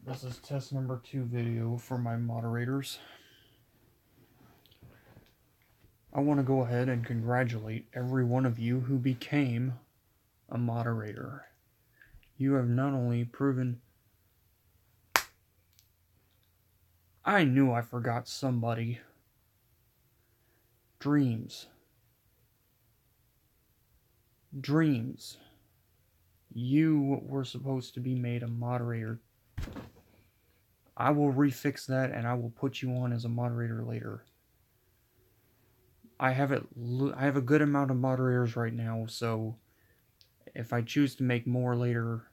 This is test number 2 video for my moderators. I want to go ahead and congratulate every one of you who became a moderator. You have not only proven... I knew I forgot somebody. Dreams. You were supposed to be made a moderator. I will refix that and I will put you on as a moderator later. I have a good amount of moderators right now, so if I choose to make more later,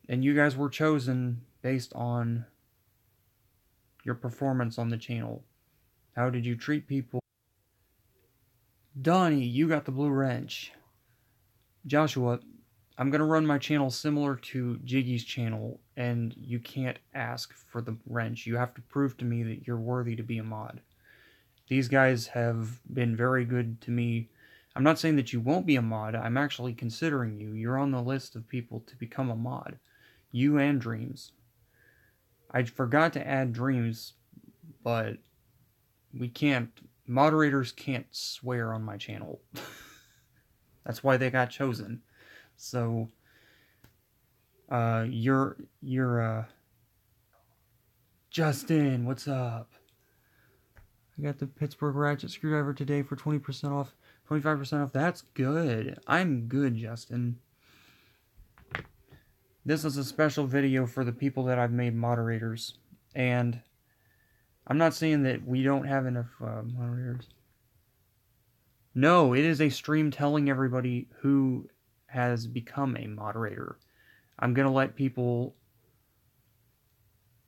and you guys were chosen based on your performance on the channel. How did you treat people? Donnie, you got the blue wrench. Joshua, I'm going to run my channel similar to Jiggy's channel, and you can't ask for the wrench. You have to prove to me that you're worthy to be a mod. These guys have been very good to me. I'm not saying that you won't be a mod. I'm actually considering you. You're on the list of people to become a mod. You and Dreams. I forgot to add Dreams, but we can't... Moderators can't swear on my channel. That's why they got chosen. So, Justin, what's up? I got the Pittsburgh ratchet screwdriver today for 20% off, 25% off. That's good. I'm good, Justin. This is a special video for the people that I've made moderators. And I'm not saying that we don't have enough moderators. No, it is a stream telling everybody who has become a moderator. I'm going to let people...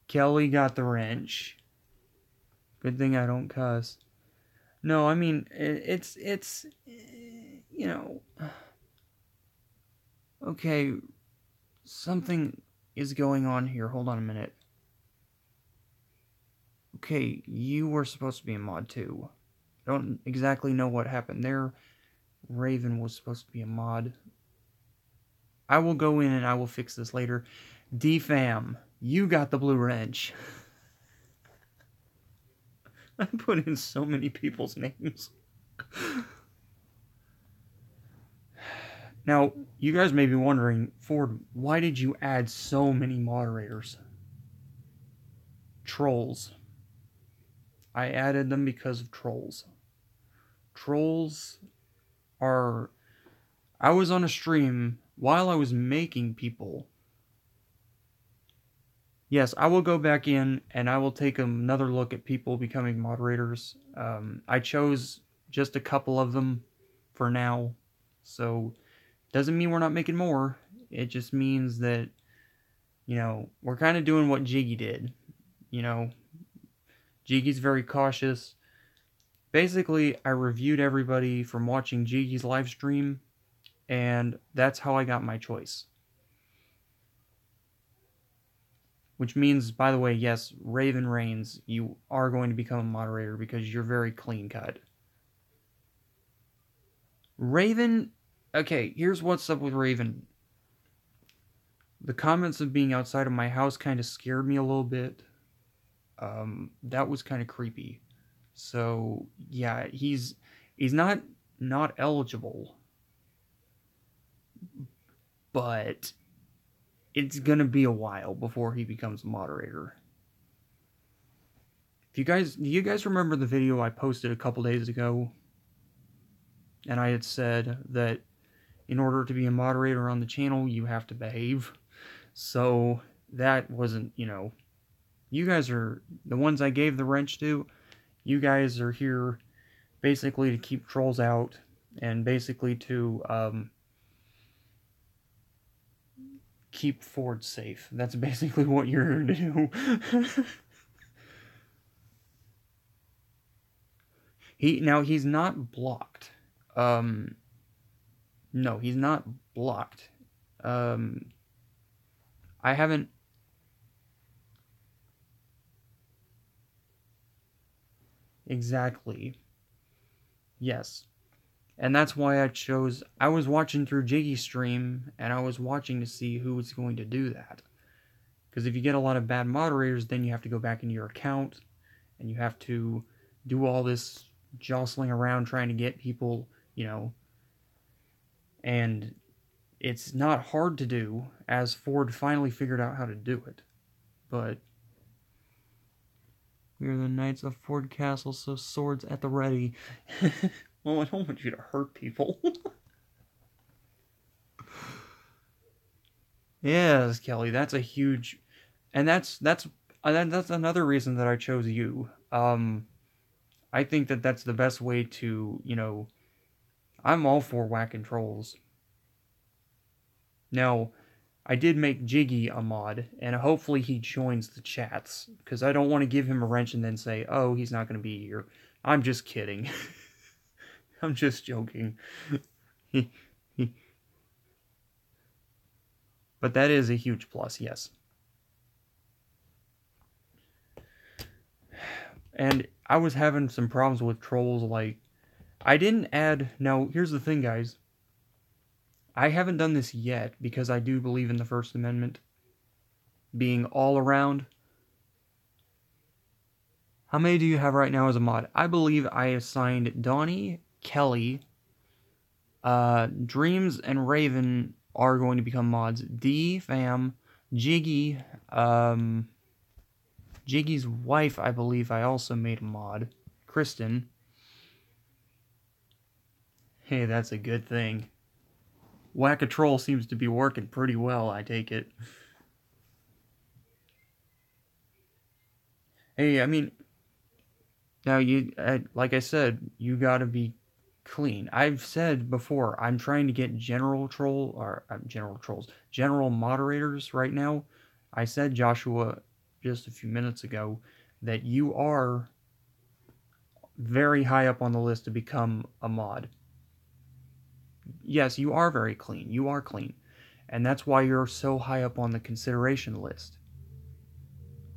Kelly got the wrench. Good thing I don't cuss. No, I mean, it's you know... Okay, something is going on here. Hold on a minute. Okay, you were supposed to be a mod too. I don't exactly know what happened there. Raven was supposed to be a mod. I will go in and I will fix this later. DFAM, you got the blue wrench. I put in so many people's names. Now, you guys may be wondering, Ford, why did you add so many moderators? Trolls. I added them because of trolls. Trolls are... I was on a stream while I was making people. Yes, I will go back in and I will take another look at people becoming moderators. I chose just a couple of them for now, so doesn't mean we're not making more. It just means that, you know, we're kind of doing what Jiggy did. You know, Jiggy's very cautious. Basically, I reviewed everybody from watching Jiggy's live stream, and that's how I got my choice. Which means, by the way, yes, Raven Reigns, you are going to become a moderator because you're very clean cut. Raven, okay, here's what's up with Raven. The comments of being outside of my house kind of scared me a little bit. That was kind of creepy. So, yeah, he's not eligible. But it's gonna be a while before he becomes a moderator. Do you guys remember the video I posted a couple days ago? And I had said that in order to be a moderator on the channel, you have to behave. So that wasn't, you know, you guys are the ones I gave the wrench to. You guys are here basically to keep trolls out and basically to keep Ford safe. That's basically what you're here to do. He's not blocked. No, he's not blocked. I haven't... Exactly. Yes. And that's why I was watching through Jiggy's stream, and I was watching to see who was going to do that. Because if you get a lot of bad moderators, then you have to go back into your account, and you have to do all this jostling around trying to get people, and it's not hard to do, as Ford finally figured out how to do it. But we are the knights of Ford Castle, so swords at the ready. Well, I don't want you to hurt people. Yes, Kelly, that's a huge, and that's another reason that I chose you. I think that that's the best way to. I'm all for whacking trolls. Now, I did make Jiggy a mod, and hopefully he joins the chats, because I don't want to give him a wrench and then say, oh, he's not going to be here. I'm just kidding. I'm just joking. But that is a huge plus, yes. And I was having some problems with trolls, like, I didn't add... Now, here's the thing, guys. I haven't done this yet, because I do believe in the First Amendment being all around. How many do you have right now as a mod? I believe I assigned Donnie, Kelly, Dreams, and Raven are going to become mods. D, Fam, Jiggy, Jiggy's wife, I believe I also made a mod. Kristen. Hey, that's a good thing. Whack-a-Troll seems to be working pretty well, I take it. Hey, I mean, now like I said, you gotta be clean. I've said before, I'm trying to get general moderators right now. I said, Joshua, just a few minutes ago, that you are very high up on the list to become a mod. Yes, you are very clean. You are clean. And that's why you're so high up on the consideration list.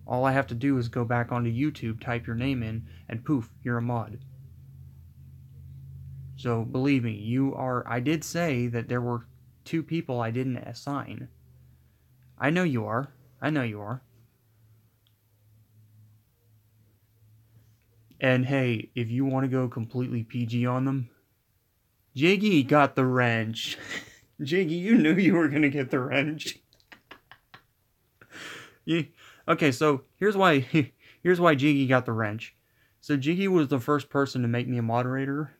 All I have to do is go back onto YouTube, type your name in, and poof, you're a mod. So believe me, you are... I did say that there were 2 people I didn't assign. I know you are. I know you are. And hey, if you want to go completely PG on them, Jiggy got the wrench. Jiggy, you knew you were going to get the wrench. Okay, so here's why Jiggy got the wrench. So Jiggy was the first person to make me a moderator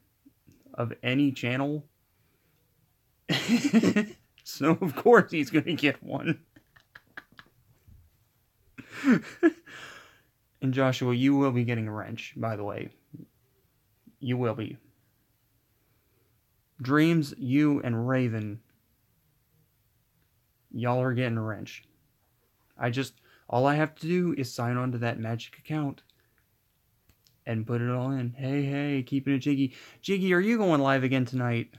of any channel. So of course he's going to get one. And Joshua, you will be getting a wrench, by the way. You will be. Dreams, you, and Raven, y'all are getting a wrench. All I have to do is sign on to that magic account and put it all in. Hey, keeping it Jiggy. Jiggy, are you going live again tonight?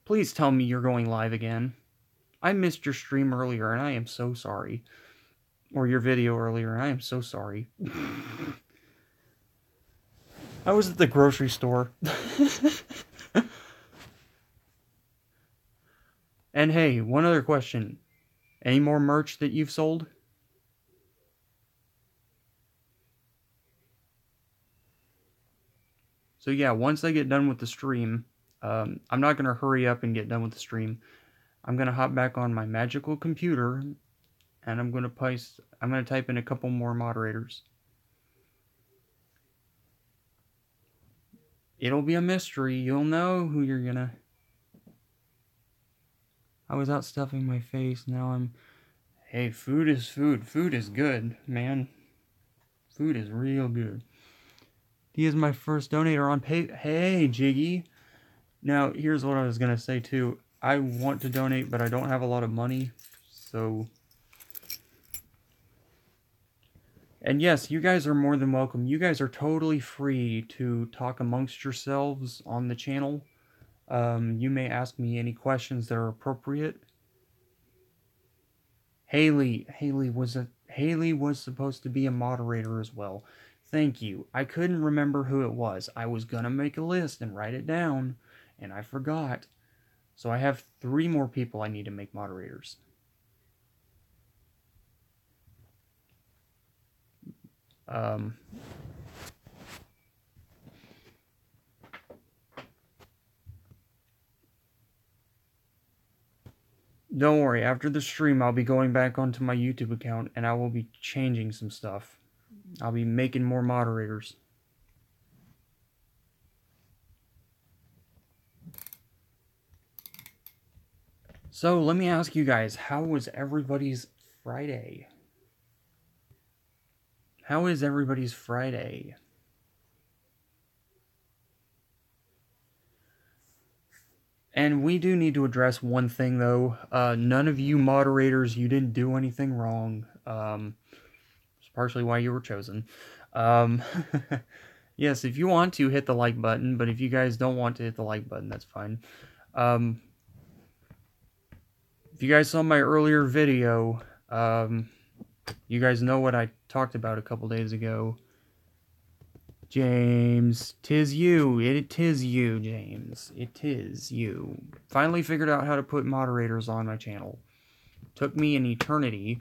Please tell me you're going live again. I missed your stream earlier, and I am so sorry. Or your video earlier, and I am so sorry. I was at the grocery store. And hey, one other question. Any more merch that you've sold? So yeah, once I get done with the stream, I'm not going to hurry up and get done with the stream. I'm going to hop back on my magical computer, and I'm going to type in a couple more moderators. It'll be a mystery. You'll know who you're going to... I was out stuffing my face, now I'm... Hey, food is food. Food is good, man. Food is real good. He is my first donator on pay... Hey, Jiggy. Now, here's what I was going to say, too. I want to donate, but I don't have a lot of money, so... And yes, you guys are more than welcome. You guys are totally free to talk amongst yourselves on the channel. You may ask me any questions that are appropriate. Haley was supposed to be a moderator as well. Thank you. I couldn't remember who it was. I was gonna make a list and write it down, and I forgot. So I have 3 more people I need to make moderators. Don't worry, after the stream I'll be going back onto my YouTube account and I will be changing some stuff. I'll be making more moderators. So let me ask you guys, how was everybody's Friday? How is everybody's Friday? And we do need to address one thing, though. None of you moderators, you didn't do anything wrong. It's partially why you were chosen. Yes, if you want to, hit the like button, but if you guys don't want to hit the like button, that's fine. If you guys saw my earlier video, you guys know what I talked about a couple days ago. James, 'tis you. It is you, James. It is you. Finally figured out how to put moderators on my channel. Took me an eternity.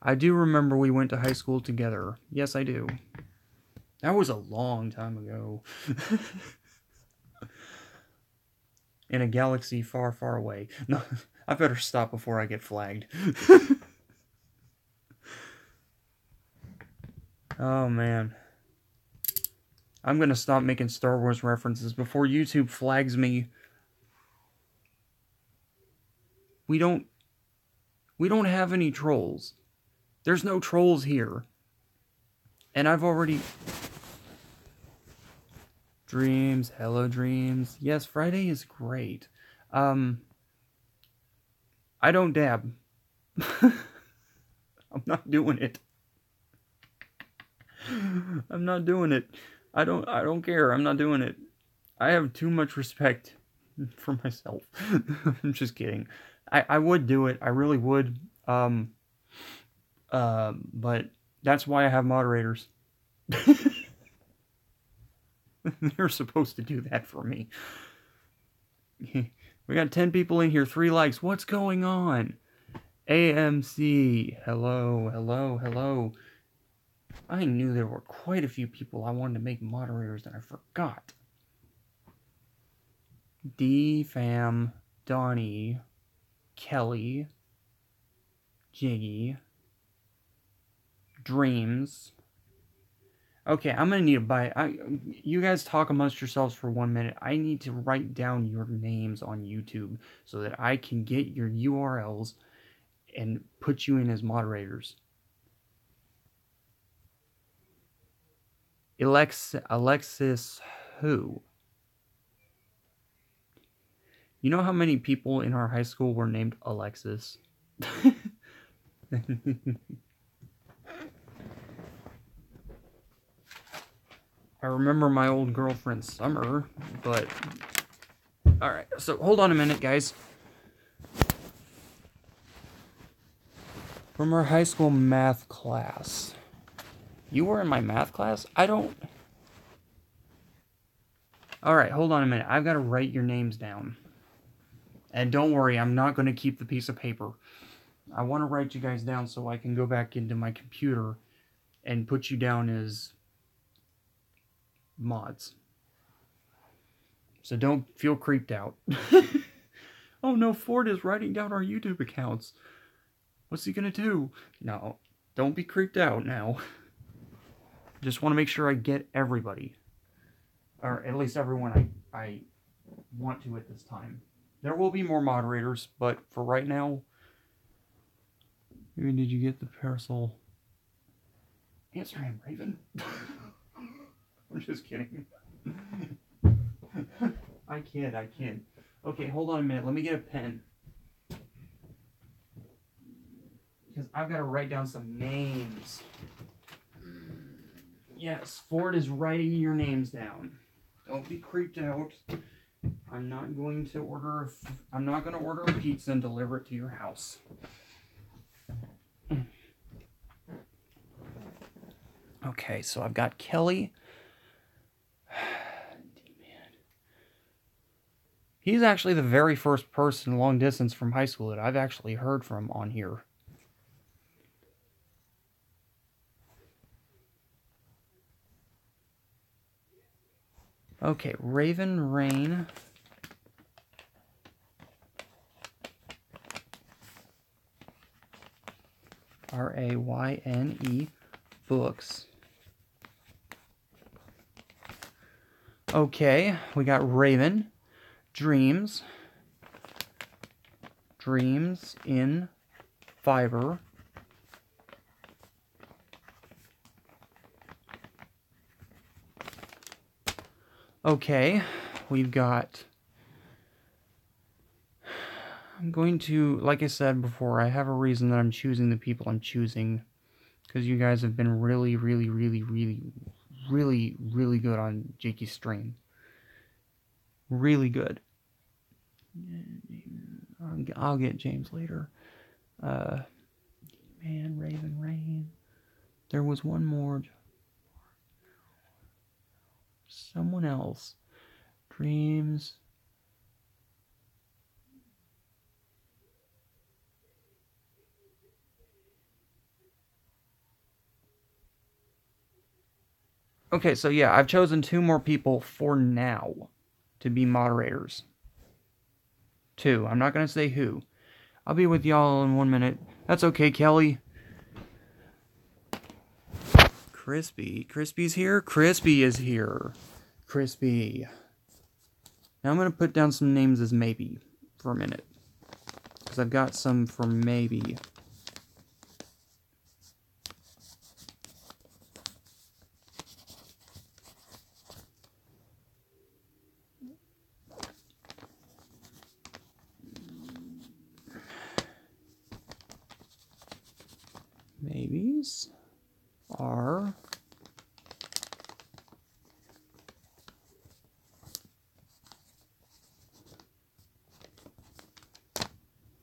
I do remember we went to high school together. Yes, I do. That was a long time ago. In a galaxy far, far away. No, I better stop before I get flagged. Oh, man. I'm gonna stop making Star Wars references before YouTube flags me. We don't have any trolls. There's no trolls here. And I've already... Dreams, hello dreams. Yes, Friday is great. I don't dab. I'm not doing it. I'm not doing it. I don't care. I'm not doing it. I have too much respect for myself. I'm just kidding. I would do it. I really would. But that's why I have moderators. They're supposed to do that for me. We got 10 people in here, 3 likes. What's going on? AMC. Hello, hello, hello. I knew there were quite a few people I wanted to make moderators and I forgot. D-Fam, Donnie, Kelly, Jiggy, Dreams. Okay, I'm gonna need to buy... you guys talk amongst yourselves for 1 minute. I need to write down your names on YouTube so that I can get your URLs and put you in as moderators. Alexis who? You know how many people in our high school were named Alexis? I remember my old girlfriend Summer, but... Alright, so hold on a minute, guys. From our high school math class. You were in my math class? I don't... Alright, hold on a minute. I've got to write your names down. And don't worry, I'm not going to keep the piece of paper. I want to write you guys down so I can go back into my computer and put you down as mods. So don't feel creeped out. Oh no, Ford is writing down our YouTube accounts. What's he gonna do? No, don't be creeped out now. Just want to make sure I get everybody. Or at least everyone I want to at this time. There will be more moderators, but for right now... Maybe did you get the parasol? Answer him, Raven. I'm just kidding. I can't. Okay, hold on a minute. Let me get a pen. Because I've got to write down some names. Yes, Ford is writing your names down. Don't be creeped out. I'm not going to order. I'm not going to order a pizza and deliver it to your house. Okay, so I've got Kelly. He's actually the very first person long distance from high school that I've actually heard from on here. Okay, Raven Rain. Rayne books. Okay, we got Raven. Dreams. Dreams in Fiber. Okay, we've got... I'm going to, like I said before, I have a reason that I'm choosing the people I'm choosing. Because you guys have been really, really, really, really, really, really good on Jakey's stream. Really good. I'll get James later. Man, Raven Rain. There was one more. Someone else. Dreams. Okay, so yeah, I've chosen 2 more people for now to be moderators. 2. I'm not going to say who. I'll be with y'all in 1 minute. That's okay, Kelly. Crispy. Crispy's here? Crispy is here. Crispy. Now I'm going to put down some names as maybe for a minute. Because I've got some for maybe. Maybes are...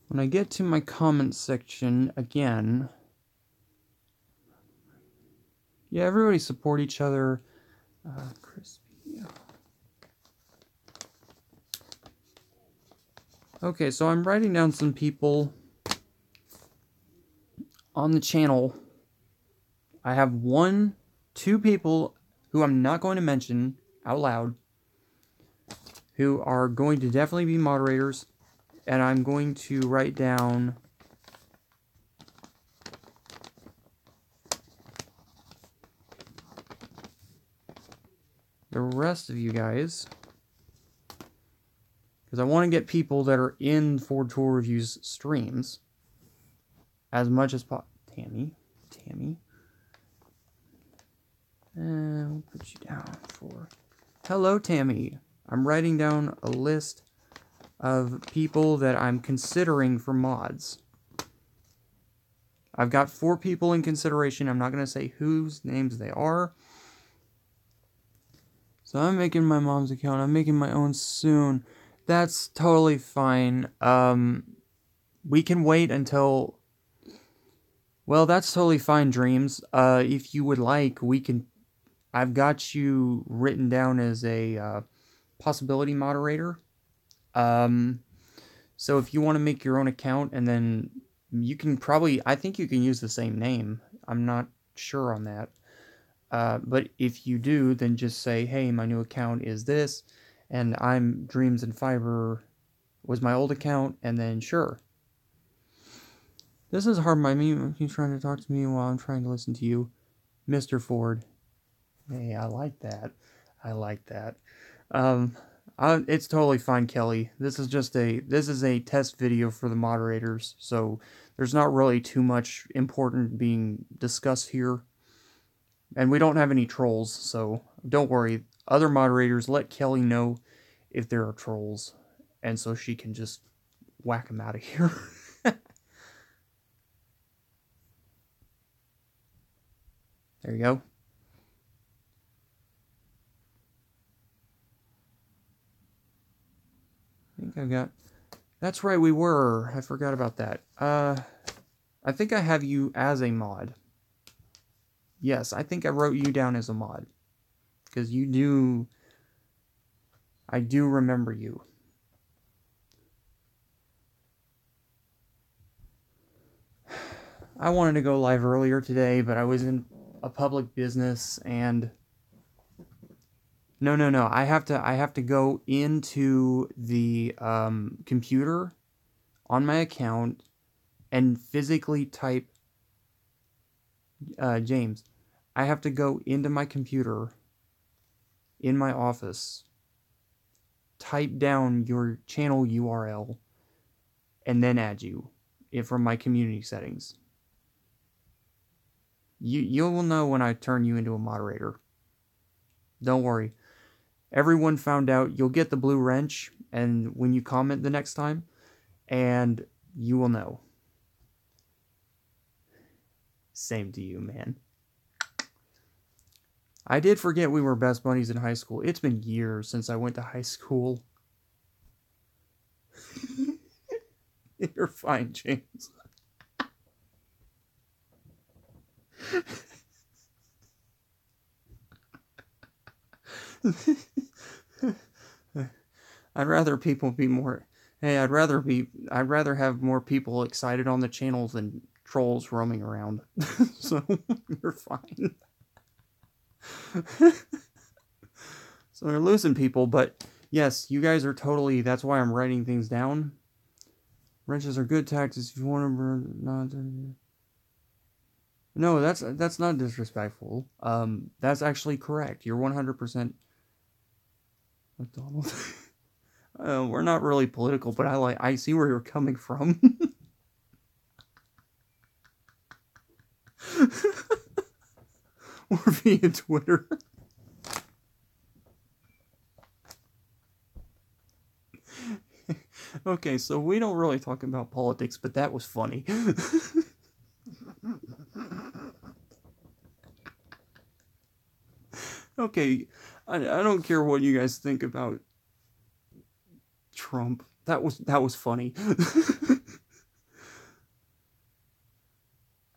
When I get to my comment section again... Yeah, everybody support each other. Crispy. Okay, so I'm writing down some people on the channel. I have 2 people who I'm not going to mention out loud who are going to definitely be moderators, and I'm going to write down the rest of you guys, because I want to get people that are in Ford Tour Reviews streams as much as possible. Tammy. And we'll put you down for... Hello, Tammy. I'm writing down a list of people that I'm considering for mods. I've got 4 people in consideration. I'm not going to say whose names they are. So I'm making my mom's account. I'm making my own soon. That's totally fine. We can wait until... Well, that's totally fine, Dreams. If you would like, we can... I've got you written down as a possibility moderator. So if you want to make your own account, and then you can probably... I think you can use the same name. I'm not sure on that. But if you do, then just say, hey, my new account is this, and I'm Dreams and Fiber was my old account, and then sure. This is hard. My meme keeps trying to talk to me while I'm trying to listen to you. Mr. Ford. Hey, I like that. I like that. It's totally fine, Kelly. This is a test video for the moderators, so there's not really too much important being discussed here. And we don't have any trolls, so don't worry. Other moderators, let Kelly know if there are trolls, and so she can just whack them out of here. There you go. I've got... That's right, we were. I forgot about that. I think I have you as a mod. Yes, I think I wrote you down as a mod. Because you do... I do remember you. I wanted to go live earlier today, but I was in a public business and... No. I have to go into the computer on my account and physically type... James, I have to go into my computer in my office, type down your channel URL, and then add you from my community settings. You will know when I turn you into a moderator. Don't worry. Everyone found out. You'll get the blue wrench, and when you comment the next time, and you will know. Same to you, man. I did forget we were best buddies in high school. It's been years since I went to high school. You're fine, James. I'd rather people be more... Hey, I'd rather have more people excited on the channel than trolls roaming around. So, you're fine. So they're losing people, but yes, you guys are totally... That's why I'm writing things down. Wrenches are good tactics if you want to burn... Not... No, that's not disrespectful. That's actually correct. You're 100% McDonald. We're not really political, but I see where you're coming from. Or via Twitter. Okay, so we don't really talk about politics, but that was funny. Okay, I don't care what you guys think about Trump. That was funny.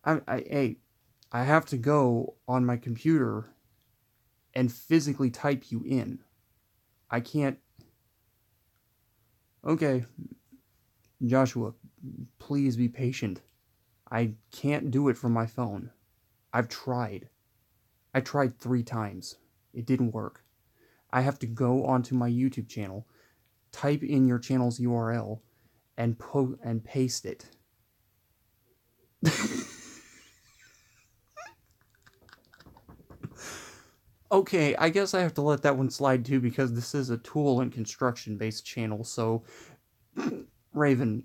I have to go on my computer and physically type you in. I can't... Okay, Joshua, please be patient. I can't do it from my phone. I've tried. I tried 3 times. It didn't work. I have to go onto my YouTube channel, type in your channel's URL, and paste it. Okay, I guess I have to let that one slide too, because this is a tool and construction-based channel, so... Raven,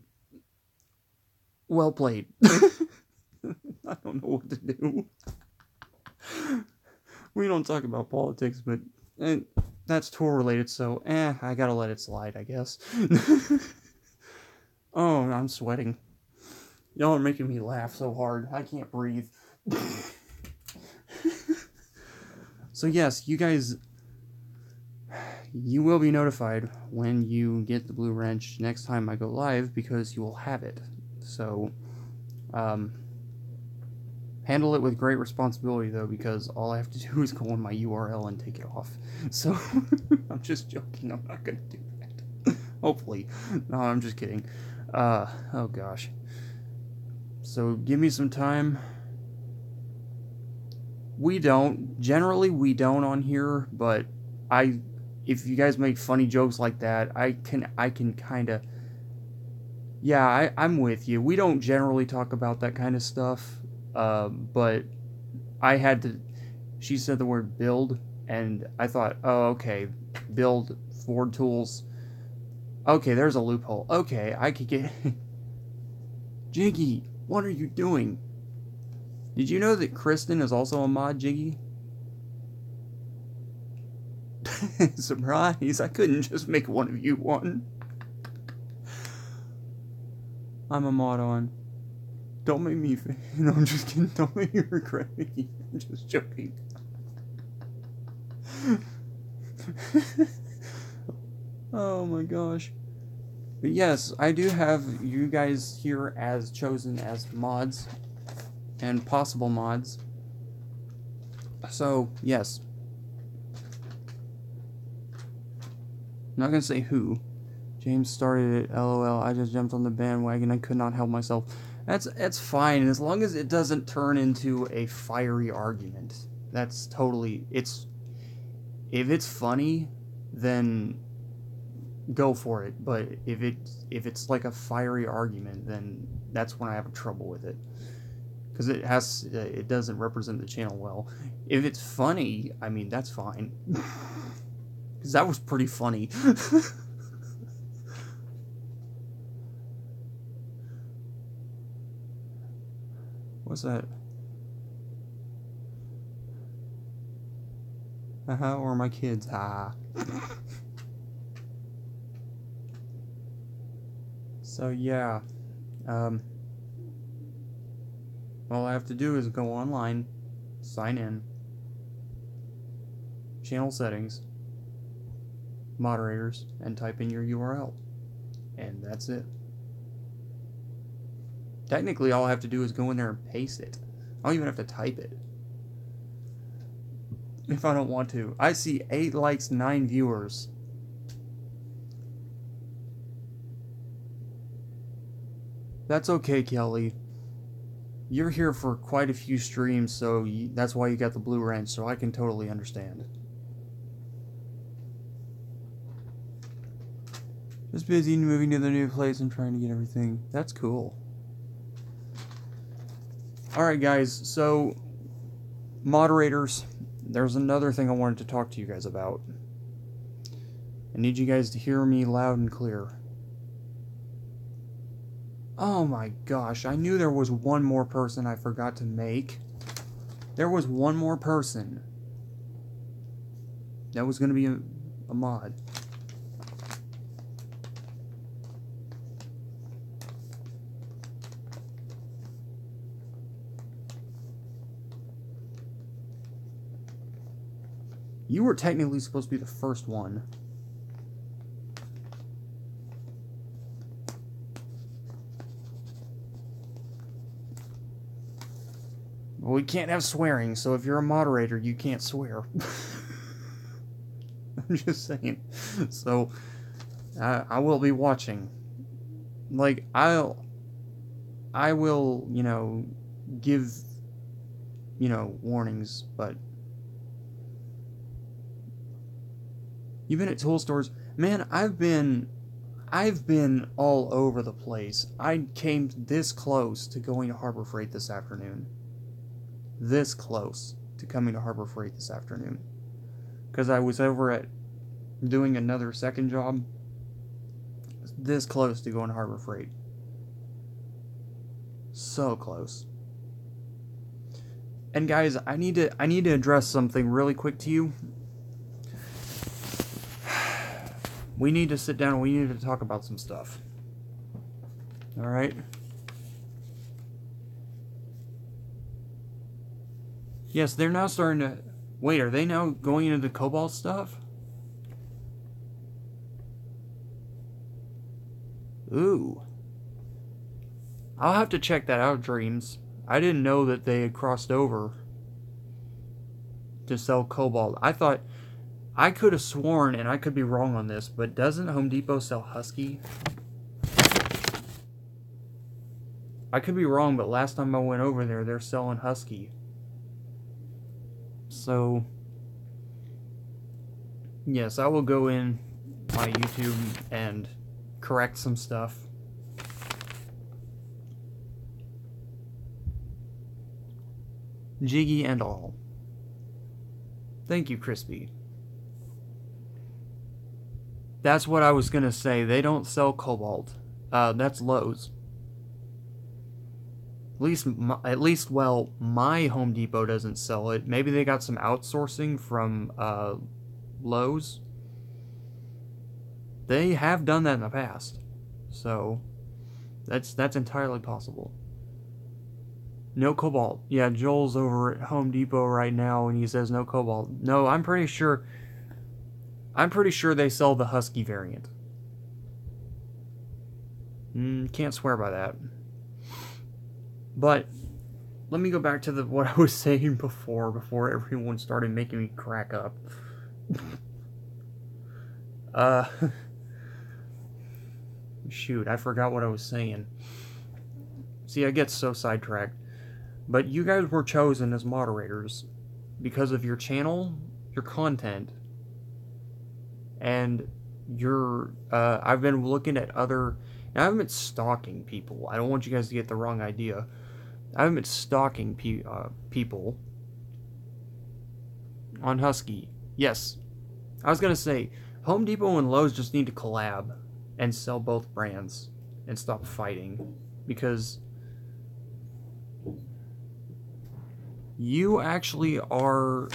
well played. I don't know what to do. We don't talk about politics, but that's tool-related, so I gotta let it slide, I guess. Oh, I'm sweating. Y'all are making me laugh so hard. I can't breathe. So yes, you guys, you will be notified when you get the blue wrench next time I go live, because you will have it. So, handle it with great responsibility, though, because all I have to do is go on my URL and take it off. So, I'm just joking. I'm not going to do that. Hopefully. No, I'm just kidding. Oh gosh. So, give me some time. Generally we don't on here, but if you guys make funny jokes like that, I can kind of... Yeah, I'm with you. We don't generally talk about that kind of stuff, but I had to... She said the word build, and I thought, oh, okay, build Ford tools. Okay, there's a loophole. Okay, I could get... Jiggy, what are you doing? Did you know that Kristen is also a mod, Jiggy? Surprise, I couldn't just make one of you one. I'm a mod on. Don't make me... No, I'm just kidding. Don't make me regret me. I'm just joking. Oh my gosh. But yes, I do have you guys here as chosen as mods and possible mods. So, yes. I'm not gonna say who. James started it, LOL. I just jumped on the bandwagon. I could not help myself. That's fine, as long as it doesn't turn into a fiery argument. That's totally... If it's funny, then go for it. But if it's like a fiery argument, then that's when I have trouble with it. Because it doesn't represent the channel well. If it's funny, I mean, that's fine. Because that was pretty funny. What's that? Or my kids, So yeah, all I have to do is go online, sign in, channel settings, moderators, and type in your URL, and that's it. Technically, all I have to do is go in there and paste it. I don't even have to type it. If I don't want to. I see 8 likes, 9 viewers. That's okay, Kelly. You're here for quite a few streams, so that's why you got the blue wrench, so I can totally understand. Just busy moving to the new place and trying to get everything. That's cool. Alright guys, so moderators, there's another thing I wanted to talk to you guys about. I need you guys to hear me loud and clear. Oh my gosh, I knew there was one more person I forgot to make. There was one more person that was going to be a mod. You were technically supposed to be the first one. Well, we can't have swearing, so if you're a moderator, you can't swear. I'm just saying. So, I will be watching. Like, I will, you know, give, you know, warnings, but you've been at tool stores. Man, I've been all over the place. I came this close to going to Harbor Freight this afternoon. This close to coming to Harbor Freight this afternoon. Because I was over at doing another second job. This close to going to Harbor Freight. So close. And guys, I need to address something really quick to you. We need to sit down and we need to talk about some stuff. Alright? Yes, they're now starting to... Wait, are they now going into the Cobalt stuff? Ooh. I'll have to check that out, Dreams. I didn't know that they had crossed over to sell Cobalt. I thought... I could have sworn, and I could be wrong on this, but doesn't Home Depot sell Husky? I could be wrong, but last time I went over there, they're selling Husky. So, yes, I will go in my YouTube and correct some stuff. Jiggy and all. Thank you, Crispy. That's what I was gonna say. They don't sell Cobalt. That's Lowe's. At least, well, my Home Depot doesn't sell it. Maybe they got some outsourcing from Lowe's. They have done that in the past, so that's entirely possible. No Cobalt. Yeah, Joel's over at Home Depot right now, and he says no Cobalt. No, I'm pretty sure they sell the Husky variant. Can't swear by that. But let me go back to what I was saying before everyone started making me crack up. Shoot, I forgot what I was saying. See, I get so sidetracked. But you guys were chosen as moderators because of your channel, your content, and your, I've been looking at other, now I haven't been stalking people. I don't want you guys to get the wrong idea. I haven't been stalking people on Husky. Yes, I was gonna say, Home Depot and Lowe's just need to collab and sell both brands and stop fighting, because you actually are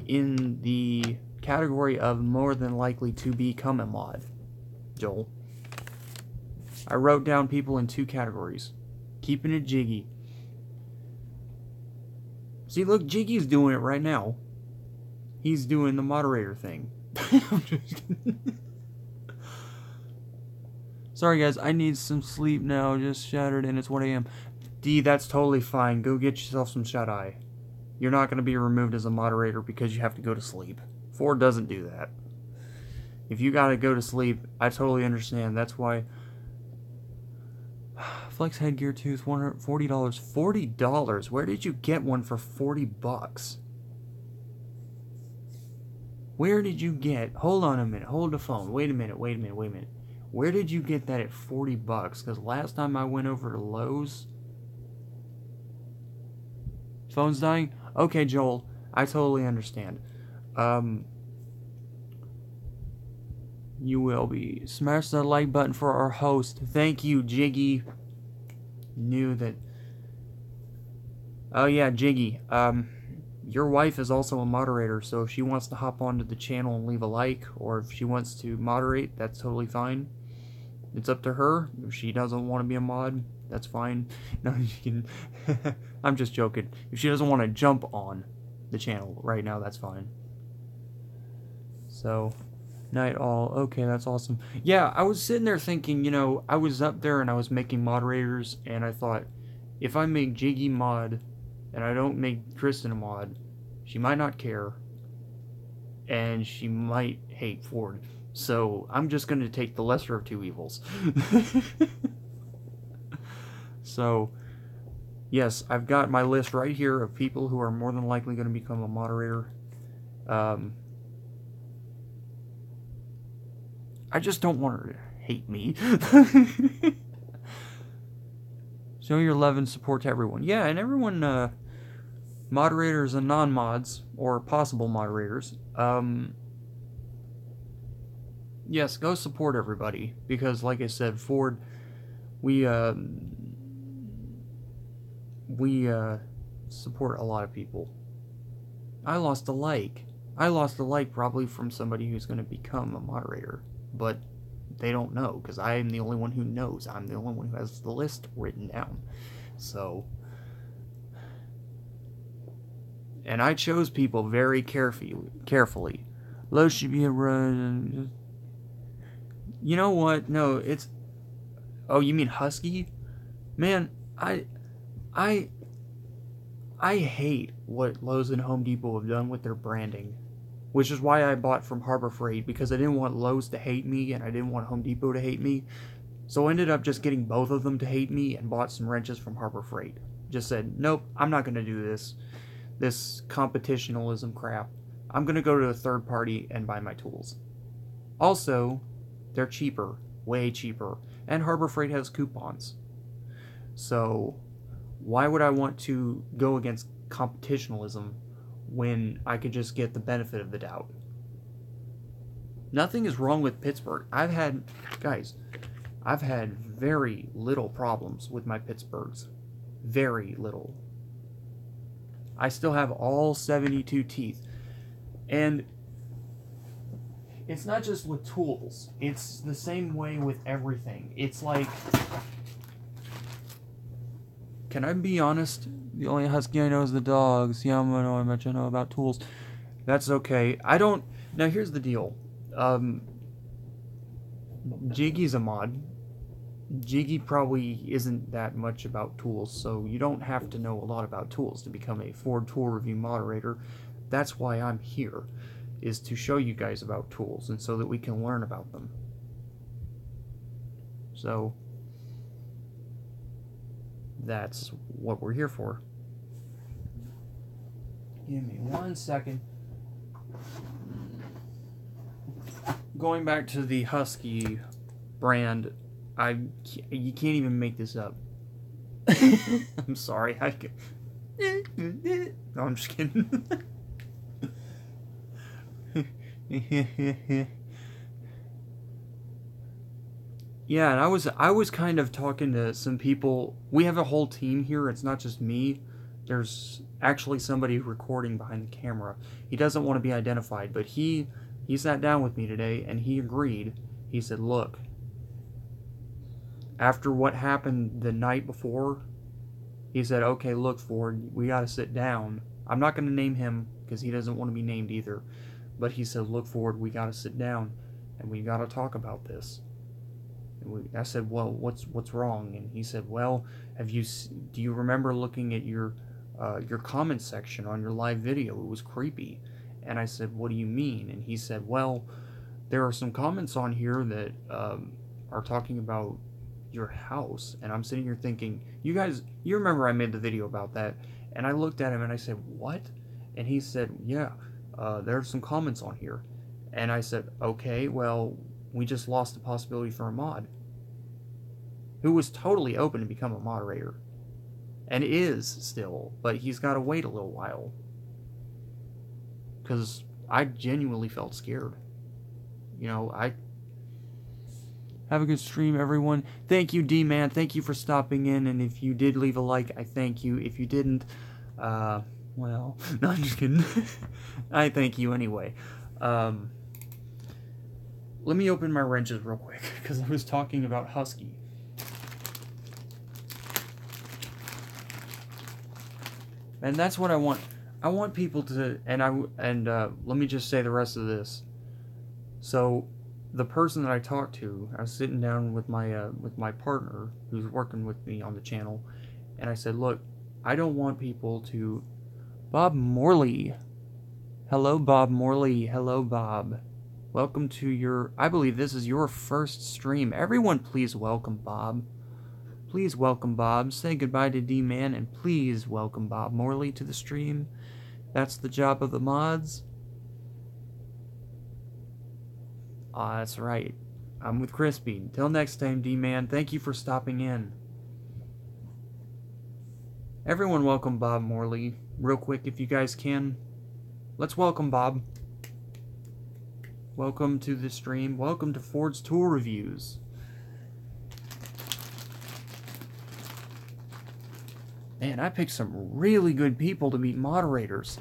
in the category of more than likely to become a mod, Joel. I wrote down people in 2 categories. Keeping it jiggy. See, look, Jiggy's doing it right now. He's doing the moderator thing. I'm just kidding. Sorry guys, I need some sleep now. Just shattered and it's 1 a.m. D, that's totally fine. Go get yourself some shut-eye. You're not going to be removed as a moderator because you have to go to sleep. 4 doesn't do that. If you got to go to sleep, I totally understand. That's why... Flex headgear tooth, $140. $40? Where did you get one for 40 bucks? Where did you get... Hold on a minute. Hold the phone. Wait a minute. Where did you get that at 40 bucks? Because last time I went over to Lowe's... Phone's dying? Okay, Joel. I totally understand. You will be. Smash the like button for our host. Thank you, Jiggy. Knew that... Oh yeah, Jiggy. Your wife is also a moderator, so if she wants to hop onto the channel and leave a like, or if she wants to moderate, that's totally fine. It's up to her. If she doesn't want to be a mod, that's fine. No, she can... I'm just joking. If she doesn't want to jump on the channel right now, that's fine. So, night all. Okay, that's awesome. Yeah, I was sitting there thinking, you know, I was up there and I was making moderators, and I thought, if I make Jiggy mod, and I don't make Kristen a mod, she might not care, and she might hate Ford. So, I'm just going to take the lesser of 2 evils. So, yes, I've got my list right here of people who are more than likely going to become a moderator. I just don't want her to hate me. Show your love and support to everyone. Yeah, and everyone, moderators and non-mods, or possible moderators, yes, go support everybody, because like I said, Ford, we support a lot of people. I lost a like. I lost a like probably from somebody who's going to become a moderator, but they don't know, because I am the only one who knows. I'm the only one who has the list written down. So, and I chose people very carefully. Low should be a run. You know what? No, it's... Oh, you mean Husky? Man, I hate what Lowe's and Home Depot have done with their branding. Which is why I bought from Harbor Freight, because I didn't want Lowe's to hate me and I didn't want Home Depot to hate me. So I ended up just getting both of them to hate me and bought some wrenches from Harbor Freight. Just said, nope, I'm not going to do this competitionalism crap. I'm going to go to a third party and buy my tools. Also, they're cheaper, way cheaper, and Harbor Freight has coupons. So why would I want to go against competitionalism when I could just get the benefit of the doubt? Nothing is wrong with Pittsburgh. I've had very little problems with my Pittsburghs. Very little. I still have all 72 teeth. And it's not just with tools. It's the same way with everything. It's like... Can I be honest? The only Husky I know is the dogs. Yeah, I know how much I know about tools. That's okay. I don't... Now, here's the deal. Jiggy's a mod. Jiggy probably isn't that much about tools, so you don't have to know a lot about tools to become a Ford tool review moderator. That's why I'm here, is to show you guys about tools and so that we can learn about them. So that's what we're here for. Give me 1 second. Going back to the Husky brand, you can't even make this up. I'm sorry. No, I'm just kidding. Yeah, and I was kind of talking to some people. We have a whole team here. It's not just me. There's actually somebody recording behind the camera. He doesn't want to be identified, but he sat down with me today and he agreed. He said, "Look, after what happened the night before," he said, "Okay, look, Ford, we got to sit down." I'm not going to name him because he doesn't want to be named either. But he said, "Look, Ford, we got to sit down and we got to talk about this." I said, "Well, what's wrong?" And he said, "Well, do you remember looking at your comment section on your live video? It was creepy." And I said, "What do you mean?" And he said, "Well, there are some comments on here that are talking about your house." And I'm sitting here thinking, you remember I made the video about that? And I looked at him and I said, "What?" And he said, "Yeah, there are some comments on here." And I said, "Okay, well, we just lost the possibility for a mod who was totally open to become a moderator and is still, but he's got to wait a little while because I genuinely felt scared. You know, I have a good stream, everyone. Thank you, D-Man. Thank you for stopping in, and if you did leave a like, I thank you. If you didn't, well, no, I'm just kidding. I thank you anyway. Let me open my wrenches real quick, because I was talking about Husky. And that's what I want. I want people to, let me just say the rest of this. So, the person that I talked to, I was sitting down with my partner, who's working with me on the channel, and I said, "Look, I don't want people to..." Bob Morley. Hello, Bob Morley. Hello, Bob. Welcome to your... I believe this is your first stream. Everyone, please welcome Bob. Please welcome Bob. Say goodbye to D-Man, and please welcome Bob Morley to the stream. That's the job of the mods. Ah, that's right. I'm with Crispy. Until next time, D-Man, thank you for stopping in. Everyone welcome Bob Morley. Real quick, if you guys can. Let's welcome Bob. Welcome to the stream. Welcome to Ford's Tool Reviews. Man, I picked some really good people to be moderators.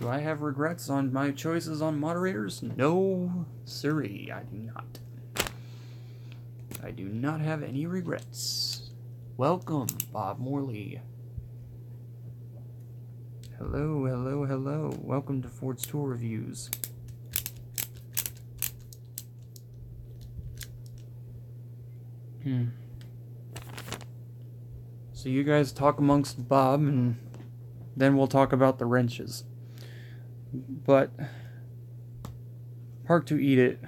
Do I have regrets on my choices on moderators? No, sirree, I do not. I do not have any regrets. Welcome, Bob Morley. Hello, hello, hello. Welcome to Ford's Tool Reviews. So you guys talk amongst Bob, and then we'll talk about the wrenches. But park to eat it.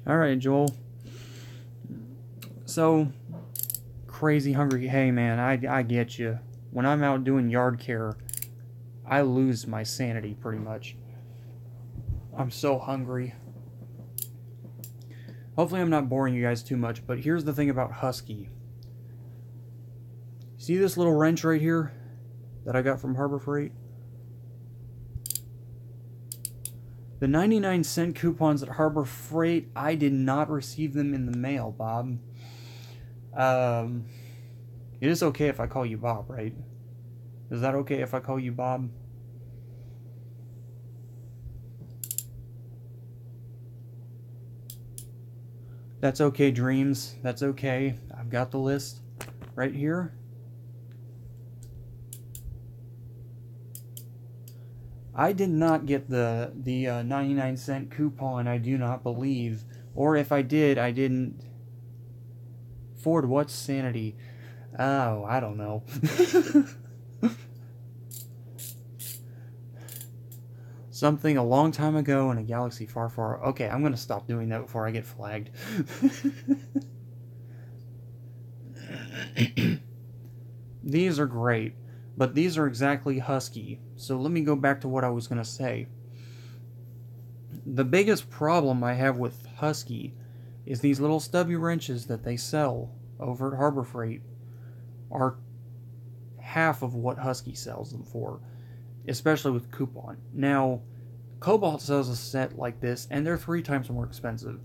Alright, Joel. So, crazy hungry. Hey, man, I get you. When I'm out doing yard care, I lose my sanity pretty much. I'm so hungry. Hopefully I'm not boring you guys too much, but here's the thing about Husky. See this little wrench right here that I got from Harbor Freight? The 99-cent coupons at Harbor Freight, I did not receive them in the mail, Bob. It is okay if I call you Bob, right? Is that okay if I call you Bob? That's okay, Dreams. That's okay. I've got the list right here. I did not get the 99-cent coupon, I do not believe. Or if I did, I didn't. Ford, what's sanity? Oh, I don't know. Something a long time ago in a galaxy far, far... Okay, I'm going to stop doing that before I get flagged. These are great, but these are exactly husky. So let me go back to what I was going to say. The biggest problem I have with husky is these little stubby wrenches that they sell over at Harbor Freight are half of what Husky sells them for, especially with coupon. Now, Cobalt sells a set like this, and they're 3 times more expensive.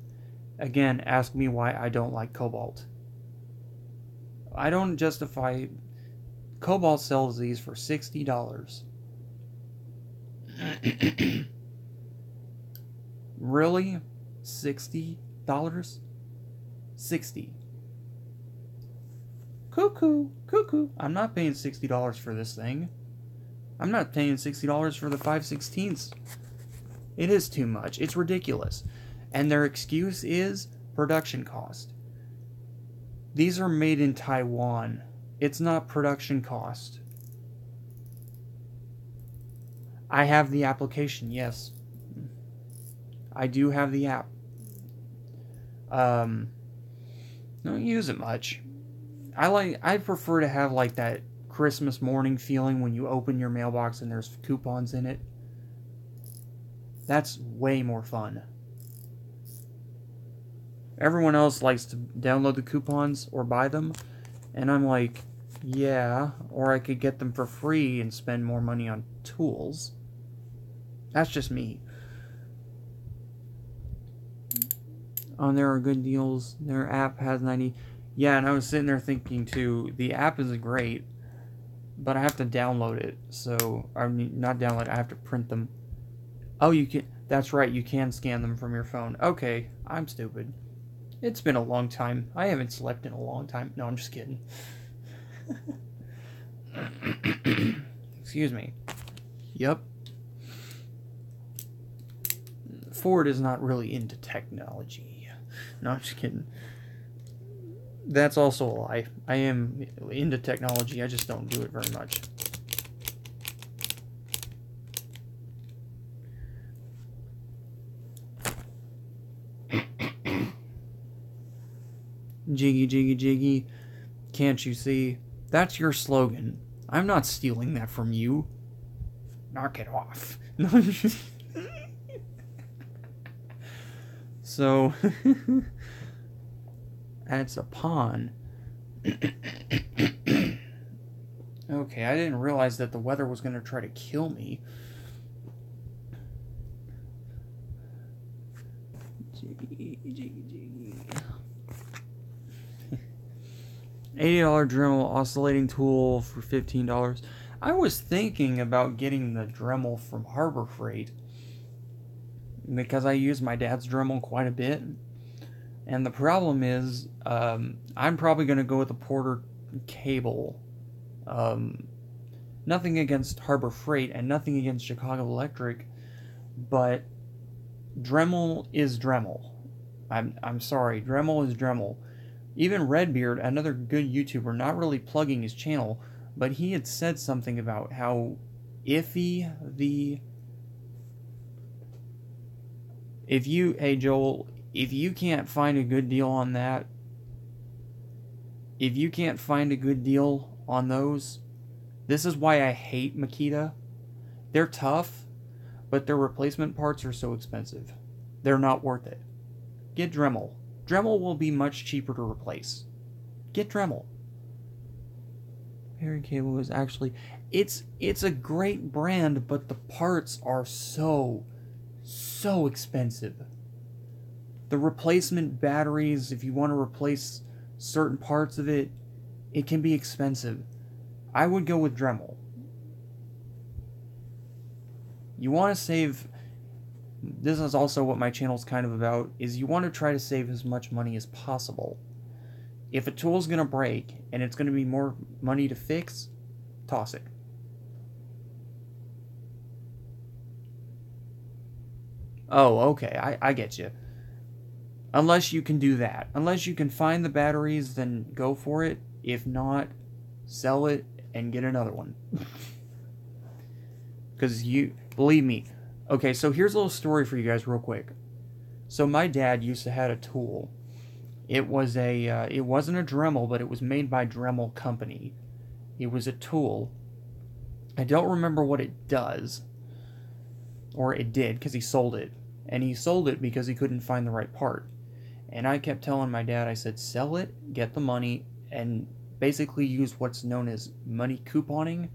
Again, ask me why I don't like Cobalt. I don't justify... Cobalt sells these for $60. Really? $60? 60. Cuckoo, cuckoo. I'm not paying $60 for this thing. I'm not paying $60 for the 5/16. It is too much. It's ridiculous. And their excuse is production cost. These are made in Taiwan. It's not production cost. I have the application, yes. I do have the app. Don't use it much. I prefer to have like that Christmas morning feeling when you open your mailbox and there's coupons in it. That's way more fun. Everyone else likes to download the coupons or buy them, and I'm like, yeah, or I could get them for free and spend more money on tools. That's just me. There are good deals. Their app has 90... Yeah, and I was sitting there thinking, too, the app is great, but I have to download it. So, I mean, not download it, I have to print them. Oh, you can... That's right, you can scan them from your phone. Okay, I'm stupid. It's been a long time. I haven't slept in a long time. No, I'm just kidding. Excuse me. Yep. Ford is not really into technology. No, I'm just kidding. That's also a lie. I am into technology, I just don't do it very much. Jiggy, jiggy, jiggy. Can't you see? That's your slogan. I'm not stealing that from you. Knock it off. So, that's a pawn. Okay, I didn't realize that the weather was going to try to kill me. Jiggy, jiggy, jiggy. $80 Dremel oscillating tool for $15. I was thinking about getting the Dremel from Harbor Freight because I use my dad's Dremel quite a bit. And the problem is, I'm probably going to go with a Porter cable. Nothing against Harbor Freight and nothing against Chicago Electric, but Dremel is Dremel. I'm sorry, Dremel is Dremel. Even Redbeard, another good YouTuber, not really plugging his channel, but he had said something about how iffy the... Hey Joel, if you can't find a good deal on that, if you can't find a good deal on those, this is why I hate Makita. They're tough, but their replacement parts are so expensive. They're not worth it. Get Dremel. Dremel will be much cheaper to replace. Get Dremel. Perry Cable is actually... It's a great brand, but the parts are so expensive. The replacement batteries, if you want to replace certain parts of it, it can be expensive. I would go with Dremel. You want to save... This is also what my channel's kind of about, is you want to try to save as much money as possible. If a tool's going to break, and it's going to be more money to fix, toss it. Oh, okay, I get you. Unless you can do that. Unless you can find the batteries, then go for it. If not, sell it and get another one. Because believe me. Okay, so here's a little story for you guys real quick. So my dad used to have a tool. It wasn't a Dremel, but it was made by Dremel Company. It was a tool. I don't remember what it does. Or it did, because he sold it. And he sold it because he couldn't find the right part. And I kept telling my dad, I said, sell it, get the money, and basically use what's known as money couponing.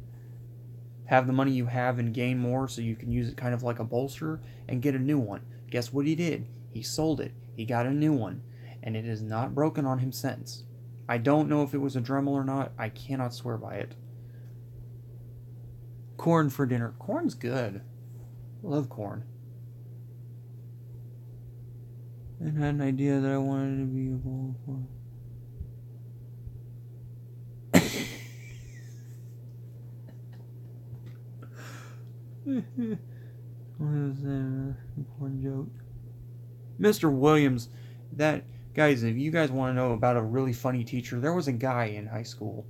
Have the money you have and gain more so you can use it kind of like a bolster and get a new one. Guess what he did? He sold it. He got a new one. And it has not broken on him since. I don't know if it was a Dremel or not. I cannot swear by it. Corn for dinner. Corn's good. Love corn. And had an idea that I wanted to be a bowl of corn. What is that? Important joke. Mr. Williams, guys, if you guys want to know about a really funny teacher, there was a guy in high school.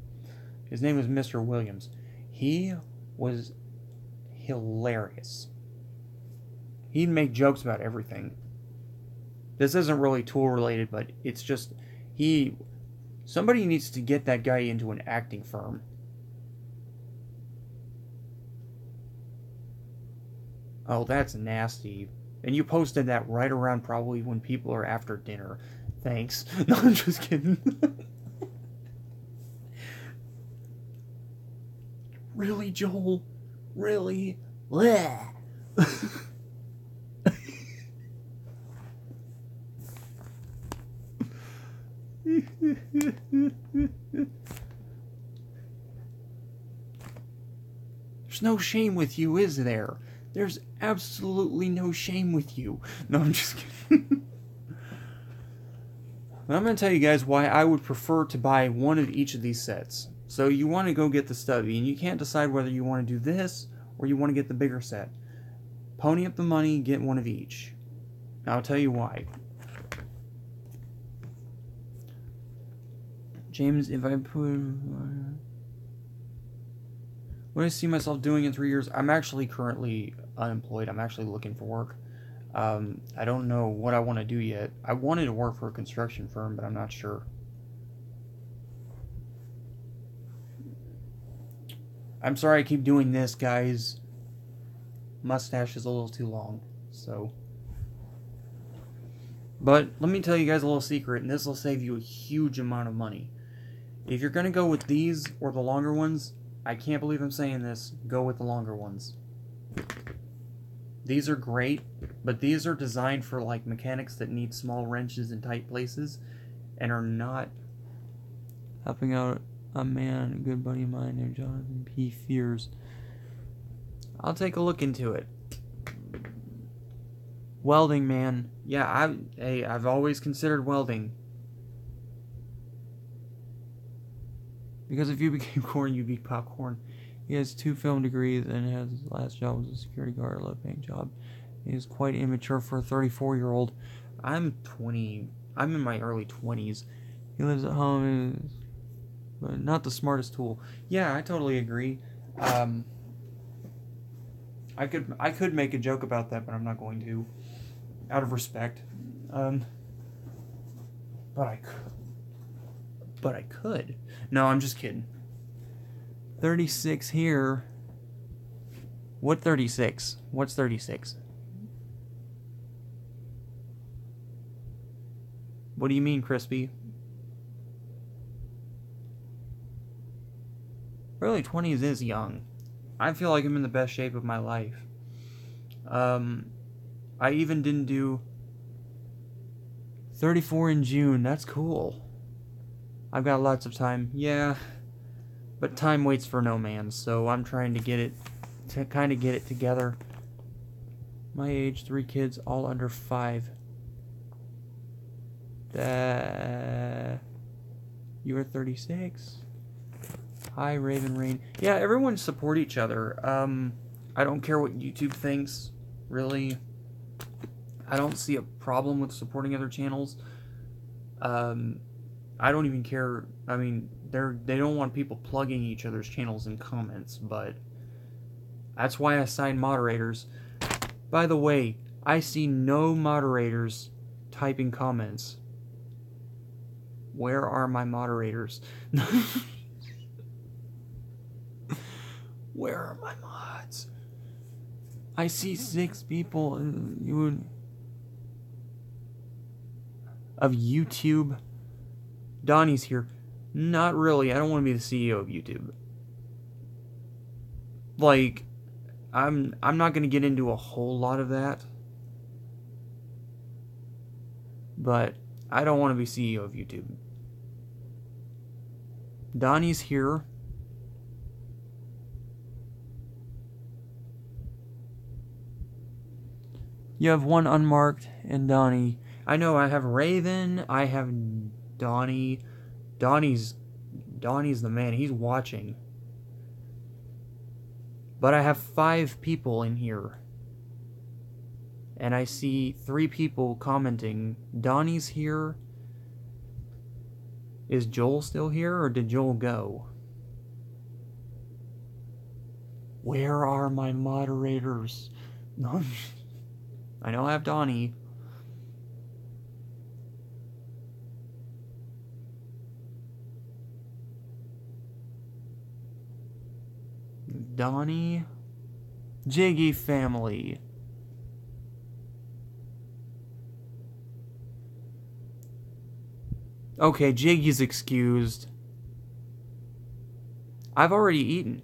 His name was Mr. Williams. He was hilarious. He'd make jokes about everything. This isn't really tool related, but it's just somebody needs to get that guy into an acting firm. Oh, that's nasty. And you posted that right around probably when people are after dinner. Thanks. No, I'm just kidding. Really, Joel? Really? Bleh. There's no shame with you, is there? There's absolutely no shame with you. No, I'm just kidding. I'm going to tell you guys why I would prefer to buy one of each of these sets. So you want to go get the stubby, and you can't decide whether you want to do this or you want to get the bigger set. Pony up the money, get one of each. Now, I'll tell you why. James, if I put... What do I see myself doing in 3 years? I'm actually currently unemployed. I'm actually looking for work. I don't know what I want to do yet. I wanted to work for a construction firm, but I'm not sure. I'm sorry I keep doing this, guys. Mustache is a little too long, so... But let me tell you guys a little secret, and this will save you a huge amount of money. If you're going to go with these or the longer ones, I can't believe I'm saying this, go with the longer ones. These are great, but these are designed for like mechanics that need small wrenches in tight places and are not helping out a man, a good buddy of mine named Jonathan P. Fears. I'll take a look into it. Welding, man. Yeah, I've always considered welding. Because if you became corn, you'd be popcorn. He has 2 film degrees and his last job was a security guard, a low-paying job. He is quite immature for a 34-year-old. I'm 20. I'm in my early 20s. He lives at home, but not the smartest tool. Yeah, I totally agree. I could make a joke about that, but I'm not going to, out of respect. But I could. No, I'm just kidding. 36 here. What 36? What's 36? What do you mean, Crispy? Early 20s is young. I feel like I'm in the best shape of my life. I even didn't do 34 in June. That's cool. I've got lots of time. Yeah. But time waits for no man, so I'm trying to get it together. My age, 3 kids, all under 5. You are 36. Hi, Raven Rain. Yeah, everyone support each other. I don't care what YouTube thinks, really. I don't see a problem with supporting other channels. I don't even care. I mean, they don't want people plugging each other's channels in comments, but that's why I assign moderators. By the way, I see no moderators typing comments. Where are my moderators? Where are my mods? I see 6 people of YouTube. Donnie's here. Not really. I don't want to be the CEO of YouTube. Like, I'm not going to get into a whole lot of that. But I don't want to be CEO of YouTube. Donnie's here. You have one unmarked and Donnie. I know I have Raven. I have Donnie. Donnie's the man. He's watching. But I have 5 people in here. And I see 3 people commenting. Donnie's here. Is Joel still here, or did Joel go? Where are my moderators? No, I know I have Donnie. Donnie. Jiggy family. Okay, Jiggy's excused. I've already eaten.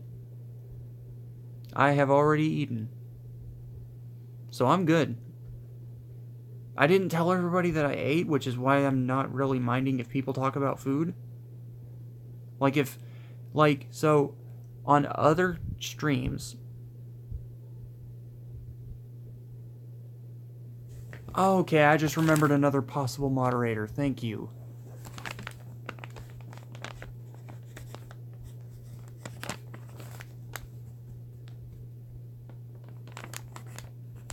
I have already eaten. So I'm good. I didn't tell everybody that I ate, which is why I'm not really minding if people talk about food. So on other streams. Oh, okay, I just remembered another possible moderator. Thank you.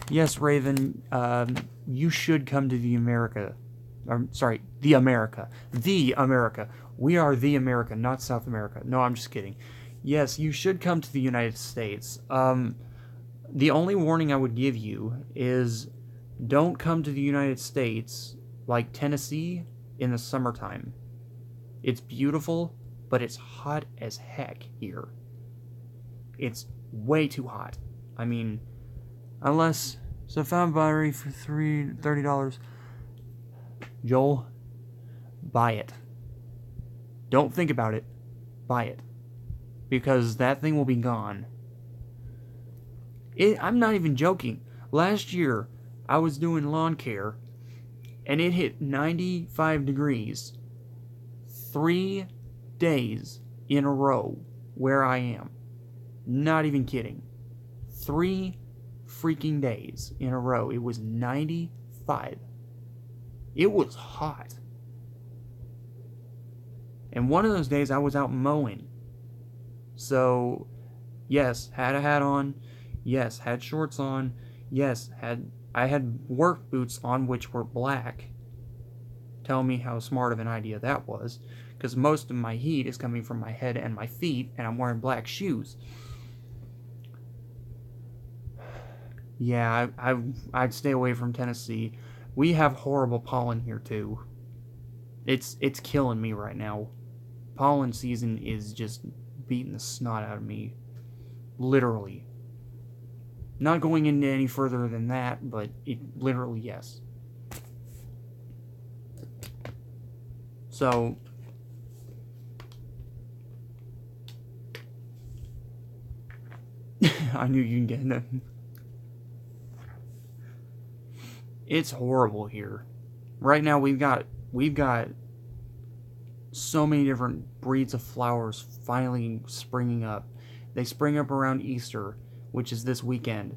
Yes, Raven, you should come to the America. The America. The America. We are the America, not South America. No, I'm just kidding. Yes, you should come to the United States. The only warning I would give you is don't come to the United States, like Tennessee, in the summertime. It's beautiful, but it's hot as heck here. It's way too hot. I mean, unless... So found battery for $30. Joel, buy it. Don't think about it. Buy it. Because that thing will be gone. I'm not even joking. Last year, I was doing lawn care, and it hit 95 degrees 3 days in a row where I am. Not even kidding. 3 freaking days in a row. It was 95. It was hot. And one of those days I was out mowing. So, yes, had a hat on. Yes, had shorts on. Yes, I had work boots on which were black. Tell me how smart of an idea that was. Because most of my heat is coming from my head and my feet, and I'm wearing black shoes. Yeah, I'd stay away from Tennessee. We have horrible pollen here too. It's killing me right now. Pollen season is just beating the snot out of me. Literally. Not going into any further than that, but it literally, yes. So I knew you'd get that. It's horrible here. Right now we've got so many different breeds of flowers finally springing up. They spring up around Easter, which is this weekend,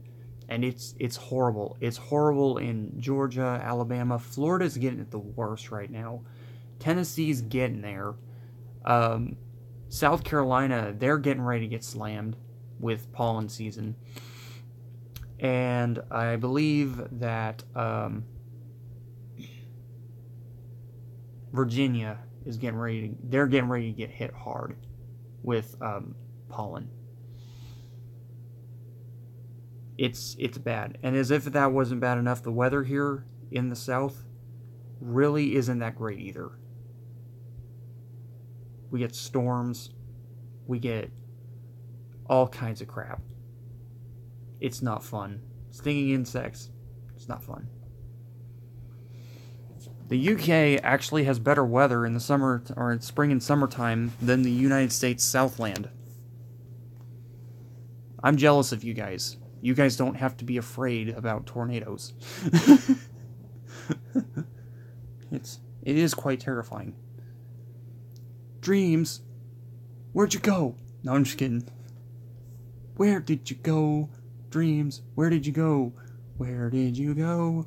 and it's horrible. It's horrible in Georgia, Alabama. Florida's getting it the worst right now. Tennessee's getting there. South Carolina, they're getting ready to get slammed with pollen season. And I believe that Virginia is getting ready to, they're getting ready to get hit hard with pollen. It's bad. And as if that wasn't bad enough, the weather here in the south really isn't that great either. We get storms, we get all kinds of crap. It's not fun. Stinging insects, it's not fun. The UK actually has better weather in the summer or in spring and summertime than the United States Southland. I'm jealous of you guys. You guys don't have to be afraid about tornadoes. It is quite terrifying. Dreams, where'd you go? No, I'm just kidding. Where did you go? Dreams, where did you go? Where did you go?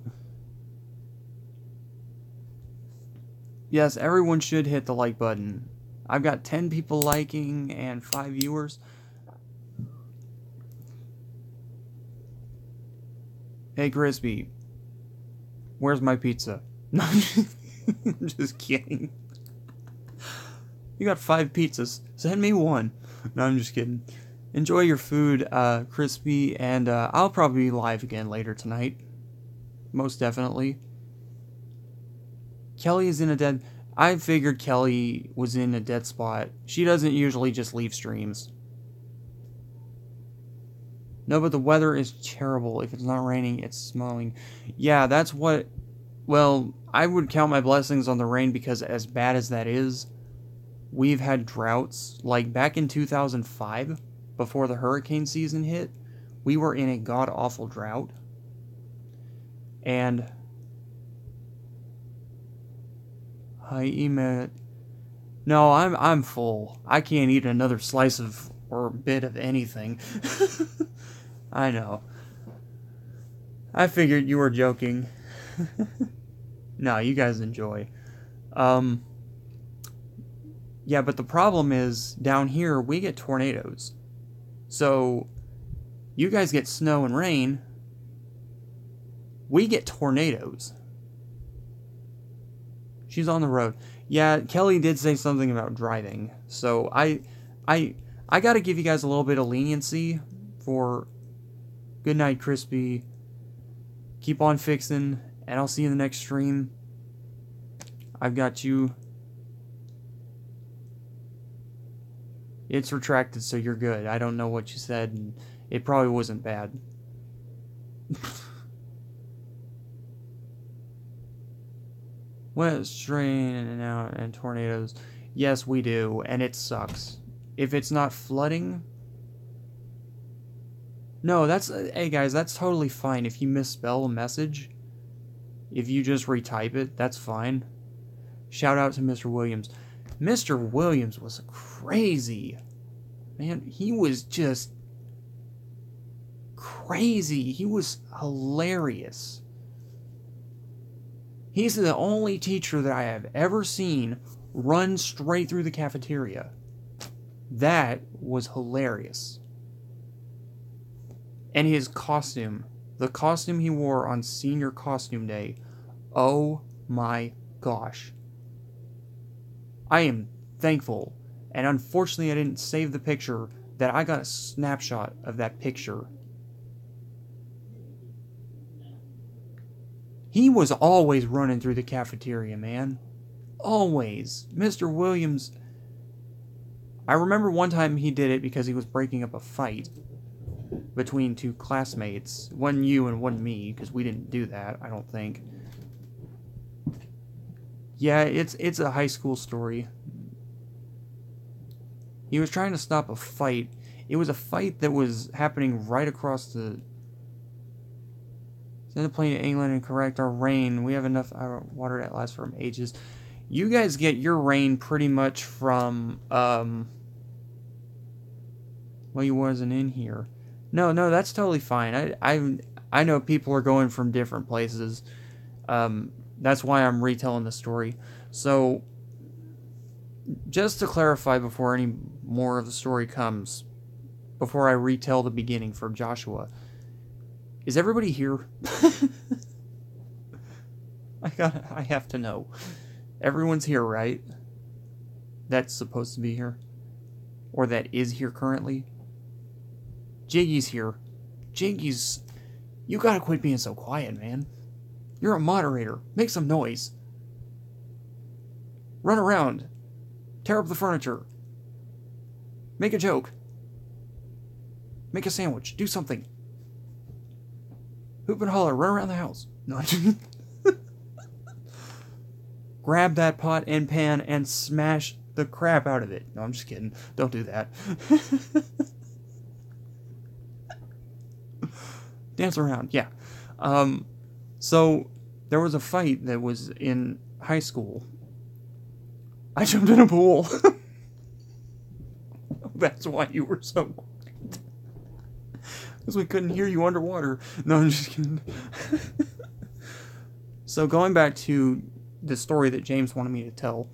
Yes, everyone should hit the like button. I've got 10 people liking and 5 viewers. Hey, Crispy, where's my pizza? No, I'm just kidding. You got 5 pizzas. Send me 1. No, I'm just kidding. Enjoy your food, Crispy, and I'll probably be live again later tonight. Most definitely. Kelly is in a dead... I figured Kelly was in a dead spot. She doesn't usually just leave streams. No, but the weather is terrible. If it's not raining, it's snowing. Yeah, that's what... Well, I would count my blessings on the rain because as bad as that is, we've had droughts. Like back in 2005, before the hurricane season hit, we were in a god-awful drought. And... I email. No, I'm full. I can't eat another slice of or bit of anything. I know. I figured you were joking. No, you guys enjoy. Yeah, but the problem is down here we get tornadoes. So you guys get snow and rain. We get tornadoes. She's on the road. Yeah, Kelly did say something about driving. So I gotta give you guys a little bit of leniency for good night, Crispy. Keep on fixing, and I'll see you in the next stream. I've got you. It's retracted, so you're good. I don't know what you said, and it probably wasn't bad. Wet, rain, and out, and tornadoes. Yes, we do, and it sucks. If it's not flooding... No, that's... Hey, guys, that's totally fine. If you misspell a message, if you just retype it, that's fine. Shout out to Mr. Williams. Mr. Williams was crazy. Man, he was just... crazy. He was hilarious. He's the only teacher that I have ever seen run straight through the cafeteria. That was hilarious. And his costume. The costume he wore on senior costume day. Oh my gosh. I am thankful. And unfortunately I didn't save the picture that I got a snapshot of that picture. He was always running through the cafeteria, man. Always. Mr. Williams. I remember one time he did it because he was breaking up a fight between 2 classmates. One you and one me, because we didn't do that, I don't think. Yeah, it's a high school story. He was trying to stop a fight. It was a fight that was happening right across the... Send a plane to England and correct our rain. We have enough water that lasts for ages. You guys get your rain pretty much from, well, you wasn't in here. No, that's totally fine. I know people are going from different places. That's why I'm retelling the story. So, just to clarify before any more of the story comes, before I retell the beginning for Joshua, Is everybody here? I have to know. Everyone's here, right? That's supposed to be here? Or that is here currently? Jiggy's here. Jiggy's... You gotta quit being so quiet, man. You're a moderator. Make some noise. Run around. Tear up the furniture. Make a joke. Make a sandwich. Do something. Hoop and holler. Run around the house. No, grab that pot and pan and smash the crap out of it. No, I'm just kidding. Don't do that. Dance around. Yeah. So there was a fight that was in high school. I jumped in a pool. That's why you were so quiet. Because we couldn't hear you underwater. No, I'm just kidding. So going back to the story that James wanted me to tell.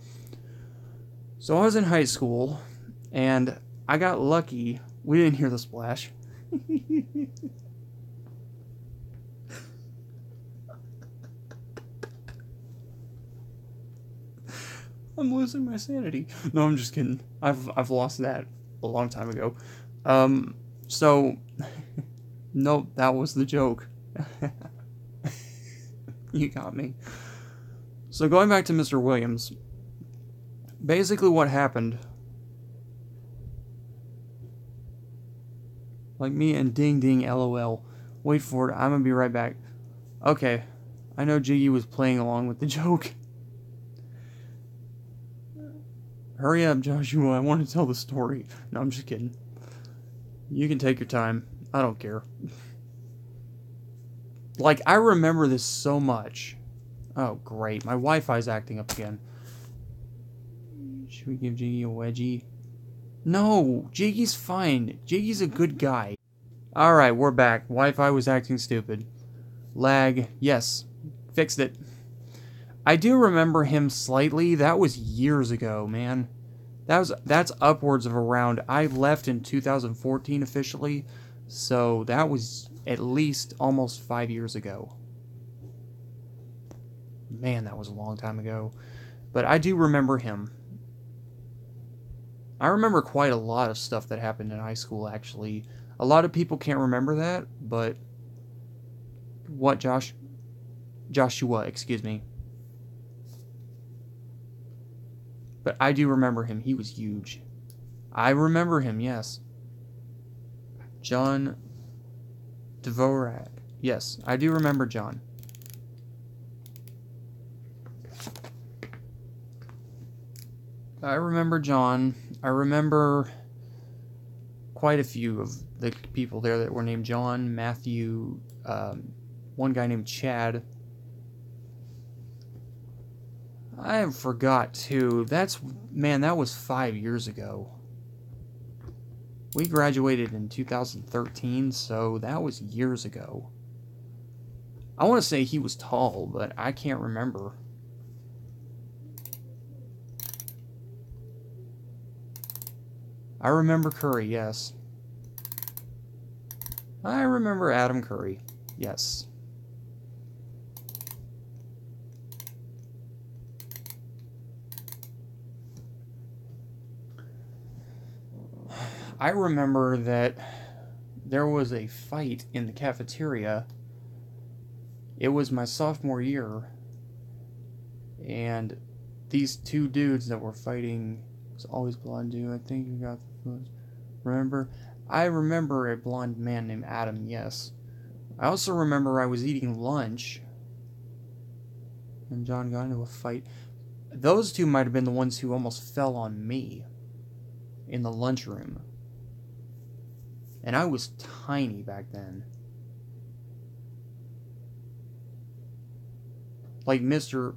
So I was in high school, and I got lucky. We didn't hear the splash. I'm losing my sanity. No, I'm just kidding. I've lost that a long time ago. So nope, that was the joke. You got me. So going back to Mr. Williams, basically what happened, like me and ding ding lol. Wait for it, I'm gonna be right back. Okay, I know Jiggy was playing along with the joke. Hurry up, Joshua, I want to tell the story. No, I'm just kidding. You can take your time. I don't care. Like, I remember this so much. Oh, great. My Wi-Fi's acting up again. Should we give Jiggy a wedgie? No, Jiggy's fine. Jiggy's a good guy. Alright, we're back. Wi-Fi was acting stupid. Lag. Yes. Fixed it. I do remember him slightly. That was years ago, man. That's upwards of around... I left in 2014 officially, so that was at least almost 5 years ago. Man, that was a long time ago. But I do remember him. I remember quite a lot of stuff that happened in high school, actually. A lot of people can't remember that, but... What, Josh? Joshua, excuse me. But I do remember him. He was huge. I remember him, yes. John Dvorak. Yes, I do remember John. I remember John. I remember quite a few of the people there that were named John, Matthew, one guy named Chad. I forgot too. Man, that was 5 years ago. We graduated in 2013, so that was years ago. I want to say he was tall, but I can't remember. I remember Curry, yes. I remember Adam Curry, yes. I remember that there was a fight in the cafeteria. It was my sophomore year, and these two dudes that were fighting was always blonde dude. I think you got the foot. Remember? I remember a blonde man named Adam, yes. I also remember I was eating lunch, and John got into a fight. Those two might have been the ones who almost fell on me in the lunchroom. And I was tiny back then. Like Mr.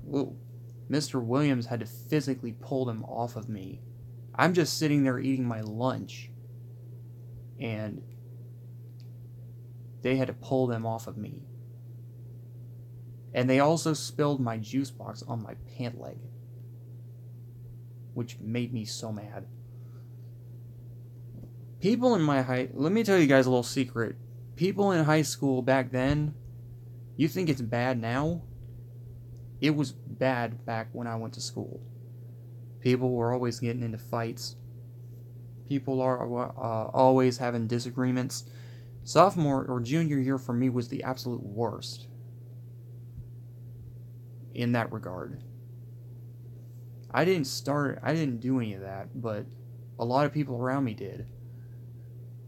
Williams had to physically pull them off of me. I'm just sitting there eating my lunch, and they had to pull them off of me. And they also spilled my juice box on my pant leg, which made me so mad. People in my height, let me tell you guys a little secret. People in high school back then, you think it's bad now? It was bad back when I went to school. People were always getting into fights. People are always having disagreements. Sophomore or junior year for me was the absolute worst in that regard. I didn't do any of that, but a lot of people around me did.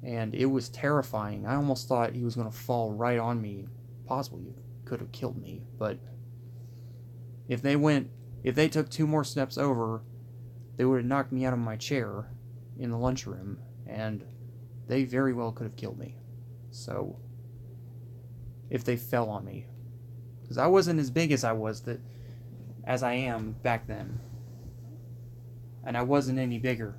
And it was terrifying. I almost thought he was going to fall right on me. Possibly could have killed me, but if they took 2 more steps over, they would have knocked me out of my chair in the lunchroom, and they very well could have killed me. So, if they fell on me. Because I wasn't as big as I am back then. And I wasn't any bigger.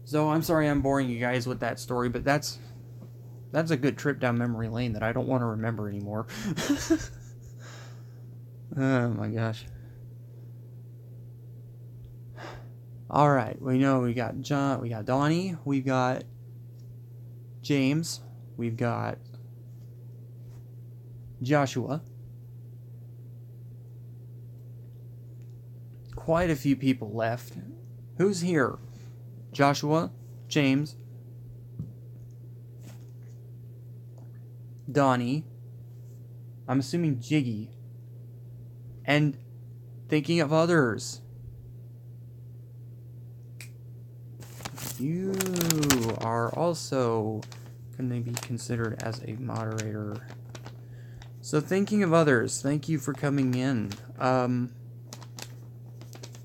So I'm sorry I'm boring you guys with that story, but that's a good trip down memory lane that I don't want to remember anymore. Oh my gosh. Alright, we got John, we got Donnie, we've got James, we've got Joshua. Quite a few people left. Who's here? Joshua, James, Donnie, I'm assuming Jiggy, and thinking of others. You are also going to be considered as a moderator. So thinking of others, thank you for coming in. The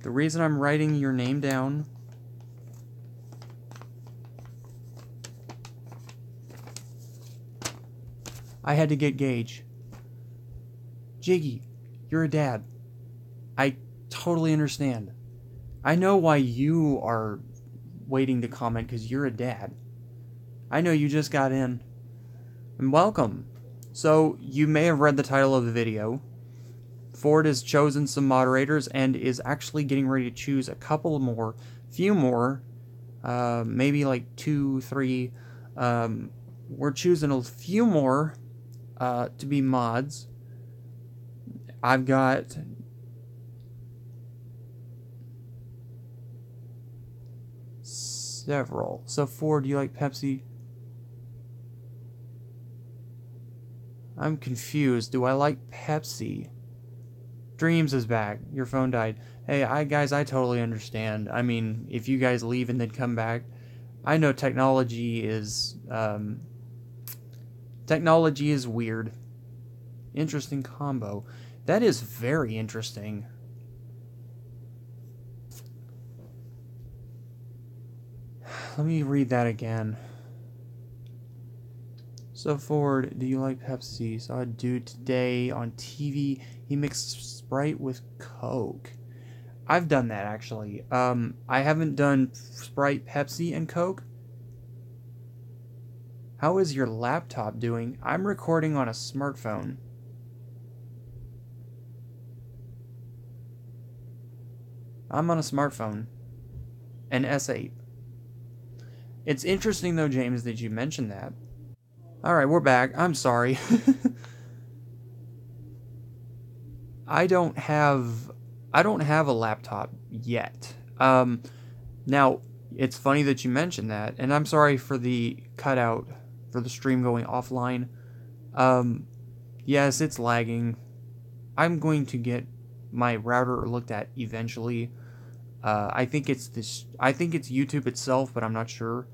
reason I'm writing your name down I had to get Gage. Jiggy, you're a dad. I totally understand. I know why you are waiting to comment, because you're a dad. I know you just got in. And welcome. So, you may have read the title of the video. Ford has chosen some moderators and is actually getting ready to choose a few more, maybe like 2, 3. We're choosing a few more to be mods. I've got several. So Ford, do you like Pepsi? I'm confused. Do I like Pepsi? Dreams is back. Your phone died. Hey, guys, I totally understand. I mean, if you guys leave and then come back, I know technology is weird. Interesting combo. That is very interesting. Let me read that again. So Ford, do you like Pepsi? Saw a dude today on TV. He mixed Sprite with Coke. I've done that actually. I haven't done Sprite, Pepsi, and Coke. How is your laptop doing? I'm recording on a smartphone. I'm on a smartphone. An S8. It's interesting though, James, that you mentioned that. Alright, we're back. I'm sorry. I don't have a laptop yet. Now, it's funny that you mentioned that, and I'm sorry for the cutout for the stream going offline. Yes, it's lagging. I'm going to get my router looked at eventually. I think it's YouTube itself, but I'm not sure.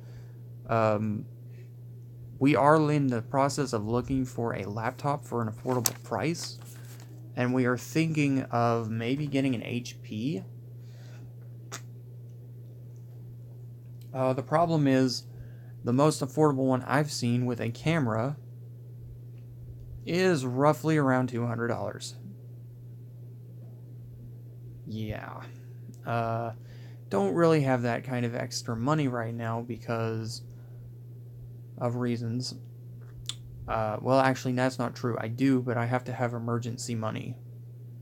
We are in the process of looking for a laptop for an affordable price, and we are thinking of maybe getting an HP. The problem is, the most affordable one I've seen with a camera is roughly around $200. Yeah. Don't really have that kind of extra money right now because of reasons. Well, actually, that's not true. I do, but I have to have emergency money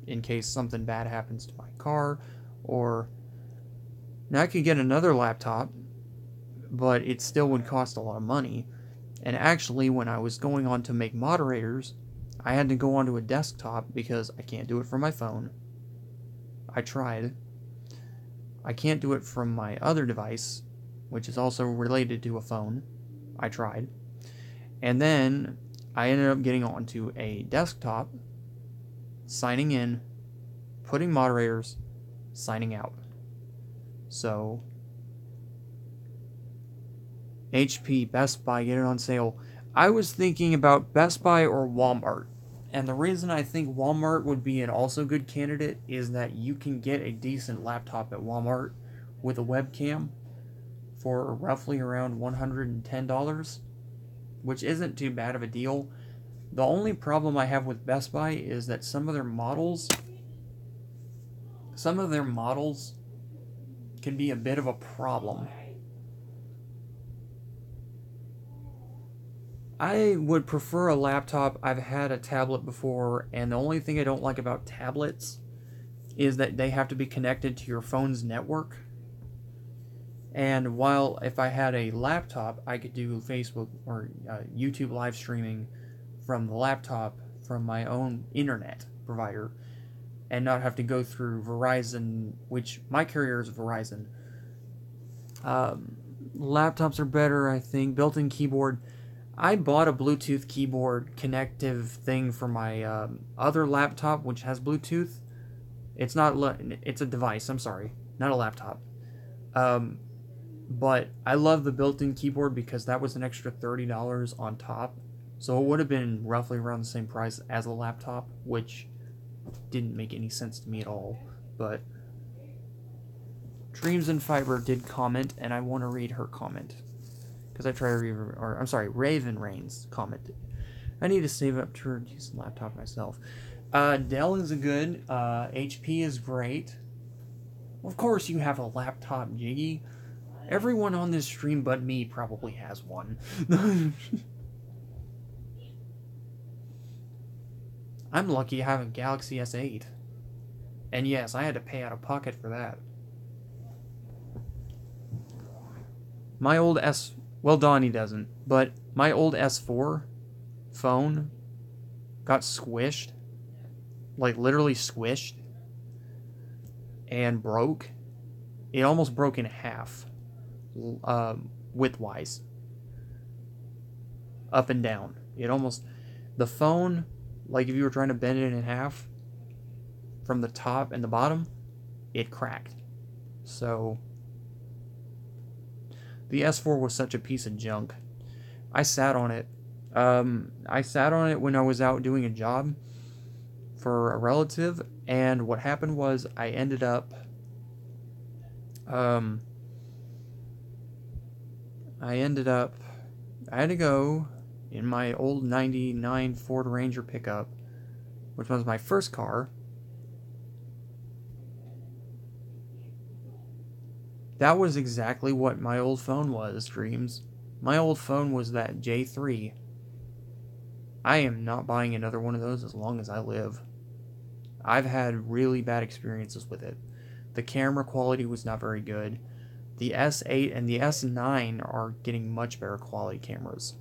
in case something bad happens to my car, or now I could get another laptop but it still would cost a lot of money. And actually, when I was going on to make Moderators, I had to go onto a desktop because I can't do it from my phone. I tried. I can't do it from my other device, which is also related to a phone. I tried. And then I ended up getting onto a desktop, signing in, putting Moderators, signing out. So, HP, Best Buy, get it on sale. I was thinking about Best Buy or Walmart. And the reason I think Walmart would be an also good candidate is that you can get a decent laptop at Walmart with a webcam for roughly around $110, which isn't too bad of a deal. The only problem I have with Best Buy is that some of their models can be a bit of a problem. I would prefer a laptop. I've had a tablet before, and the only thing I don't like about tablets is that they have to be connected to your phone's network. And while if I had a laptop, I could do Facebook or YouTube live streaming from the laptop from my own internet provider and not have to go through Verizon, which my carrier is Verizon. Laptops are better, I think. Built-in keyboard. I bought a Bluetooth keyboard connective thing for my other laptop, which has Bluetooth. It's a device, I'm sorry. Not a laptop. But I love the built-in keyboard because that was an extra $30 on top. So it would have been roughly around the same price as a laptop, which didn't make any sense to me at all. But Dreams and Fiber did comment, and I want to read her comment. Because I try to read her, or I'm sorry, Raven Reigns commented. I need to save up to a decent laptop myself. Dell is a good. HP is great. Of course you have a laptop, Jiggy. Everyone on this stream but me probably has one. I'm lucky I have a Galaxy S8. And yes, I had to pay out of pocket for that. My old well, Donnie doesn't, but my old S4 phone got squished. Like, literally squished. And broke. It almost broke in half. Widthwise. Up and down. The phone, like if you were trying to bend it in half, from the top and the bottom, it cracked. So the S4 was such a piece of junk. I sat on it. I sat on it when I was out doing a job for a relative, and what happened was I ended up I had to go in my old 99 Ford Ranger pickup, which was my first car. That was exactly what my old phone was, Dreams. My old phone was that J3. I am not buying another one of those as long as I live. I've had really bad experiences with it. The camera quality was not very good. The S8 and the S9 are getting much better quality cameras.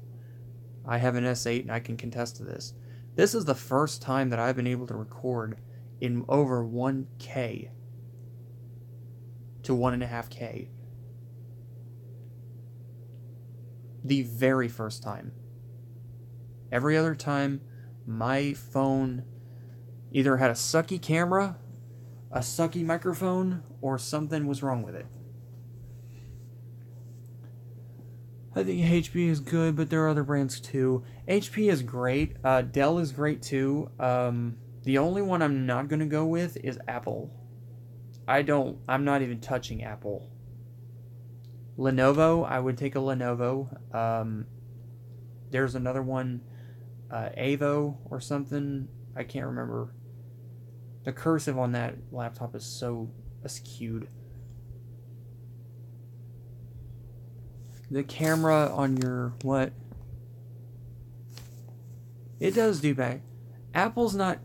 I have an S8 and I can contest to this. This is the first time that I've been able to record in over 1K to 1.5K. The very first time. Every other time, my phone either had a sucky camera, a sucky microphone, or something was wrong with it. I think HP is good, but there are other brands too. HP is great. Dell is great too. The only one I'm not going to go with is Apple. I'm not even touching Apple. Lenovo, I would take a Lenovo. There's another one, Avo or something. I can't remember. The cursive on that laptop is so skewed. The camera on your what? It does do bad. Apple's not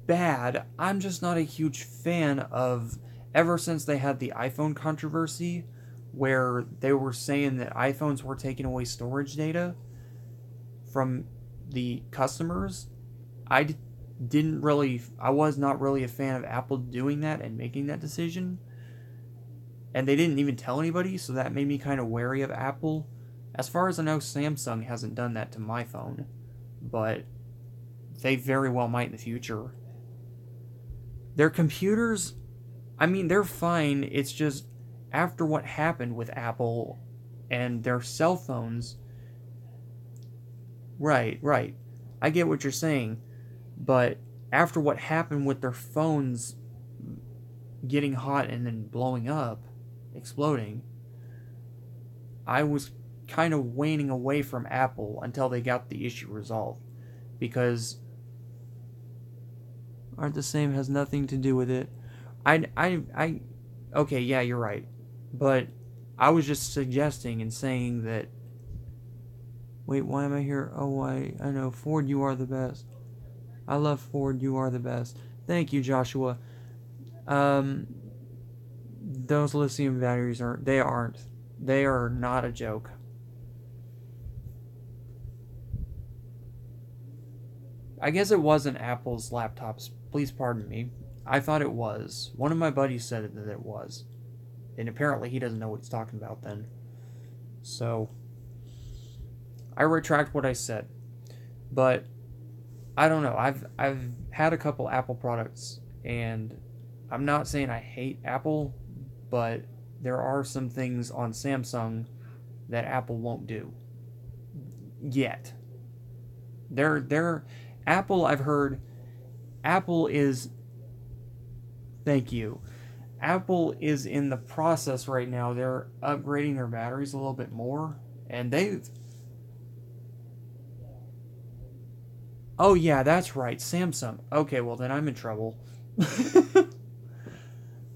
bad. I'm just not a huge fan of, ever since they had the iPhone controversy where they were saying that iPhones were taking away storage data from the customers. I was not really a fan of Apple doing that and making that decision. And they didn't even tell anybody, so that made me kind of wary of Apple. As far as I know, Samsung hasn't done that to my phone, but they very well might in the future. Their computers, I mean, they're fine. It's just after what happened with Apple and their cell phones. Right, right. I get what you're saying, but after what happened with their phones getting hot and then blowing up, exploding, I was kind of waning away from Apple until they got the issue resolved. Because aren't the same has nothing to do with it. Okay, yeah, you're right. But I was just suggesting and saying that. Wait, why am I here? Oh, I know. Ford, you are the best. I love Ford, you are the best. Thank you, Joshua. Those lithium batteries aren't. They are not a joke. I guess it wasn't Apple's laptops. Please pardon me. I thought it was. One of my buddies said that it was. And apparently he doesn't know what he's talking about then. So, I retract what I said. But, I don't know. I've had a couple Apple products, and I'm not saying I hate Apple, but there are some things on Samsung that Apple won't do. Yet. Apple, I've heard, Apple is, thank you, Apple is in the process right now, they're upgrading their batteries a little bit more, and oh yeah, that's right, Samsung. Okay, well then I'm in trouble.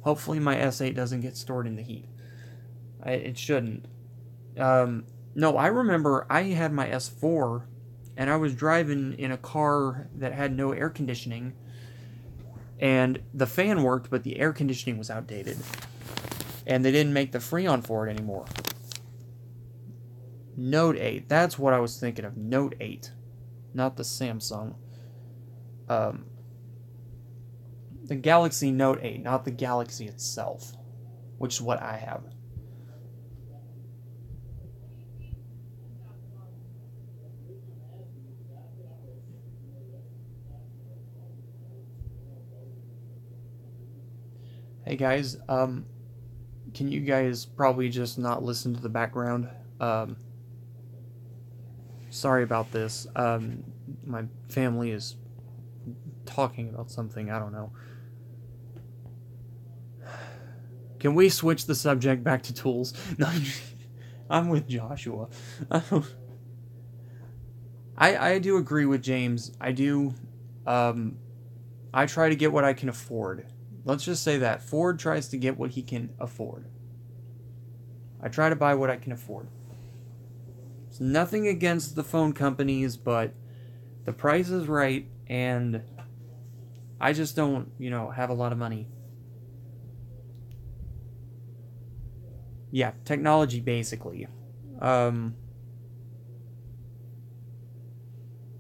Hopefully my S8 doesn't get stored in the heat. It shouldn't. No, I remember I had my S4, and I was driving in a car that had no air conditioning, and the fan worked, but the air conditioning was outdated, and they didn't make the Freon for it anymore. Note 8, that's what I was thinking of, Note 8, not the Samsung. The Galaxy Note 8, not the Galaxy itself, which is what I have. Hey guys, can you guys probably just not listen to the background? Sorry about this. My family is talking about something, I don't know. Can we switch the subject back to tools? No, I'm with Joshua. I do agree with James. I do. I try to get what I can afford. Let's just say that. Ford tries to get what he can afford. I try to buy what I can afford. It's nothing against the phone companies, but the price is right, and I just don't, have a lot of money. Yeah, technology, basically.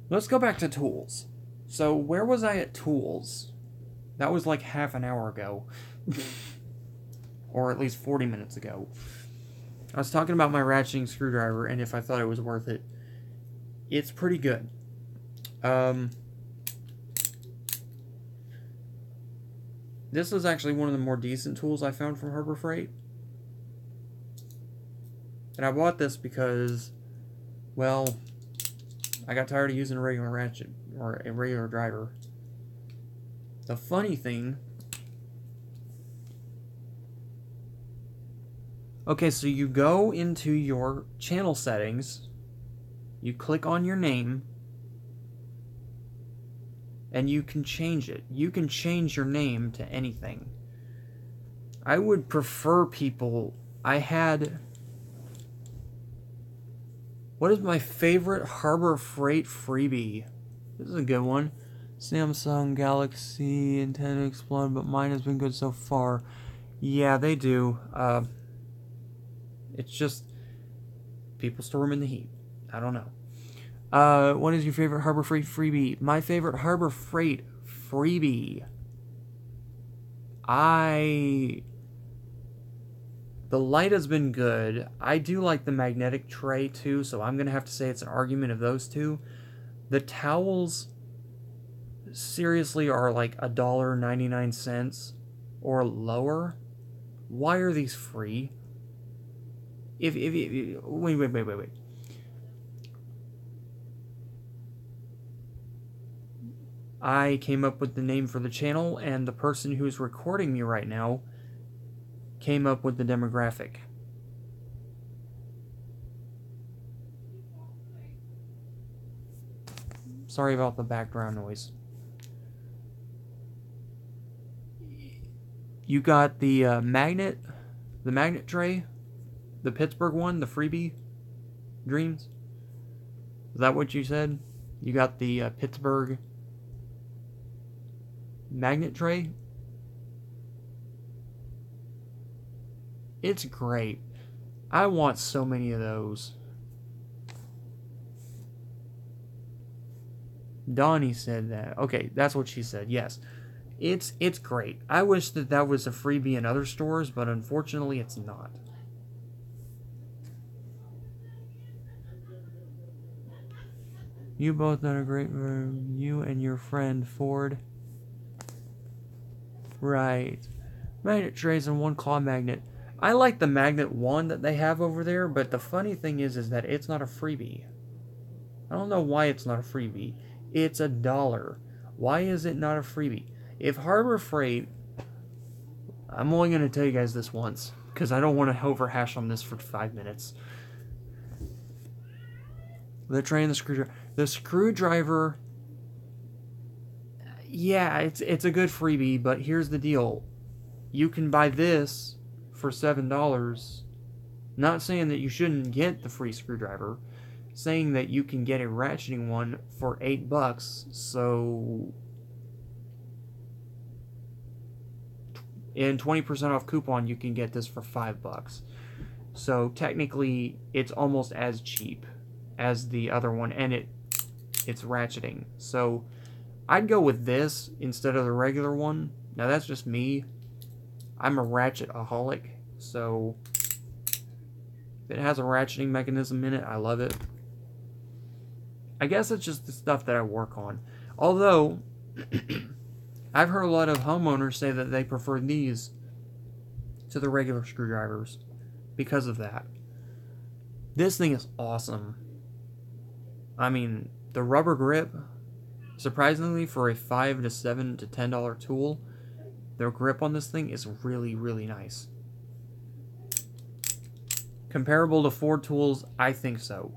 Let's go back to tools. So, where was I at tools? That was like half an hour ago. Or at least 40 minutes ago. I was talking about my ratcheting screwdriver and if I thought it was worth it. It's pretty good. This is actually one of the more decent tools I found from Harbor Freight. And I bought this because, well, I got tired of using a regular ratchet or a regular driver. The funny thing... Okay, so you go into your channel settings, you click on your name, and you can change it. You can change your name to anything. I would prefer people... What is my favorite Harbor Freight freebie? This is a good one. Samsung Galaxy intended to explode, but mine has been good so far. Yeah, they do. It's just people store them in the heat. I don't know. What is your favorite Harbor Freight freebie? My favorite Harbor Freight freebie. The light has been good. I do like the magnetic tray too, so I'm going to have to say it's an argument of those two. The towels seriously are like $1.99 or lower. Why are these free? Wait. I came up with the name for the channel, and the person who's recording me right now came up with the demographic. Sorry about the background noise. You got the magnet tray, the Pittsburgh one, the freebie dreams. Is that what you said? You got the Pittsburgh magnet tray. It's great. I want so many of those. Donnie said that. Okay, that's what she said. Yes. It's great. I wish that was a freebie in other stores, but unfortunately it's not. You both done a great you and your friend Ford. Right. Magnet trays and one claw magnet. I like the magnet one that they have over there, but the funny thing is that it's not a freebie. I don't know why it's not a freebie. It's $1. Why is it not a freebie? If Harbor Freight... I'm only going to tell you guys this once, because I don't want to overhash on this for 5 minutes. The tray and the screwdriver. The screwdriver... Yeah, it's a good freebie, but here's the deal. You can buy this for $7. Not saying that you shouldn't get the free screwdriver. Saying that you can get a ratcheting one for $8. So... in 20% off coupon, you can get this for $5. So technically, it's almost as cheap as the other one, and it's ratcheting. So I'd go with this instead of the regular one. Now that's just me. I'm a ratchet-aholic, so if it has a ratcheting mechanism in it, I love it. I guess it's just the stuff that I work on. Although, I've heard a lot of homeowners say that they prefer these to the regular screwdrivers because of that. This thing is awesome. I mean, the rubber grip, surprisingly, for a $5 to $7 to $10 tool, the grip on this thing is really, really nice. Comparable to Ford tools, I think so.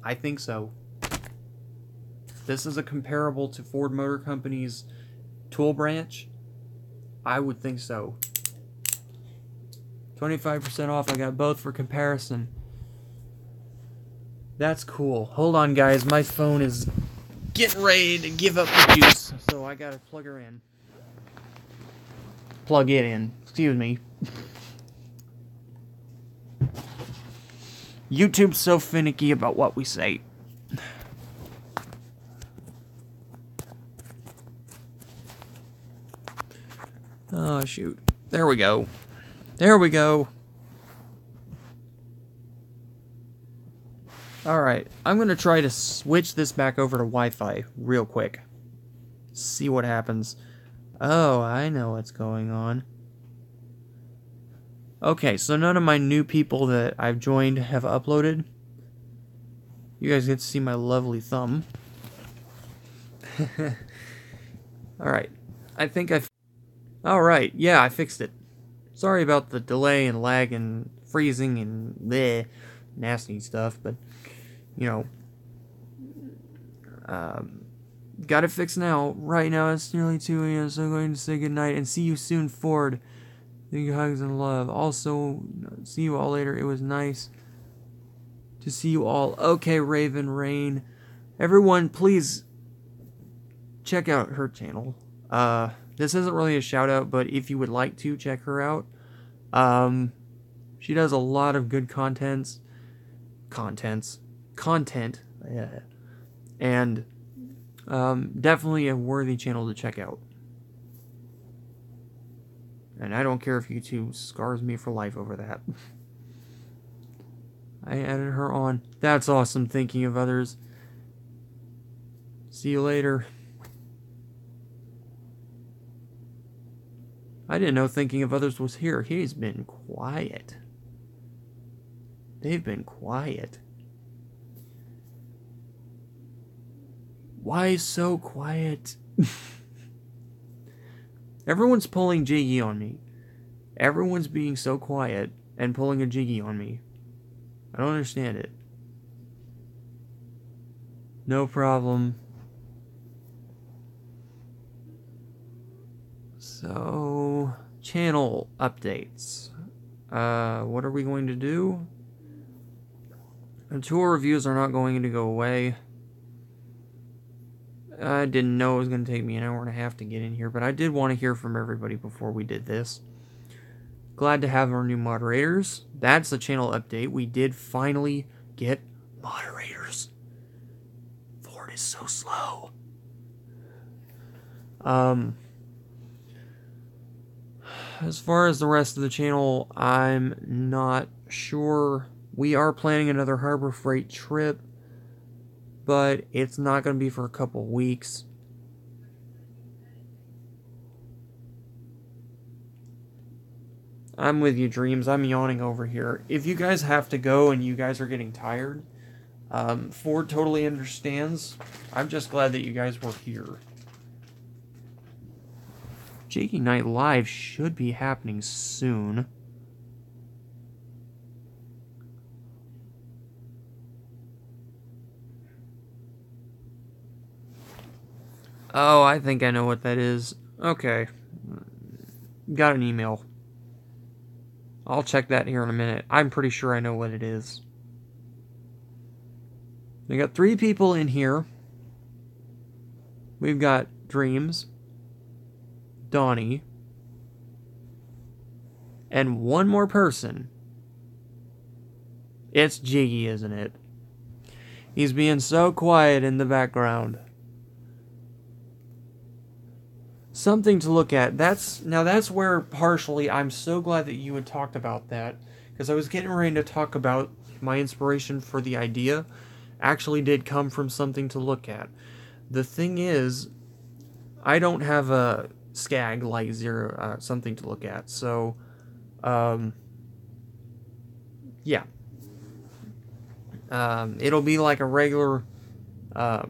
I think so. This is a comparable to Ford Motor Company's tool branch. I would think so. 25% off. I got both for comparison. That's cool. Hold on, guys. My phone is getting ready to give up the juice, so I gotta plug her in. Plug it in. Excuse me. YouTube's so finicky about what we say. Oh, shoot. There we go. There we go. Alright, I'm going to try to switch this back over to Wi-Fi real quick. See what happens. Oh, I know what's going on. Okay, so none of my new people that I've joined have uploaded. You guys get to see my lovely thumb. Alright, I think I've... Alright, yeah, I fixed it. Sorry about the delay and lag and freezing and bleh, nasty stuff, but, you know, got it fixed now. Right now, it's nearly 2 a.m., so I'm going to say goodnight and see you soon, Ford. Thank you, hugs and love. Also, see you all later. It was nice to see you all. Okay, Raven Rain. Everyone, please check out her channel. This isn't really a shout out, but if you would like to check her out, She does a lot of good content, yeah, and definitely a worthy channel to check out. And I don't care if YouTube scars me for life over that. I added her on. That's awesome, thinking of others. See you later. I didn't know thinking of others was here. He's been quiet. They've been quiet. Why so quiet? Everyone's pulling Jiggy on me. Everyone's being so quiet and pulling a Jiggy on me. I don't understand it. No problem. So, channel updates. What are we going to do? The tour reviews are not going to go away. I didn't know it was going to take me an hour and a half to get in here, but I did want to hear from everybody before we did this. Glad to have our new moderators. That's the channel update. We did finally get moderators. Ford is so slow. As far as the rest of the channel, I'm not sure. We are planning another Harbor Freight trip, but it's not going to be for a couple weeks. I'm with you, Dreams. I'm yawning over here. If you guys have to go and you guys are getting tired, Ford totally understands. I'm just glad that you guys were here. Jakey Night Live should be happening soon. Oh, I think I know what that is. Okay. Got an email. I'll check that here in a minute. I'm pretty sure I know what it is. We got 3 people in here. We've got Dreams, Donnie, and one more person. It's Jiggy, isn't it? He's being so quiet in the background. Something to look at. That's where partially I'm so glad that you had talked about that, because I was getting ready to talk about my inspiration for the idea actually did come from something to look at. The thing is, I don't have a skag like zero something to look at, so yeah, it'll be like a regular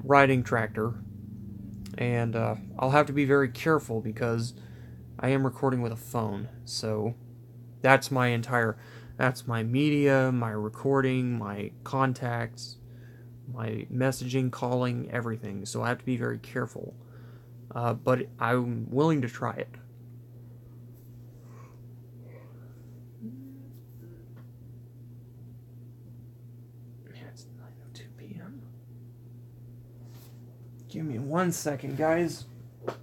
riding tractor. And I'll have to be very careful because I am recording with a phone. So that's my media, my recording, my contacts, my messaging, calling, everything. So I have to be very careful. But I'm willing to try it. It's 9:02 p.m. Give me 1 second, guys. I'll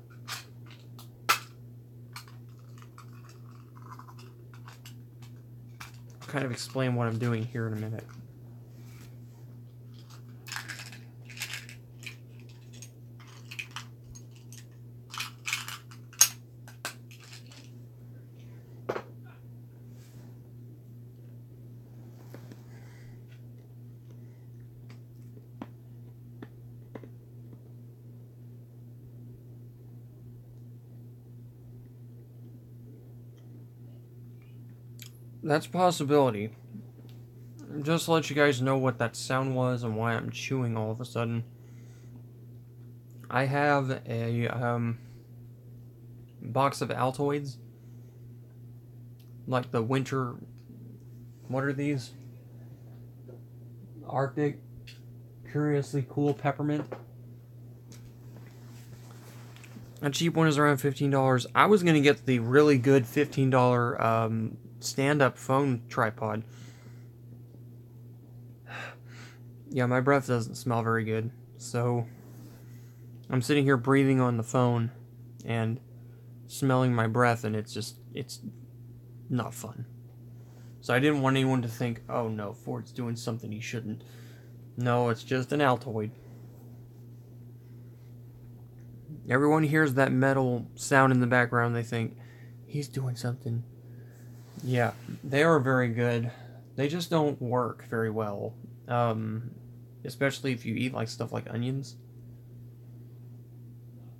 kind of explain what I'm doing here in a minute. That's a possibility. Just to let you guys know what that sound was and why I'm chewing all of a sudden. I have a box of Altoids. Like the winter... What are these? Arctic Curiously Cool Peppermint. A cheap one is around $15. I was going to get the really good $15 stand-up phone tripod. Yeah, my breath doesn't smell very good, so I'm sitting here breathing on the phone and smelling my breath, and it's not fun. So I didn't want anyone to think, oh no, Ford's doing something he shouldn't. No, it's just an Altoid. Everyone hears that metal sound in the background, they think, he's doing something. Yeah, they are very good. They just don't work very well. Especially if you eat like stuff like onions.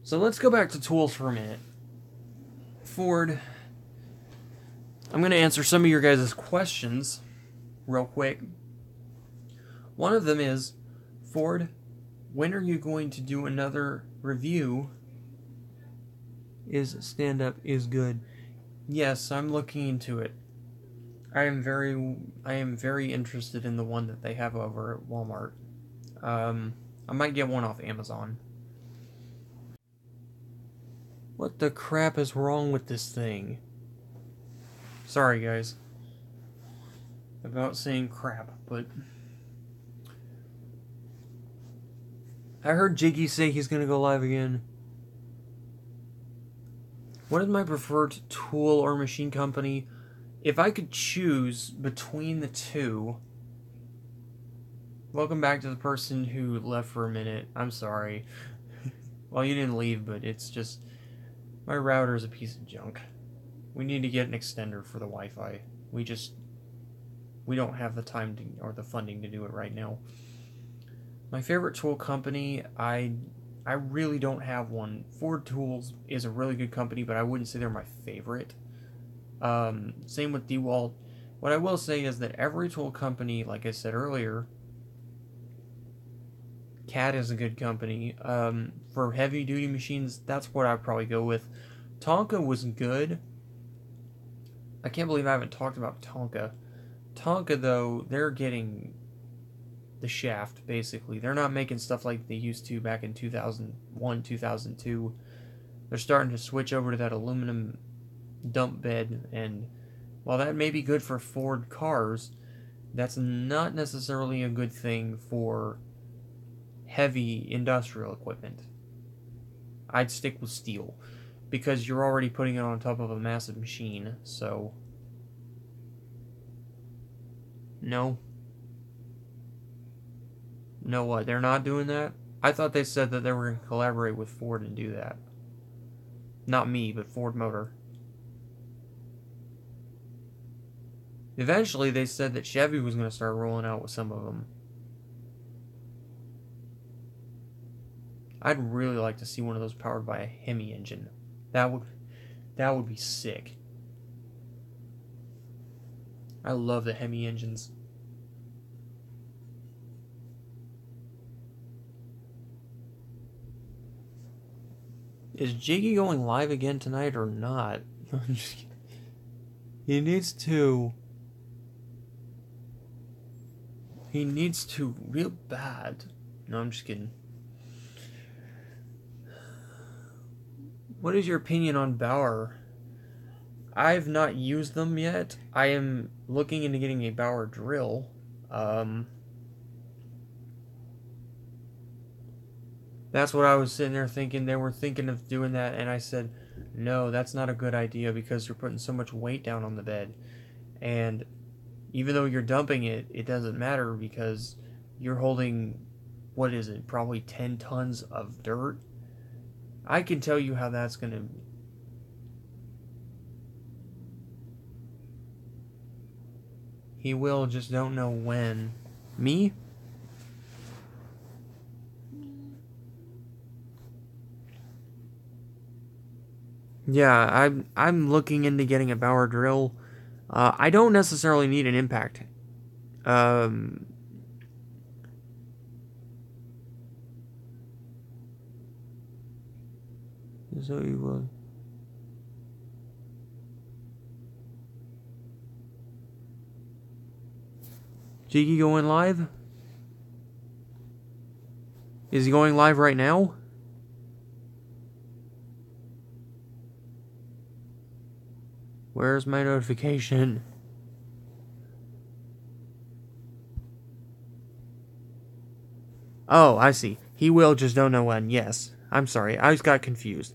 So let's go back to tools for a minute. Ford, I'm going to answer some of your guys' questions real quick. One of them is, Ford, when are you going to do another review? Is stand-up is good? Yes, I'm looking into it. I am very interested in the one that they have over at Walmart. I might get one off Amazon. What the crap is wrong with this thing? Sorry, guys. About saying crap, but... I heard Jiggy say he's gonna go live again. What is my preferred tool or machine company? If I could choose between the two... Welcome back to the person who left for a minute. I'm sorry. Well, you didn't leave, but it's just... My router is a piece of junk. We need to get an extender for the Wi-Fi. We don't have the time or the funding to do it right now. My favorite tool company, I really don't have one. Ford Tools is a really good company, but I wouldn't say they're my favorite. Same with DeWalt. What I will say is that every tool company, like I said earlier, CAT is a good company. For heavy duty machines, that's what I'd probably go with. Tonka was good. I can't believe I haven't talked about Tonka. Tonka, though, they're getting the shaft, basically. They're not making stuff like they used to back in 2001, 2002. They're starting to switch over to that aluminum dump bed, and while that may be good for Ford cars, that's not necessarily a good thing for heavy industrial equipment. I'd stick with steel, because you're already putting it on top of a massive machine, so... No. No what? They're not doing that? I thought they said that they were going to collaborate with Ford and do that. Not me, but Ford Motor. Eventually, they said that Chevy was going to start rolling out with some of them. I'd really like to see one of those powered by a Hemi engine. That would be sick. I love the Hemi engines. Is Jiggy going live again tonight or not? I'm just kidding. He needs to. He needs to real bad. No, I'm just kidding. What is your opinion on Bauer? I've not used them yet. I am looking into getting a Bauer drill. That's what I was sitting there thinking. They were thinking of doing that, and I said, no, that's not a good idea because you're putting so much weight down on the bed. And even though you're dumping it, it doesn't matter because you're holding, what is it, probably 10 tons of dirt. I can tell you how that's going to... He will, just don't know when. Me? Yeah, I'm looking into getting a Bauer drill. I don't necessarily need an impact. So you will. Jiggy going live? Is he going live right now? Where's my notification? Oh, I see. He will, just don't know when. Yes. I'm sorry. I just got confused.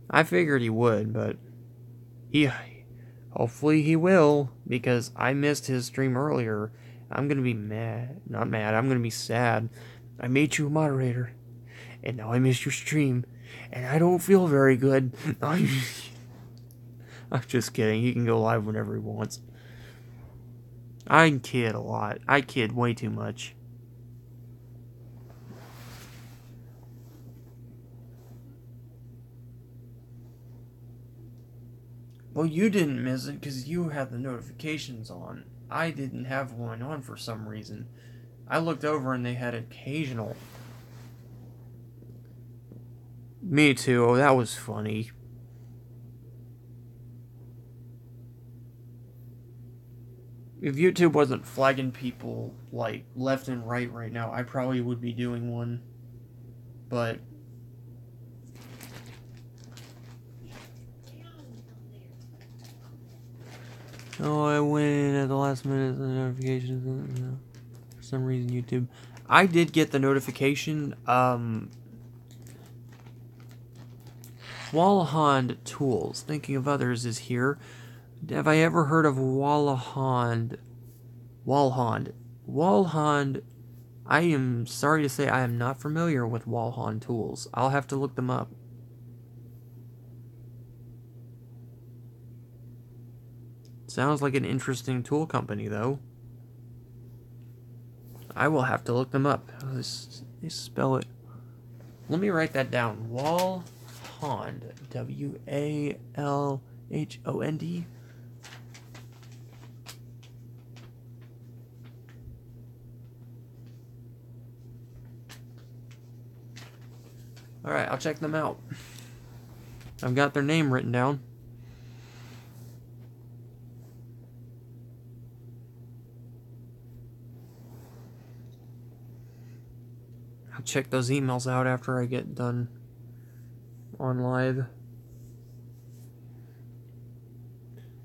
I figured he would, but hopefully he will, because I missed his stream earlier. I'm gonna be mad. Not mad, I'm gonna be sad. I made you a moderator, and now I missed your stream, and I don't feel very good. I'm just kidding. He can go live whenever he wants. I kid a lot. I kid way too much. Well, you didn't miss it because you had the notifications on. I didn't have one on for some reason. I looked over and they had occasional. Me too. Oh, that was funny. If YouTube wasn't flagging people, like, left and right now, I probably would be doing one. But... oh, I went in at the last minute, the notifications, for some reason, YouTube. I did get the notification, Wallahond Tools, Thinking of Others, is here. Have I ever heard of Wallahond? Wallahond, I am sorry to say I am not familiar with Wallahond Tools. I'll have to look them up. Sounds like an interesting tool company, though. I will have to look them up. They spell it. Let me write that down. Wallahond. W-A-L-H-O-N-D. Alright, I'll check them out. I've got their name written down. I'll check those emails out after I get done on live.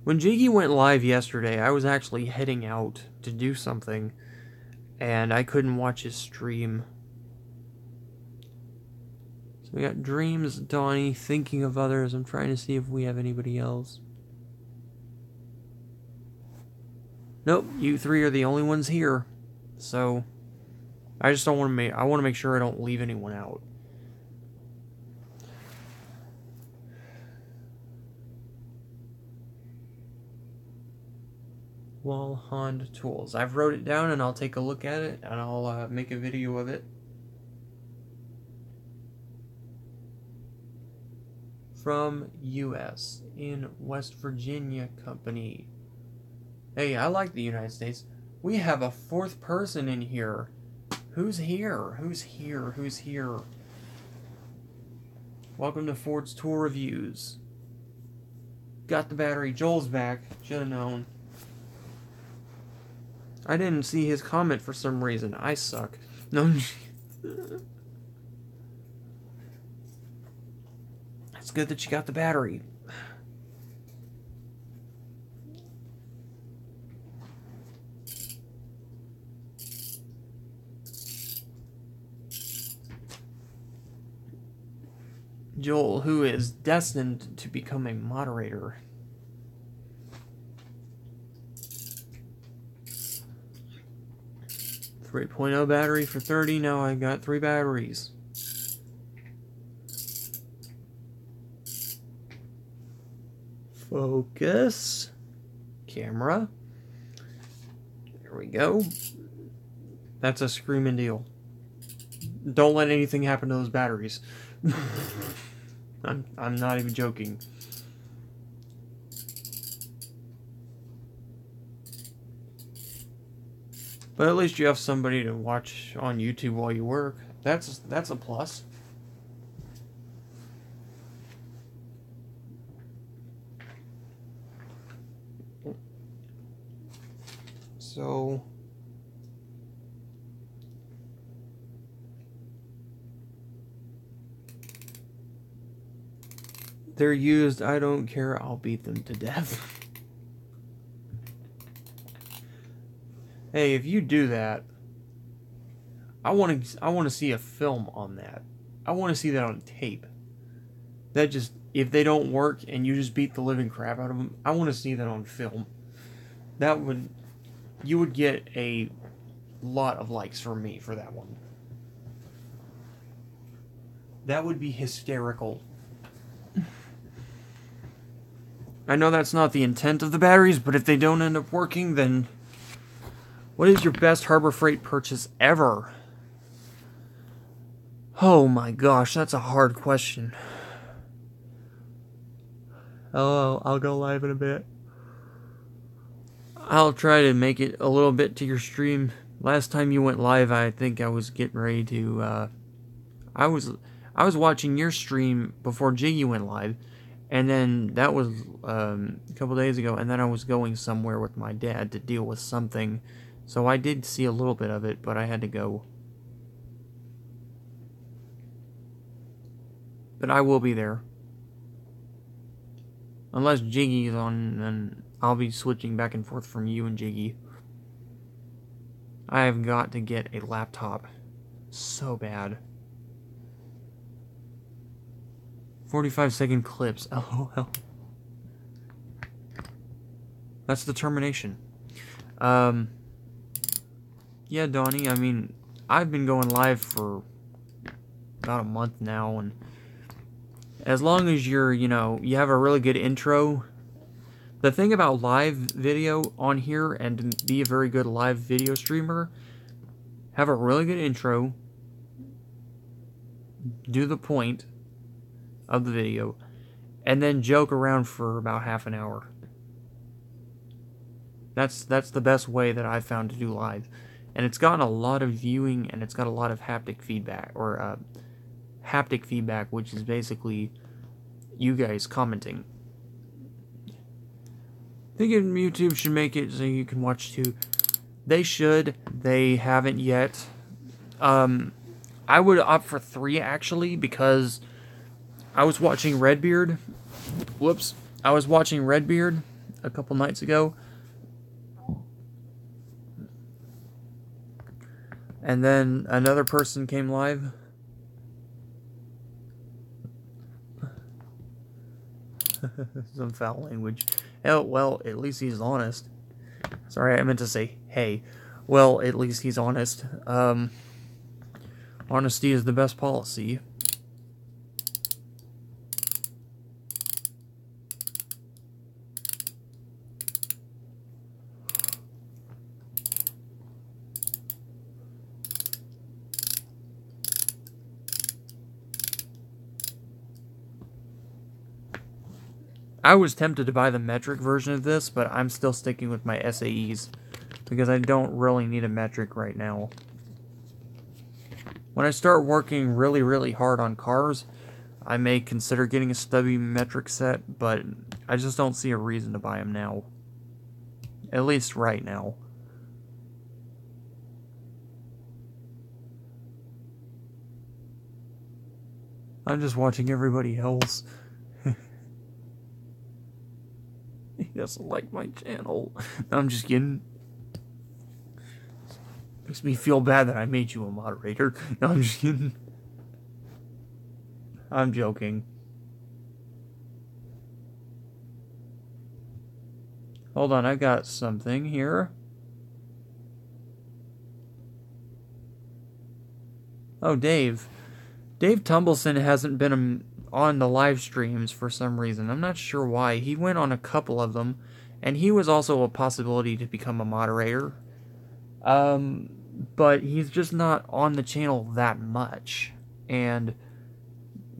When Jiggy went live yesterday, I was actually heading out to do something, and I couldn't watch his stream. So we got Dreams, Donnie, Thinking of Others. I'm trying to see if we have anybody else. Nope, you three are the only ones here. So I just don't want to I want to make sure I don't leave anyone out. Wallahond Tools. I've wrote it down and I'll take a look at it and I'll make a video of it. From US in West Virginia company. Hey, I like the United States. We have a fourth person in here. Who's here? Who's here? Who's here? Welcome to Ford's Tool Reviews. Got the battery. Joel's back. Should have known. I didn't see his comment for some reason. I suck. No. It's good that you got the battery. Joel, who is destined to become a moderator. .0 battery for 30. Now I got 3 batteries. Focus. Camera. There we go. That's a screaming deal. Don't let anything happen to those batteries. I'm not even joking. But at least you have somebody to watch on YouTube while you work. That's a plus. So they're used. I don't care. I'll beat them to death. Hey, if you do that, I want to see a film on that. I want to see that on tape. That just if they don't work and you just beat the living crap out of them, I want to see that on film. You would get a lot of likes from me for that one. That would be hysterical. I know that's not the intent of the batteries, but if they don't end up working, then what is your best Harbor Freight purchase ever? Oh my gosh, that's a hard question. Oh, I'll go live in a bit. I'll try to make it a little bit to your stream. Last time you went live, I think I was getting ready to, I was watching your stream before Jiggy went live, and then that was a couple days ago, and then I was going somewhere with my dad to deal with something, so I did see a little bit of it, but I had to go. But I will be there. Unless Jiggy's on, then I'll be switching back and forth from you and Jiggy. I have got to get a laptop so bad. 45-second clips. LOL. That's determination. Yeah, Donnie, I mean, I've been going live for about a month now, and as long as you're, you have a really good intro. The thing about live video on here and be a very good live video streamer, have a really good intro, do the point of the video, and then joke around for about half an hour. That's the best way that I've found to do live. And it's gotten a lot of viewing, and it's got a lot of haptic feedback, which is basically you guys commenting. Thinking YouTube should make it so you can watch too. They should. They haven't yet. I would opt for 3 actually, because I was watching Redbeard. Whoops. I was watching Redbeard a couple nights ago. And then another person came live. Some foul language. Oh, well, at least he's honest. Sorry, I meant to say, hey. Well, at least he's honest. Honesty is the best policy. I was tempted to buy the metric version of this, but I'm still sticking with my SAEs, because I don't really need a metric right now. When I start working really, really hard on cars, I may consider getting a stubby metric set, but I just don't see a reason to buy them now. At least right now. I'm just watching everybody else. He doesn't like my channel. No, I'm just kidding. Makes me feel bad that I made you a moderator. No, I'm just kidding. I'm joking. Hold on, I got something here. Oh, Dave. Dave Tumbleson hasn't been on the live streams for some reason. I'm not sure why. He went on a couple of them, and he was also a possibility to become a moderator. But he's just not on the channel that much. And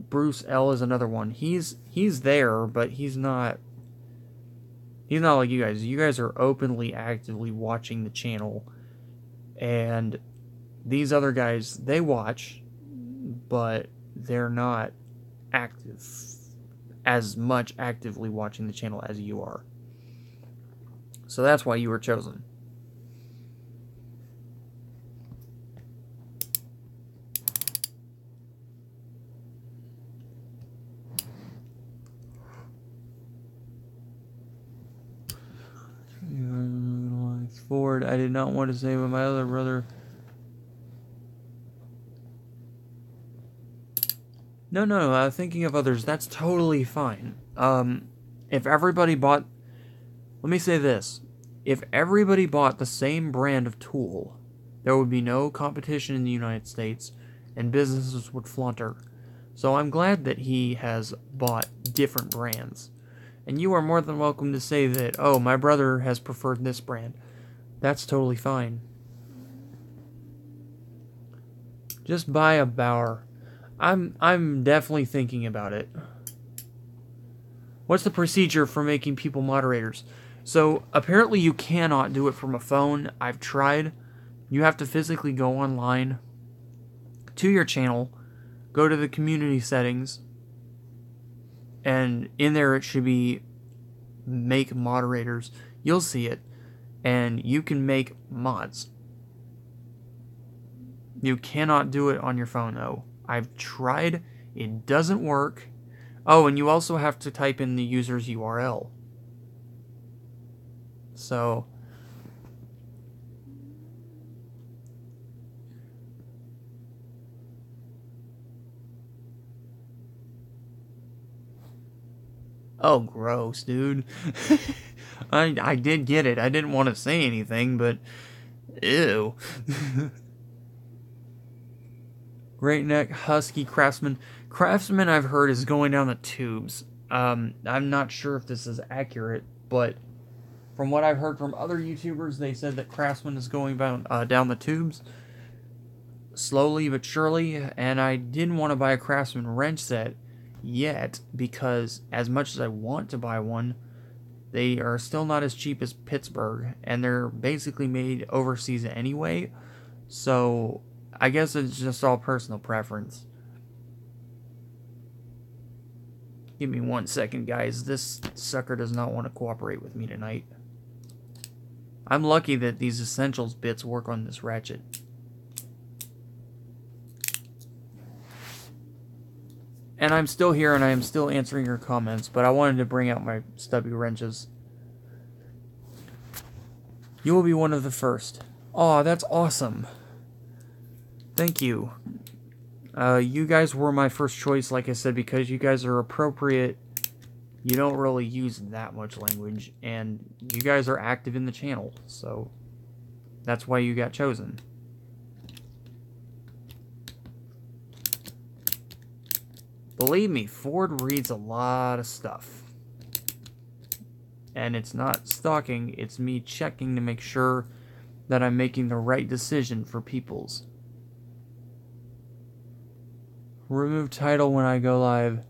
Bruce L is another one. He's there, but he's not like you guys. You guys are openly, actively watching the channel. And these other guys, they watch, but they're not as much actively watching the channel as you are. So that's why you were chosen. Forward, I did not want to say, but my other brother. No, thinking of others, that's totally fine. If everybody bought... Let me say this. If everybody bought the same brand of tool, there would be no competition in the United States, and businesses would flutter. So I'm glad that he has bought different brands. And you are more than welcome to say that, oh, my brother has preferred this brand. That's totally fine. Just buy a Bauer. I'm definitely thinking about it. What's the procedure for making people moderators? So, apparently you cannot do it from a phone. I've tried. You have to physically go online to your channel, go to the community settings, and in there it should be make moderators. You'll see it, and you can make mods. You cannot do it on your phone, though. I've tried. It doesn't work. Oh, and you also have to type in the user's URL. So... Oh, gross, dude. I did get it. I didn't want to say anything, but... Ew. Great Neck, Husky, Craftsman. Craftsman, I've heard, is going down the tubes. I'm not sure if this is accurate, but from what I've heard from other YouTubers, they said that Craftsman is going down the tubes. Slowly but surely, and I didn't want to buy a Craftsman wrench set yet, because as much as I want to buy one, they are still not as cheap as Pittsburgh, and they're basically made overseas anyway, so I guess it's just all personal preference. Give me 1 second, guys. This sucker does not want to cooperate with me tonight. I'm lucky that these essentials bits work on this ratchet. And I'm still here and I am still answering your comments, but I wanted to bring out my stubby wrenches. You will be one of the first. Aw, that's awesome. Thank you. You guys were my first choice, like I said, because you guys are appropriate. You don't really use that much language, and you guys are active in the channel, so that's why you got chosen. Believe me, Ford reads a lot of stuff. And it's not stalking, it's me checking to make sure that I'm making the right decision for people's. Remove title when I go live.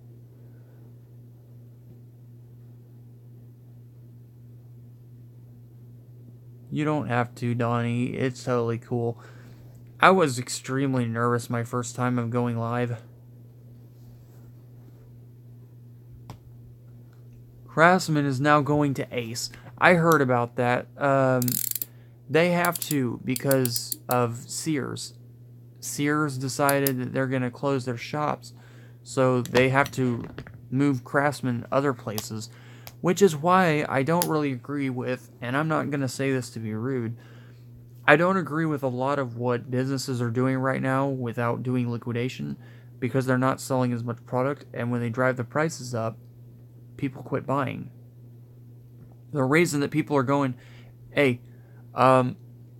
You don't have to, Donnie. It's totally cool. I was extremely nervous my first time of going live. Craftsman is now going to Ace. I heard about that. They have to because of Sears. Sears decided that they're going to close their shops, so they have to move Craftsman other places, which is why I don't really agree with, and I'm not going to say this to be rude, I don't agree with a lot of what businesses are doing right now without doing liquidation, because they're not selling as much product, and when they drive the prices up, people quit buying. The reason that people are going, hey,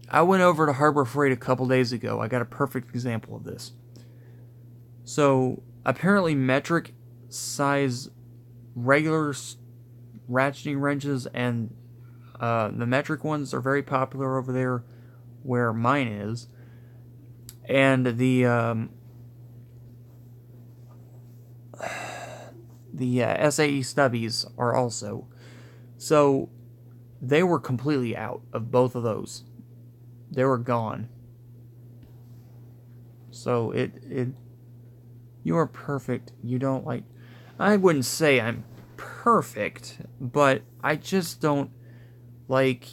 I went over to Harbor Freight a couple days ago. I got a perfect example of this. So, apparently metric size regular ratcheting wrenches and the metric ones are very popular over there where mine is. And the SAE stubbies are also. So, they were completely out of both of those. They were gone. So, you are perfect. You don't like... I wouldn't say I'm perfect, but I just don't like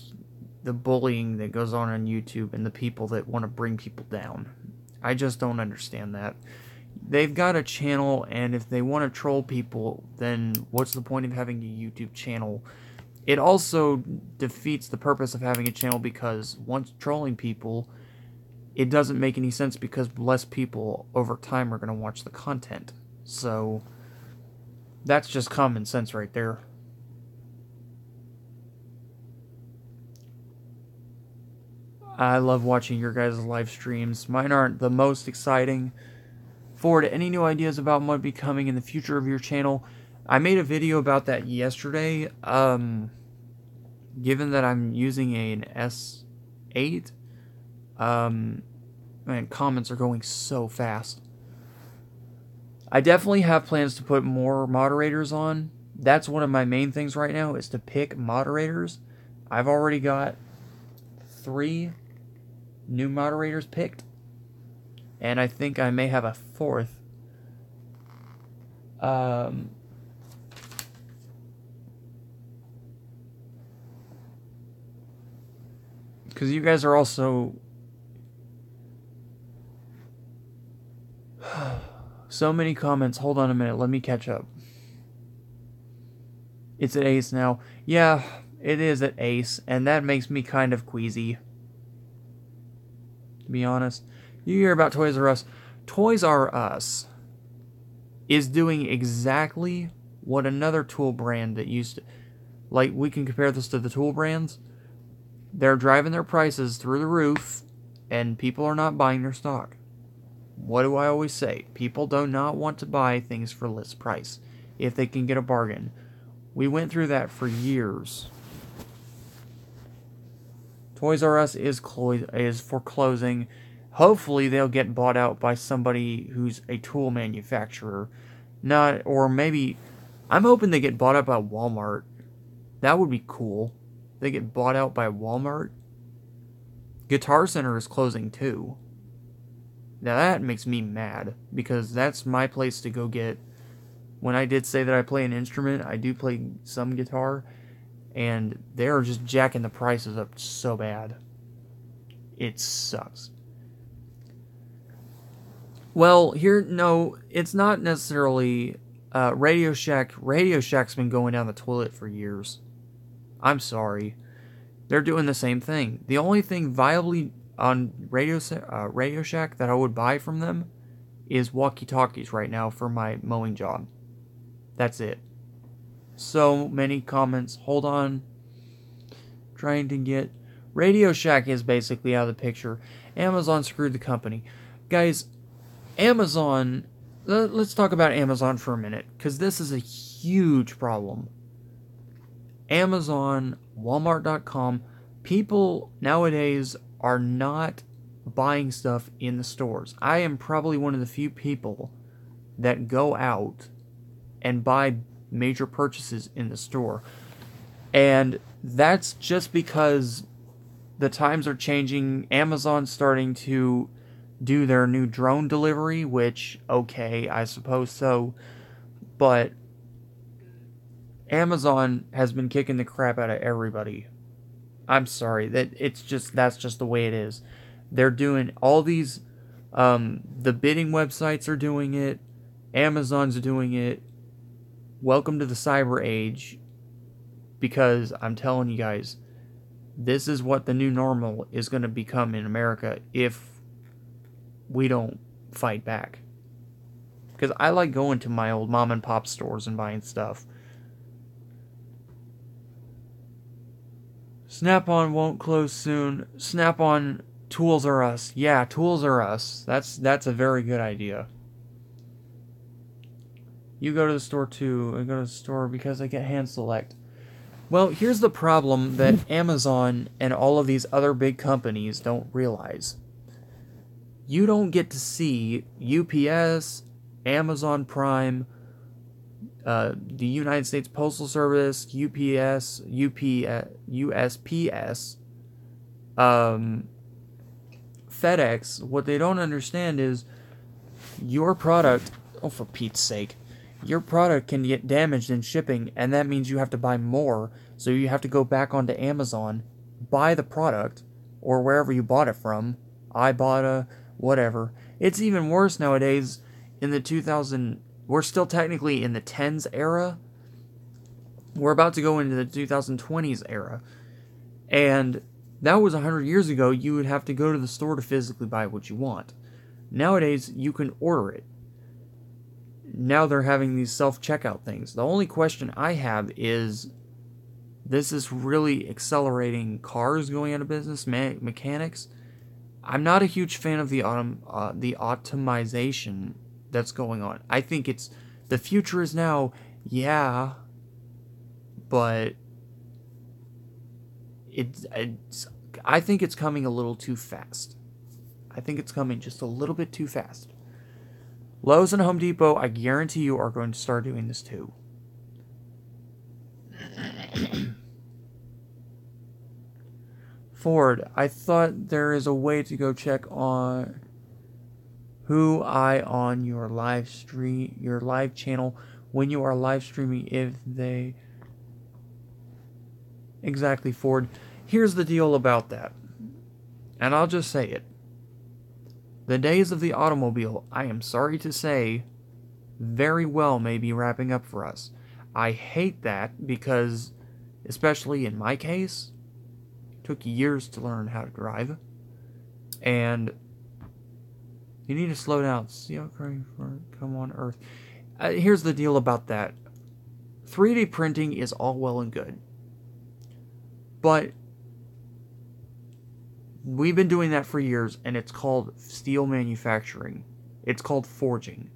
the bullying that goes on YouTube and the people that want to bring people down. I just don't understand that. They've got a channel, and if they want to troll people, then what's the point of having a YouTube channel? It also defeats the purpose of having a channel, because once trolling people, it doesn't make any sense because less people over time are going to watch the content. So that's just common sense right there. I love watching your guys' live streams. Mine aren't the most exciting. Forward any new ideas about what might be coming in the future of your channel. I made a video about that yesterday. Given that I'm using an S8, man, comments are going so fast. I definitely have plans to put more moderators on. That's one of my main things right now, is to pick moderators. I've already got 3 new moderators picked, and I think I may have a 4th. Because you guys are also so many comments. Hold on a minute, let me catch up. It's at Ace now. Yeah, it is at Ace, and that makes me kind of queasy, to be honest. You hear about Toys R Us. Toys R Us is doing exactly what another tool brand that used to... Like, we can compare this to the tool brands. They're driving their prices through the roof, and people are not buying their stock. What do I always say? People do not want to buy things for list price if they can get a bargain. We went through that for years. Toys R Us is foreclosing. Hopefully they'll get bought out by somebody who's a tool manufacturer. Or maybe, I'm hoping they get bought out by Walmart. That would be cool. They get bought out by Walmart. Guitar Center is closing too. Now that makes me mad, because that's my place to go get. When I did say that I play an instrument, I do play some guitar, and they're just jacking the prices up so bad. It sucks. Well, no, it's not necessarily Radio Shack. Radio Shack's been going down the toilet for years. I'm sorry. They're doing the same thing. The only thing viably on Radio Shack that I would buy from them is walkie-talkies right now for my mowing job. That's it. So many comments. Hold on. Trying to get... Radio Shack is basically out of the picture. Amazon screwed the company. Guys, Amazon... Let's talk about Amazon for a minute, because this is a huge problem. Amazon, Walmart.com, people nowadays are not buying stuff in the stores. I am probably one of the few people that go out and buy major purchases in the store. And that's just because the times are changing. Amazon's starting to do their new drone delivery, which, okay, I suppose so. But Amazon has been kicking the crap out of everybody. I'm sorry, that's just the way it is. They're doing all these, the bidding websites are doing it, Amazon's doing it. Welcome to the cyber age, because I'm telling you guys, this is what the new normal is going to become in America if we don't fight back. Because I like going to my old mom and pop stores and buying stuff. Snap-on won't close soon. Snap-on, Tools R Us. Yeah, Tools R Us. That's a very good idea. You go to the store too. I go to the store because I get hand select. Well, here's the problem that Amazon and all of these other big companies don't realize. You don't get to see UPS, Amazon Prime, the United States Postal Service, USPS, FedEx. What they don't understand is your product, oh for Pete's sake, your product can get damaged in shipping, and that means you have to buy more, so you have to go back onto Amazon, buy the product, or wherever you bought it from, Ibotta, whatever. It's even worse nowadays in the we're still technically in the 10s era. We're about to go into the 2020s era. And that was 100 years ago. You would have to go to the store to physically buy what you want. Nowadays, you can order it. now they're having these self-checkout things. The only question I have is, this is really accelerating cars going out of business, mechanics. I'm not a huge fan of the automation that's going on. I think the future is now, yeah, but I think it's coming a little too fast. I think it's coming just a little bit too fast. Lowe's and Home Depot, I guarantee you, are going to start doing this too. Ford, I thought there is a way to go check on who on your live channel when you are live streaming if they... Exactly, Ford. Here's the deal about that. And I'll just say it. The days of the automobile, I am sorry to say, very well may be wrapping up for us. I hate that because, especially in my case, it took years to learn how to drive. And you need to slow down. See how crying for come on Earth. Here's the deal about that. 3D printing is all well and good. But we've been doing that for years, and it's called steel manufacturing. It's called forging.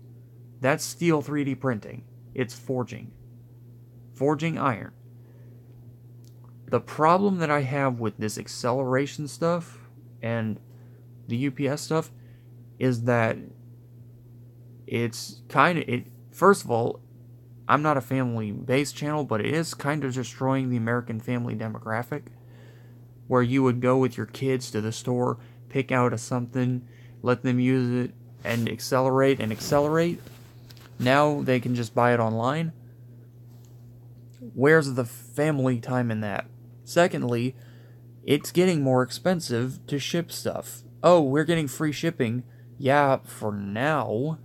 That's steel 3D printing. It's forging. Forging iron. The problem that I have with this acceleration stuff and the UPS stuff is that it's kind of... First of all, I'm not a family-based channel, but it is kind of destroying the American family demographic, where you would go with your kids to the store, pick out something, let them use it, and accelerate. Now they can just buy it online. Where's the family time in that? Secondly, it's getting more expensive to ship stuff. Oh, we're getting free shipping. Yeah, for now.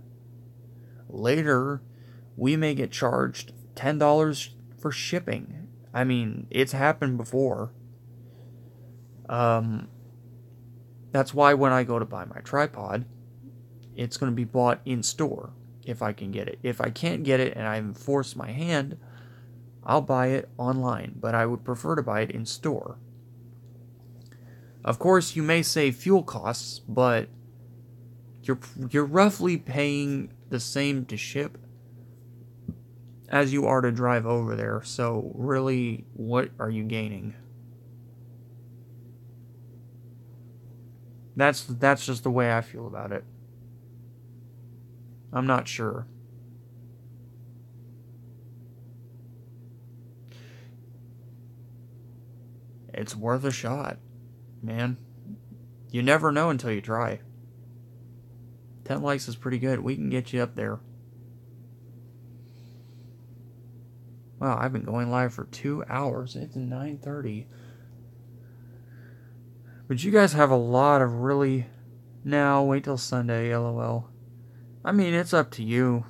Later, we may get charged $10 for shipping. I mean, it's happened before. That's why when I go to buy my tripod, it's going to be bought in store if I can get it. If I can't get it and I force my hand, I'll buy it online, but I would prefer to buy it in store. Of course, you may save fuel costs, but you're roughly paying the same to ship as you are to drive over there. So really, what are you gaining? That's just the way I feel about it. I'm not sure. It's worth a shot, man. You never know until you try. 10 likes is pretty good. We can get you up there. Wow, I've been going live for 2 hours. It's 9:30. But you guys have a lot of really... Now, wait till Sunday, lol. I mean, it's up to you.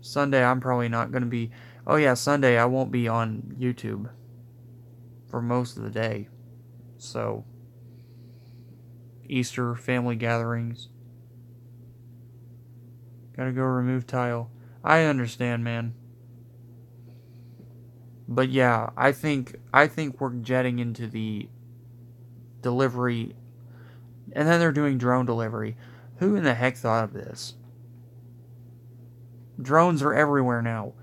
Sunday, I'm probably not going to be... Oh yeah, Sunday, I won't be on YouTube for most of the day. So, Easter, family gatherings. Gotta go remove tile. I understand, man. But yeah, I think we're jetting into the delivery, and then they're doing drone delivery. Who in the heck thought of this? Drones are everywhere now.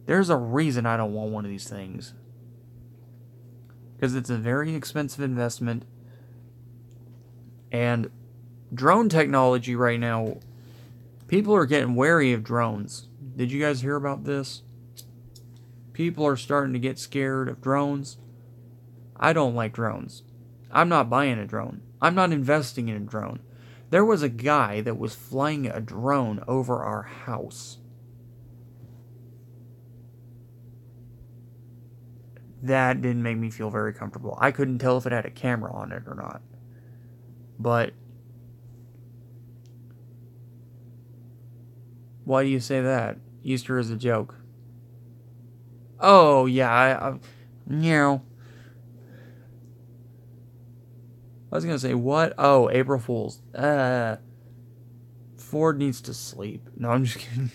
There's a reason I don't want one of these things. Because it's a very expensive investment. And drone technology right now, people are getting wary of drones. Did you guys hear about this? People are starting to get scared of drones. I don't like drones. I'm not buying a drone. I'm not investing in a drone. There was a guy that was flying a drone over our house. That didn't make me feel very comfortable. I couldn't tell if it had a camera on it or not. But why do you say that? Easter is a joke. Oh, yeah, I was gonna say, what? Oh, April Fool's. Ford needs to sleep. No, I'm just kidding.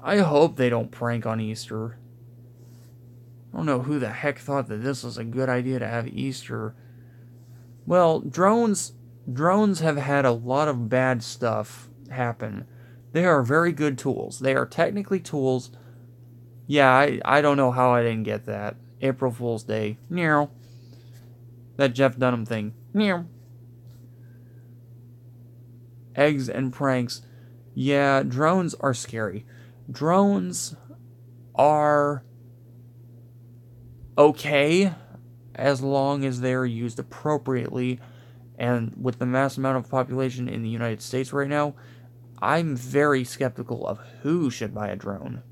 I hope they don't prank on Easter. I don't know who the heck thought that this was a good idea to have Easter. Well, drones have had a lot of bad stuff happen. They are very good tools. They are technically tools. Yeah, I don't know how I didn't get that. April Fool's Day. Meow. That Jeff Dunham thing. Meow. Eggs and pranks. Yeah, drones are scary. Drones are okay as long as they're used appropriately. And with the mass amount of population in the United States right now, I'm very skeptical of who should buy a drone.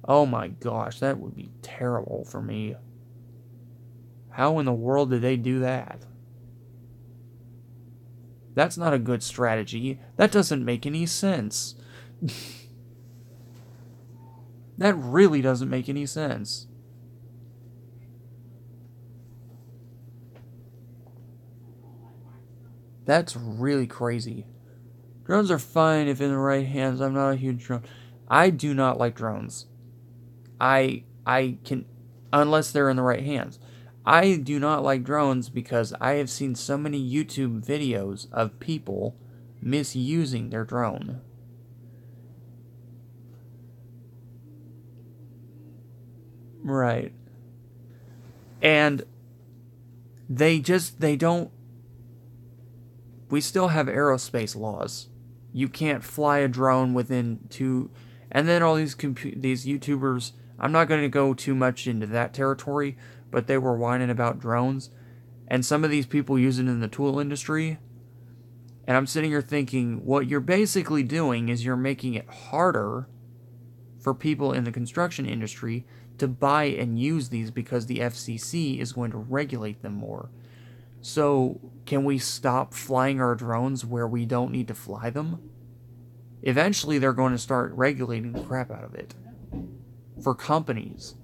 Oh my gosh, that would be terrible for me. How in the world did they do that? That's not a good strategy. That doesn't make any sense. That really doesn't make any sense. That's really crazy. Drones are fine if in the right hands. I'm not a huge drone. I do not like drones. I can, unless they're in the right hands. I do not like drones because I have seen so many YouTube videos of people misusing their drone. Right. And they don't. We still have aerospace laws. You can't fly a drone within two. And then all these YouTubers. I'm not going to go too much into that territory, but they were whining about drones, and some of these people use it in the tool industry. And I'm sitting here thinking, what you're basically doing is you're making it harder for people in the construction industry to buy and use these because the FCC is going to regulate them more. So, can we stop flying our drones where we don't need to fly them? Eventually, they're going to start regulating the crap out of it. For companies.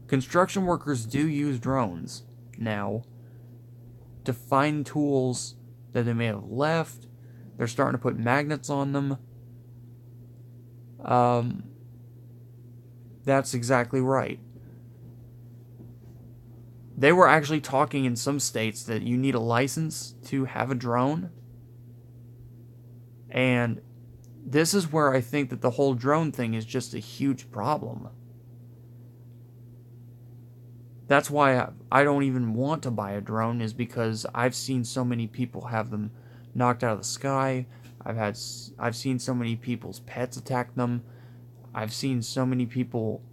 Construction workers do use drones now to find tools that they may have left. They're starting to put magnets on them. That's exactly right. They were actually talking in some states that you need a license to have a drone. And this is where I think that the whole drone thing is just a huge problem. That's why I don't even want to buy a drone, is because I've seen so many people have them knocked out of the sky. I've seen so many people's pets attack them. I've seen so many people.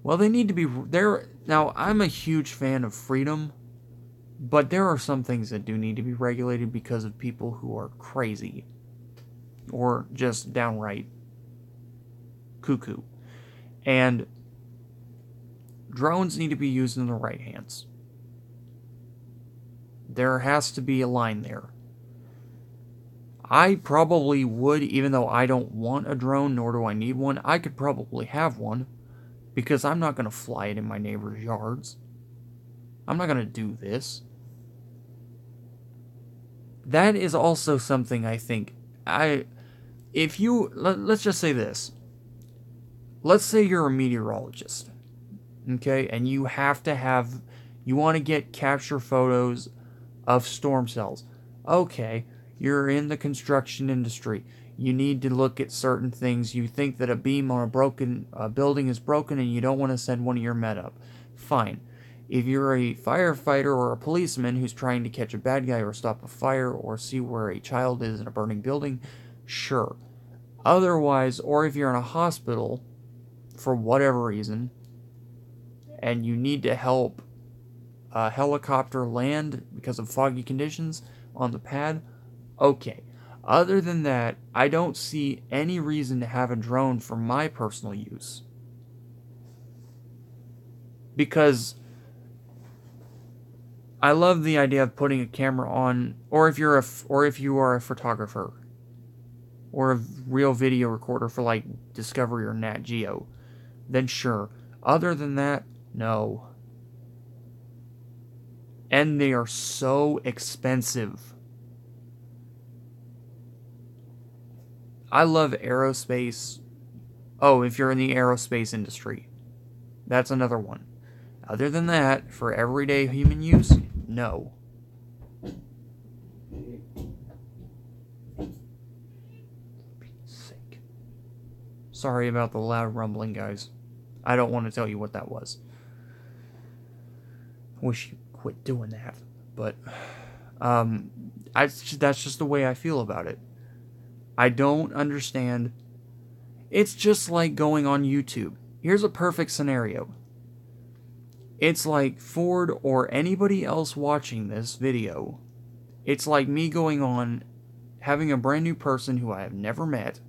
Well, they need to be there. Now, I'm a huge fan of freedom, but there are some things that do need to be regulated because of people who are crazy or just downright cuckoo. And drones need to be used in the right hands. There has to be a line there. I probably would, even though I don't want a drone, nor do I need one, I could probably have one, because I'm not going to fly it in my neighbor's yards. I'm not going to do this. That is also something I think, let's just say this. Let's say you're a meteorologist, okay, and you want to get capture photos of storm cells. Okay, you're in the construction industry. You need to look at certain things. You think that a beam on a building is broken and you don't want to send one of your med up. Fine. If you're a firefighter or a policeman who's trying to catch a bad guy or stop a fire or see where a child is in a burning building, sure. Otherwise, or if you're in a hospital for whatever reason and you need to help a helicopter land because of foggy conditions on the pad, okay. Other than that, I don't see any reason to have a drone for my personal use. Because I love the idea of putting a camera on, or if you are a photographer or a real video recorder for like Discovery or Nat Geo, then sure. Other than that, no. And they are so expensive. I love aerospace. Oh, if you're in the aerospace industry. That's another one. Other than that, for everyday human use, no. Sake. Sorry about the loud rumbling, guys. I don't want to tell you what that was. Wish you quit doing that. But, that's just the way I feel about it. I don't understand. It's just like going on YouTube. Here's a perfect scenario. It's like Ford or anybody else watching this video. It's like me going on, having a brand new person who I have never met,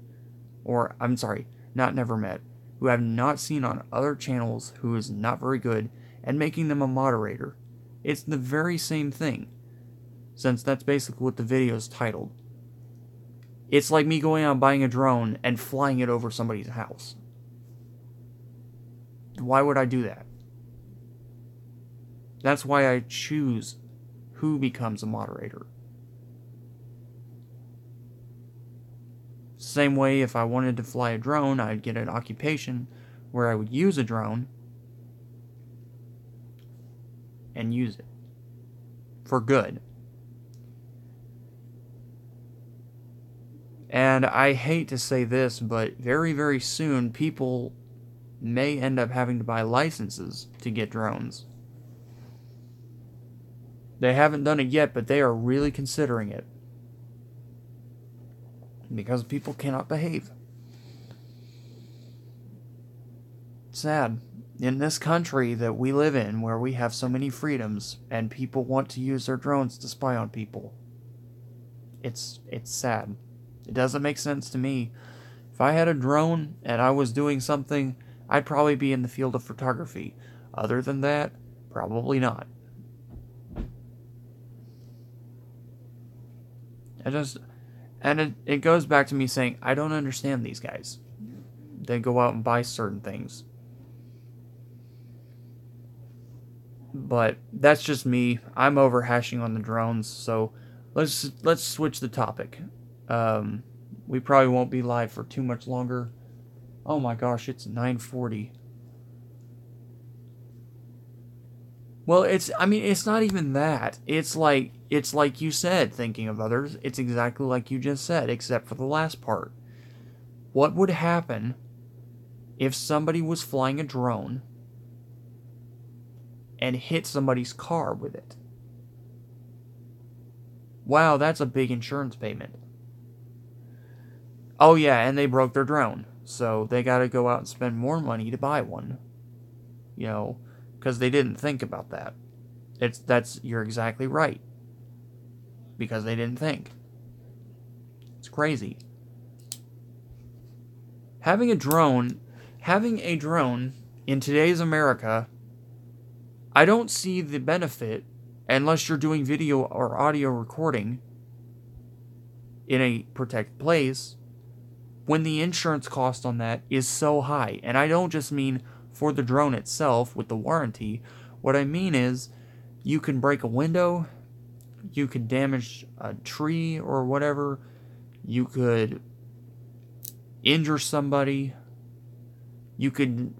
or, I'm sorry, not never met, who I have not seen on other channels, who is not very good, and making them a moderator. It's the very same thing, since that's basically what the video is titled. It's like me going out and buying a drone and flying it over somebody's house. Why would I do that? That's why I choose who becomes a moderator. Same way, if I wanted to fly a drone, I'd get an occupation where I would use a drone and use it for good. And I hate to say this, but very, very soon, people may end up having to buy licenses to get drones. They haven't done it yet, but they are really considering it. Because people cannot behave. Sad. In this country that we live in, where we have so many freedoms, and people want to use their drones to spy on people. It's sad. It doesn't make sense to me. If I had a drone and I was doing something, I'd probably be in the field of photography. Other than that, probably not. It goes back to me saying, I don't understand these guys. They go out and buy certain things. But that's just me. I'm overhashing on the drones, so let's switch the topic. We probably won't be live for too much longer. Oh my gosh, it's 9:40. Well, it's not even that. It's like you said, thinking of others. It's exactly like you just said, except for the last part. What would happen if somebody was flying a drone and hit somebody's car with it? Wow, that's a big insurance payment. Oh yeah, and they broke their drone, so they got to go out and spend more money to buy one. You know, because they didn't think about that. You're exactly right. Because they didn't think. It's crazy. Having a drone in today's America, I don't see the benefit unless you're doing video or audio recording in a protected place when the insurance cost on that is so high. And I don't just mean for the drone itself with the warranty. What I mean is you can break a window, you could damage a tree or whatever, you could injure somebody, you could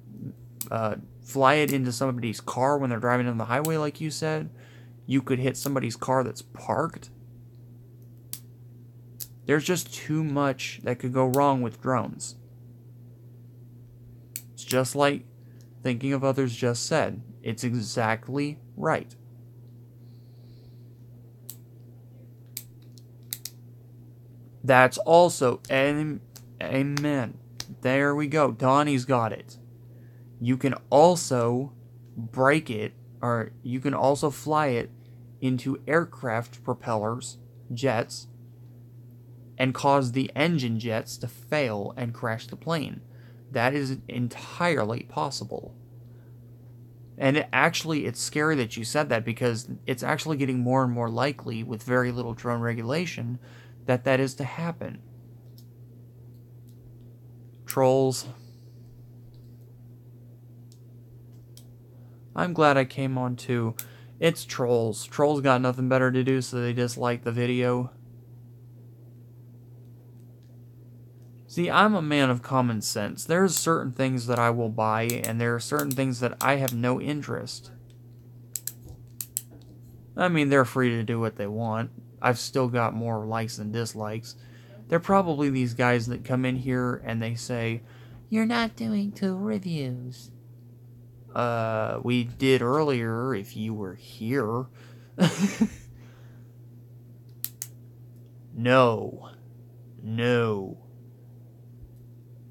fly it into somebody's car when they're driving on the highway like you said, you could hit somebody's car that's parked. There's just too much that could go wrong with drones. It's just like thinking of others just said. It's exactly right. That's also, amen. There we go. Donnie's got it. You can also break it, or you can also fly it into aircraft propellers, jets, and cause the engine jets to fail and crash the plane. That is entirely possible. And it's scary that you said that, because it's actually getting more and more likely with very little drone regulation that is to happen. Trolls. I'm glad I came on too. It's trolls. Trolls got nothing better to do, so they dislike the video. See, I'm a man of common sense. There's certain things that I will buy, and there are certain things that I have no interest. I mean, they're free to do what they want. I've still got more likes than dislikes. They're probably these guys that come in here and they say, "You're not doing 2 reviews." We did earlier if you were here. No. No.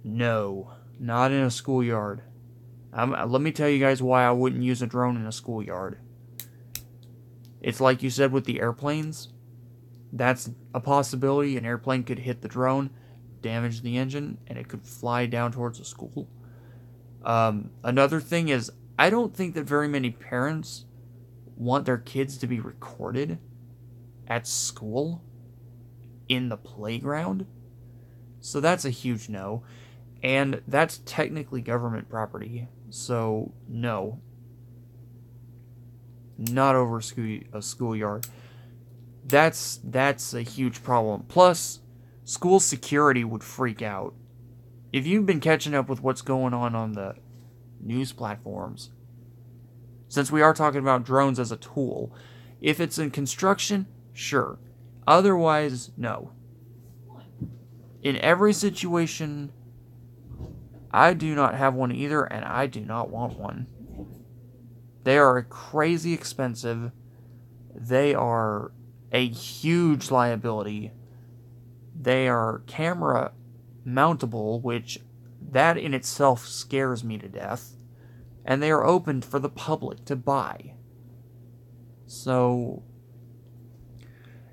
No. Not in a schoolyard. Let me tell you guys why I wouldn't use a drone in a schoolyard. It's like you said with the airplanes. That's a possibility. An airplane could hit the drone, damage the engine, and it could fly down towards a school. Another thing is, I don't think that very many parents want their kids to be recorded at school, in the playground. So that's a huge no. And that's technically government property. So, no. Not over a schoolyard. That's a huge problem. Plus, school security would freak out. If you've been catching up with what's going on the news platforms, since we are talking about drones as a tool, if it's in construction, sure. Otherwise, no. In every situation, I do not have one either, and I do not want one. They are crazy expensive. They are a huge liability. They are camera mountable, which that in itself scares me to death. And they are open for the public to buy. So,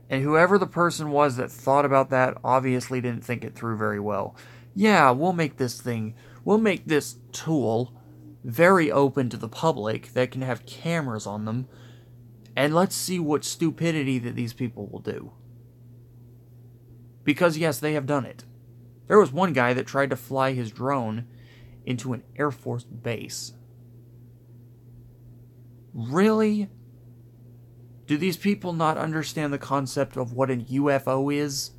and whoever the person was that thought about that obviously didn't think it through very well. Yeah, we'll make this tool very open to the public that can have cameras on them, and let's see what stupidity that these people will do. Because yes, they have done it. There was one guy that tried to fly his drone into an Air Force base. Really? Do these people not understand the concept of what a UFO is?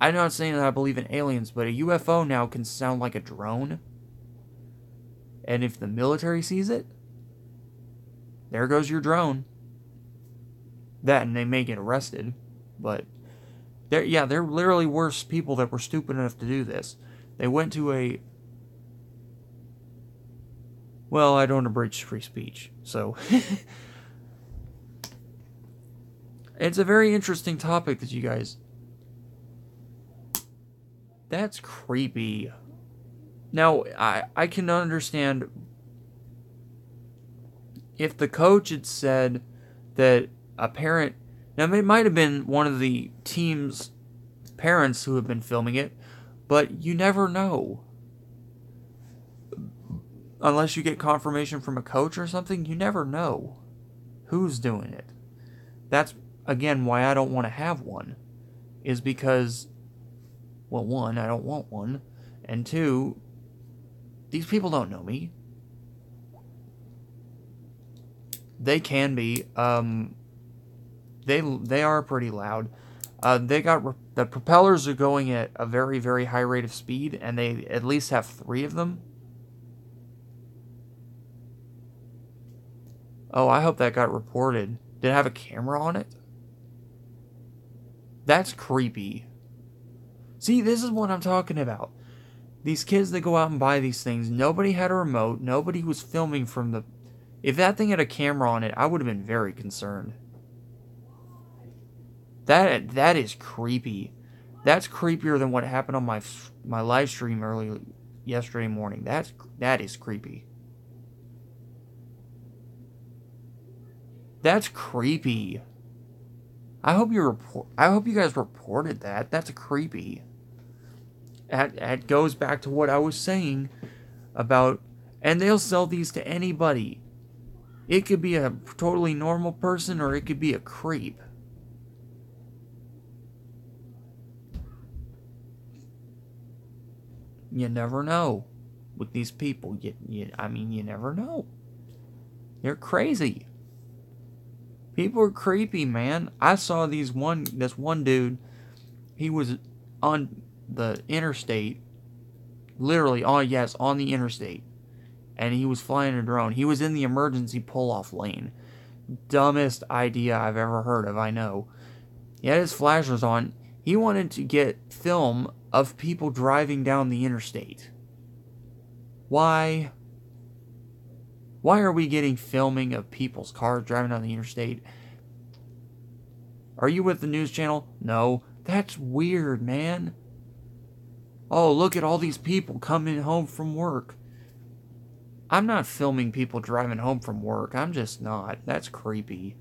I'm not saying that I believe in aliens, but a UFO now can sound like a drone. And if the military sees it, there goes your drone. That, and they may get arrested. But, there literally were people that were stupid enough to do this. They went to a... Well, I don't abridge free speech, so... It's a very interesting topic that you guys... That's creepy. Now, I can understand if the coach had said that a parent... Now, it might have been one of the team's parents who have been filming it, but you never know. Unless you get confirmation from a coach or something, you never know who's doing it. That's, again, why I don't want to have one. Is because, well, one, I don't want one. And two, these people don't know me. They can be. They are pretty loud. The propellers are going at a very, very high rate of speed, and they at least have 3 of them. Oh, I hope that got reported. Did it have a camera on it? That's creepy. See, this is what I'm talking about. These kids that go out and buy these things, nobody had a remote, nobody was filming from the... If that thing had a camera on it, I would have been very concerned. That is creepy. That's creepier than what happened on my live stream early yesterday morning. That is creepy. That's creepy. I hope you guys reported that. That's creepy. That goes back to what I was saying about, and they'll sell these to anybody. It could be a totally normal person, or it could be a creep. You never know with these people. You never know. They're crazy. People are creepy, man. I saw this one dude. He was on the interstate, literally on the interstate, and he was flying a drone. He was in the emergency pull-off lane. Dumbest idea I've ever heard of, I know. He had his flashers on. He wanted to get film of people driving down the interstate. Why? Why are we getting filming of people's cars driving down the interstate? Are you with the news channel? No. That's weird, man. Oh, look at all these people coming home from work. I'm not filming people driving home from work. I'm just not. That's creepy.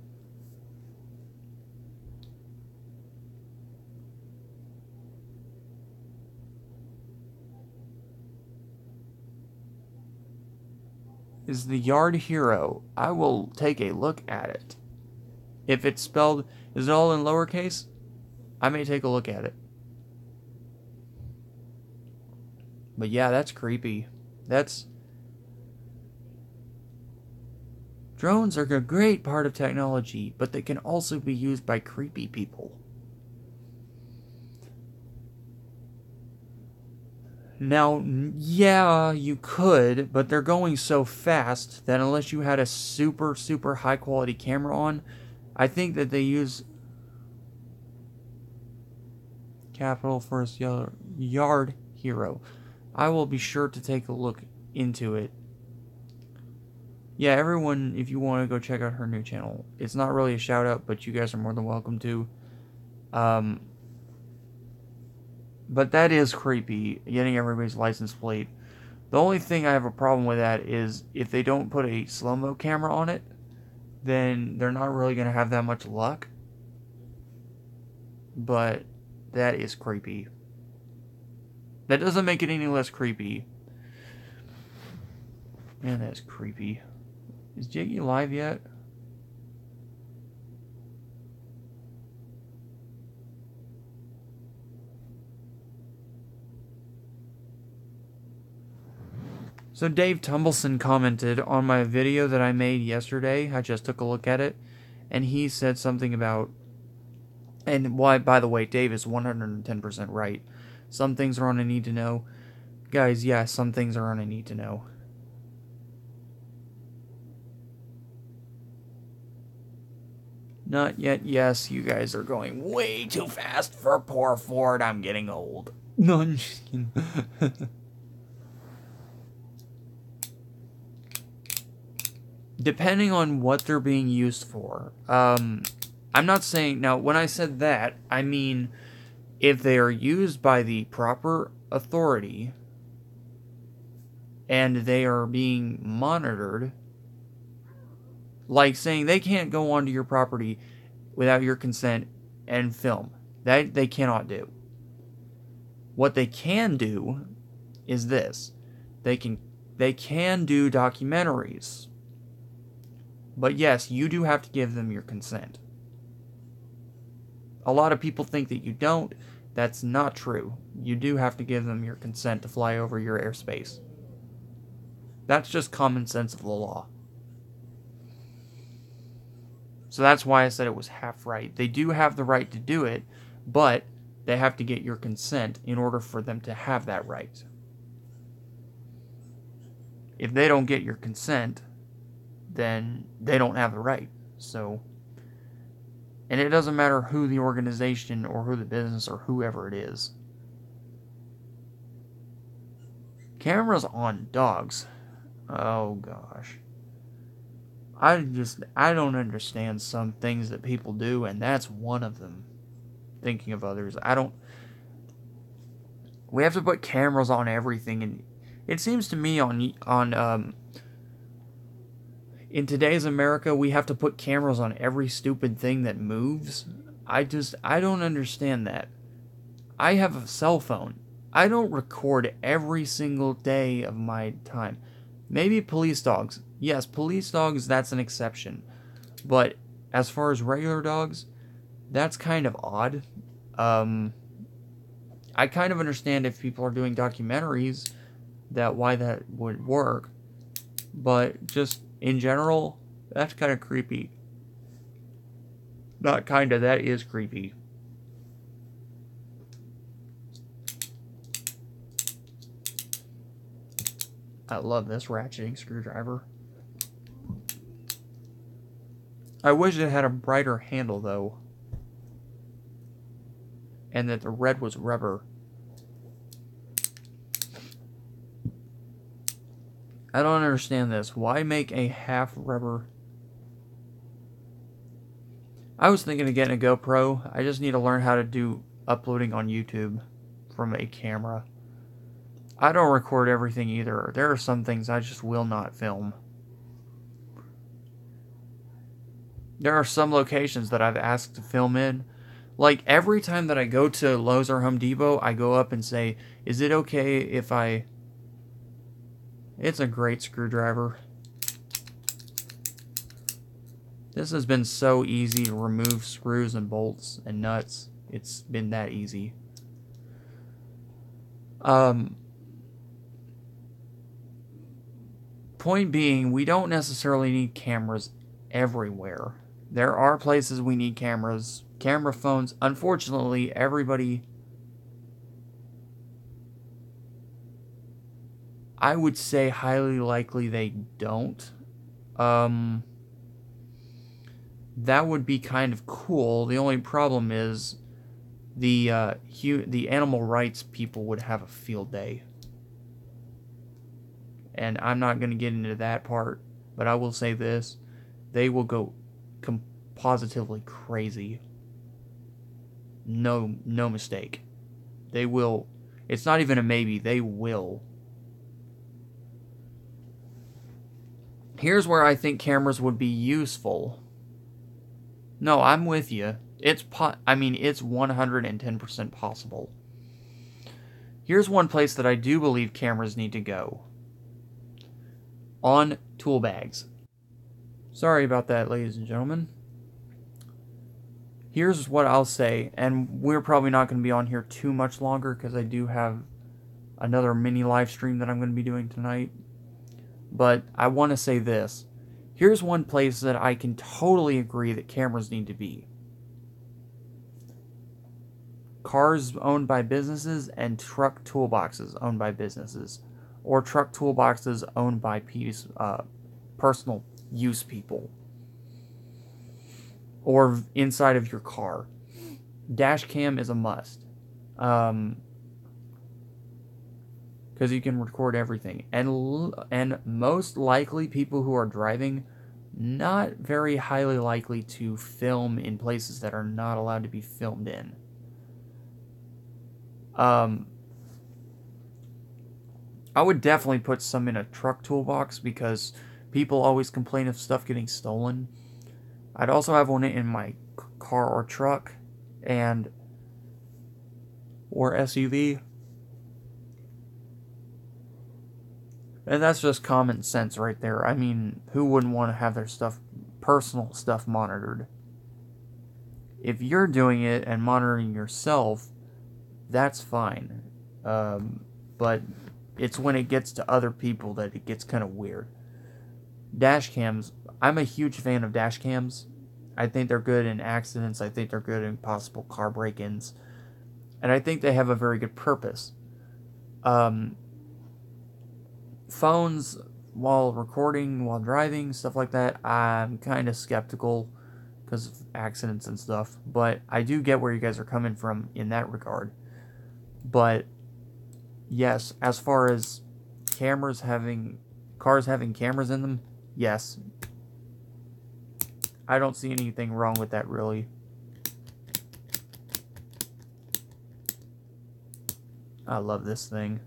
Is the Yard Hero? I will take a look at it. If it's spelled, is it all in lowercase? I may take a look at it. But yeah, that's creepy. Drones are a great part of technology, but they can also be used by creepy people. Now, yeah, you could, but they're going so fast that unless you had a super, super high quality camera on, I think that they use Capital First Yard Hero. I will be sure to take a look into it. Yeah, everyone, if you want to go check out her new channel, it's not really a shout out, but you guys are more than welcome to. But that is creepy, getting everybody's license plate. The only thing I have a problem with that is if they don't put a slow-mo camera on it, then they're not really going to have that much luck. But that is creepy. That doesn't make it any less creepy. Man, that's creepy. Is Jiggy live yet? So Dave Tumbleson commented on my video that I made yesterday. I just took a look at it, and he said something about, and why, by the way, Dave is 110% right. Some things are on a need to know. Guys, yeah, some things are on a need to know. Not yet, yes, you guys are going way too fast for poor Ford. I'm getting old. No, I'm just kidding. Depending on what they're being used for. I'm not saying, now when I said that, I mean if they are used by the proper authority and they are being monitored, like saying they can't go onto your property without your consent and film. That they cannot do. What they can do is this. They can do documentaries. But yes, you do have to give them your consent. A lot of people think that you don't. That's not true. You do have to give them your consent to fly over your airspace. That's just common sense of the law. So that's why I said it was half right. They do have the right to do it, but they have to get your consent in order for them to have that right. If they don't get your consent, then they don't have the right. So, and it doesn't matter who the organization or who the business or whoever it is. Cameras on dogs. Oh gosh. I don't understand some things that people do, and that's one of them. Thinking of others. We have to put cameras on everything, and it seems to me in today's America, we have to put cameras on every stupid thing that moves. I don't understand that. I have a cell phone. I don't record every single day of my time. Maybe police dogs. Yes, police dogs, that's an exception. But as far as regular dogs, that's kind of odd. I kind of understand if people are doing documentaries, why that would work. But just in general, That's kind of creepy. Not kinda, that is creepy. I love this ratcheting screwdriver. I wish it had a brighter handle, though. And that the red was rubber. I don't understand this. Why make a half rubber? I was thinking of getting a GoPro. I just need to learn how to do uploading on YouTube from a camera. I don't record everything either. There are some things I just will not film. There are some locations that I've asked to film in. Like, every time that I go to Lowe's or Home Depot, I go up and say, is it okay if I... It's a great screwdriver. This has been so easy to remove screws and bolts and nuts. It's been that easy. Point being, we don't necessarily need cameras everywhere. There are places we need cameras. Camera phones, unfortunately, everybody... I would say highly likely they don't. That would be kind of cool. The only problem is the animal rights people would have a field day. And I'm not going to get into that part, but I will say this. They will go positively crazy. No mistake. They will. It's not even a maybe. They will. Here's where I think cameras would be useful. No, I'm with you. It's 110% possible. Here's one place that I do believe cameras need to go. On tool bags. Sorry about that, ladies and gentlemen. Here's what I'll say, and we're probably not going to be on here too much longer because I do have another mini live stream that I'm going to be doing tonight. But I want to say this. Here's one place that I can totally agree that cameras need to be. Cars owned by businesses and truck toolboxes owned by businesses. Or truck toolboxes owned by personal use people. Or inside of your car. Dash cam is a must. Because you can record everything. And most likely people who are driving, not very highly likely to film in places that are not allowed to be filmed in. I would definitely put some in a truck toolbox because people always complain of stuff getting stolen. I'd also have one in my car or truck or SUV. And that's just common sense right there. I mean, who wouldn't want to have their personal stuff monitored? If you're doing it and monitoring yourself, that's fine. But it's when it gets to other people that it gets kind of weird. Dash cams. I'm a huge fan of dash cams. I think they're good in accidents. I think they're good in possible car break-ins. And I think they have a very good purpose. Phones, while recording, while driving, stuff like that, I'm kind of skeptical because of accidents and stuff. But I do get where you guys are coming from in that regard. But yes, as far as cars having cameras in them, yes. I don't see anything wrong with that, really. I love this thing.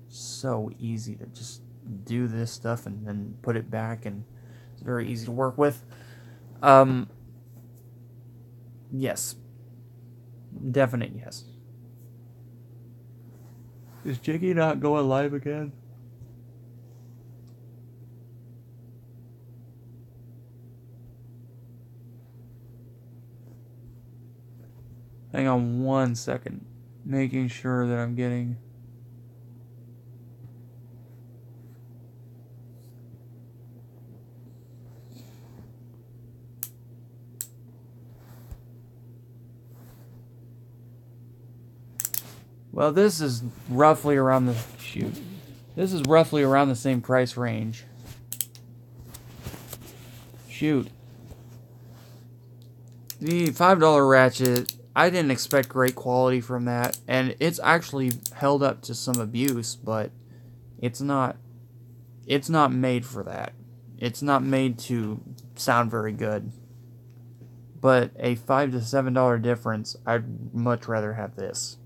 So easy to just do this stuff and then put it back, and it's very easy to work with. Yes. Definite yes. Is Jiggy not going live again? Hang on 1 second. Making sure that I'm getting... Well, this is roughly around the... Shoot. This is roughly around the same price range. Shoot. The $5 ratchet, I didn't expect great quality from that, and it's actually held up to some abuse, but it's not made for that. It's not made to sound very good. But a $5 to $7 difference, I'd much rather have this.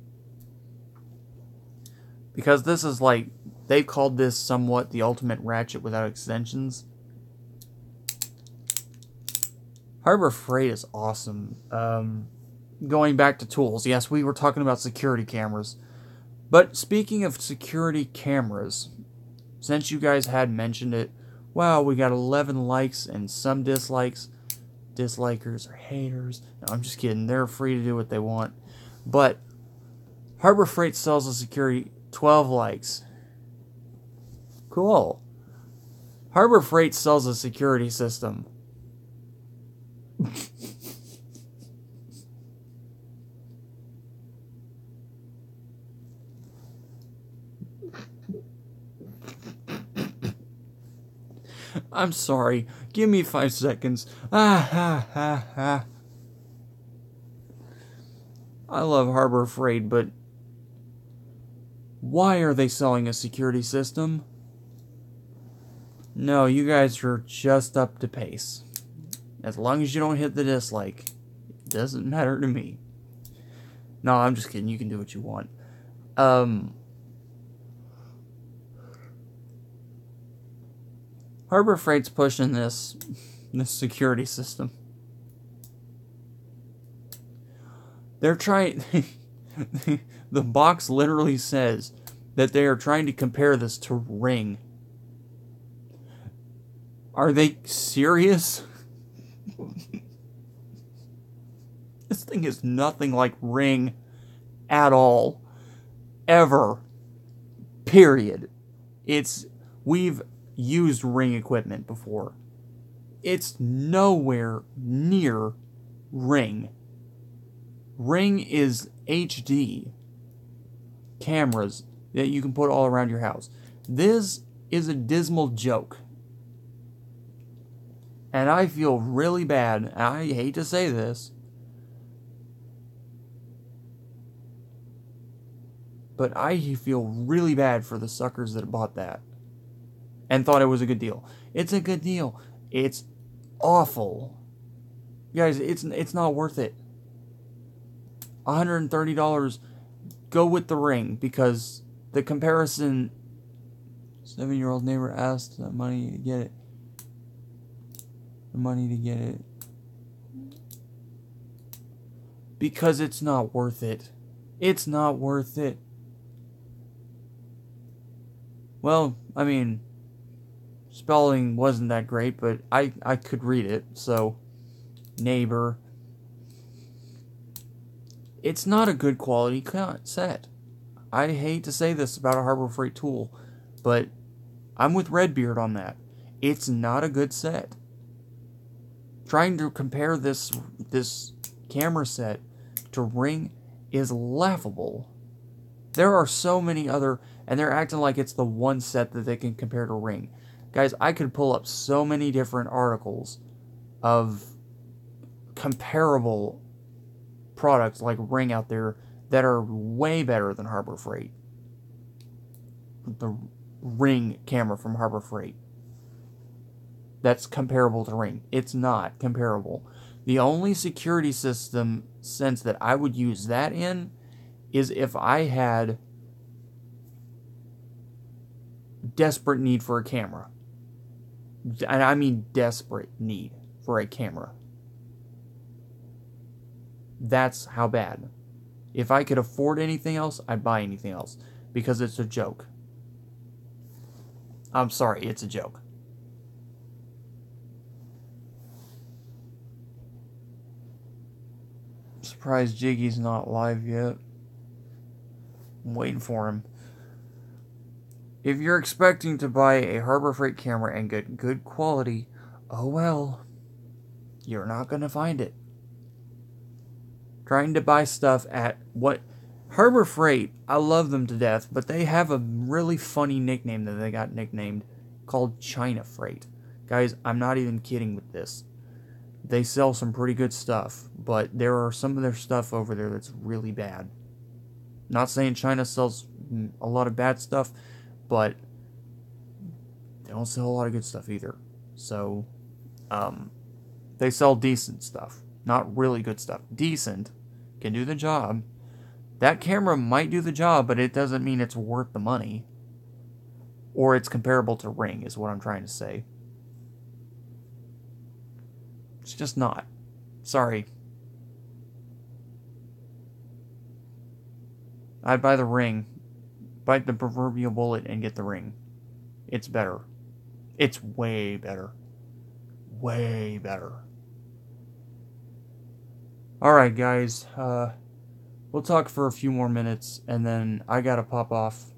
Because this is like, they've called this somewhat the ultimate ratchet without extensions. Harbor Freight is awesome. Going back to tools, yes, we were talking about security cameras. But speaking of security cameras, since you guys had mentioned it, wow, we got 11 likes and some dislikes. Dislikers or haters. No, I'm just kidding. They're free to do what they want. But Harbor Freight sells a security 12 likes. Cool. Harbor Freight sells a security system. I'm sorry. Give me 5 seconds. I love Harbor Freight, but why are they selling a security system? No, you guys are just up to pace. As long as you don't hit the dislike, it doesn't matter to me. No, I'm just kidding. You can do what you want. Harbor Freight's pushing this security system. They're trying... The box literally says that they are trying to compare this to Ring. Are they serious? This thing is nothing like Ring at all. Ever. Period. We've used Ring equipment before. It's nowhere near Ring. Ring is HD cameras that you can put all around your house. This is a dismal joke. And I feel really bad. I hate to say this, but I feel really bad for the suckers that bought that and thought it was a good deal. It's a good deal. It's awful. Guys, it's not worth it. $130, go with the Ring, because the comparison... 7-year-old neighbor asked the money to get it. The money to get it. Because it's not worth it. It's not worth it. Well, I mean, spelling wasn't that great, but I could read it, so... Neighbor. It's not a good quality set. I hate to say this about a Harbor Freight tool, but I'm with Redbeard on that. It's not a good set. Trying to compare this camera set to Ring is laughable. There are so many other, and they're acting like it's the one set that they can compare to Ring. Guys, I could pull up so many different articles of comparable products like Ring out there that are way better than Harbor Freight. The Ring camera from Harbor Freight. That's comparable to Ring. It's not comparable. The only security system sense that I would use that in is if I had desperate need for a camera. And I mean desperate need for a camera. That's how bad. If I could afford anything else, I'd buy anything else. Because it's a joke. I'm sorry, it's a joke. I'm surprised Jiggy's not live yet. I'm waiting for him. If you're expecting to buy a Harbor Freight camera and get good quality, oh well. You're not going to find it. Trying to buy stuff at what Harbor Freight, I love them to death, but they have a really funny nickname that they got nicknamed called China Freight. Guys, I'm not even kidding with this. They sell some pretty good stuff, but there are some of their stuff over there that's really bad. Not saying China sells a lot of bad stuff, but they don't sell a lot of good stuff either. So, they sell decent stuff. Not really good stuff. Decent. Can do the job. That camera might do the job, but it doesn't mean it's worth the money. Or it's comparable to Ring, is what I'm trying to say. It's just not. Sorry. I'd buy the Ring. Bite the proverbial bullet and get the Ring. It's better. It's way better. Way better. Alright, guys. We'll talk for a few more minutes, and then I gotta pop off.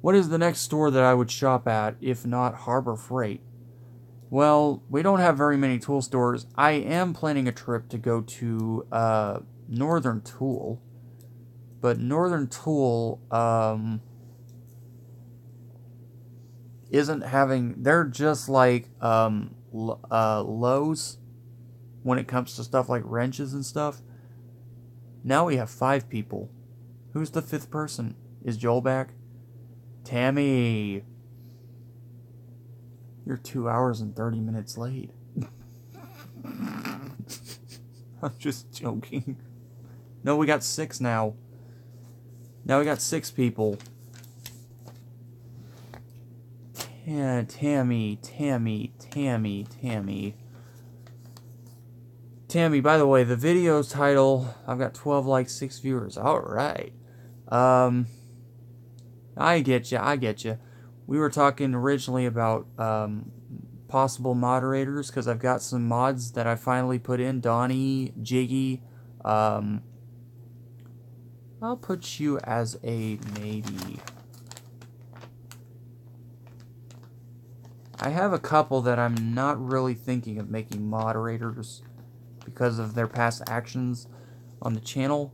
What is the next store that I would shop at, if not Harbor Freight? Well, we don't have very many tool stores. I am planning a trip to go to Northern Tool. But Northern Tool isn't having... They're just like Lowe's when it comes to stuff like wrenches and stuff. Now we have 5 people. Who's the 5th person? Is Joel back? Tammy! You're 2 hours and 30 minutes late. I'm just joking. No, we got 6 now. Now we got 6 people. Yeah, Tammy. Tammy, by the way, the video's title, I've got 12 likes, 6 viewers. Alright. I get you. We were talking originally about possible moderators, because I've got some mods that I finally put in. Donnie, Jiggy. I'll put you as a maybe. I have a couple that I'm not really thinking of making moderators because of their past actions on the channel,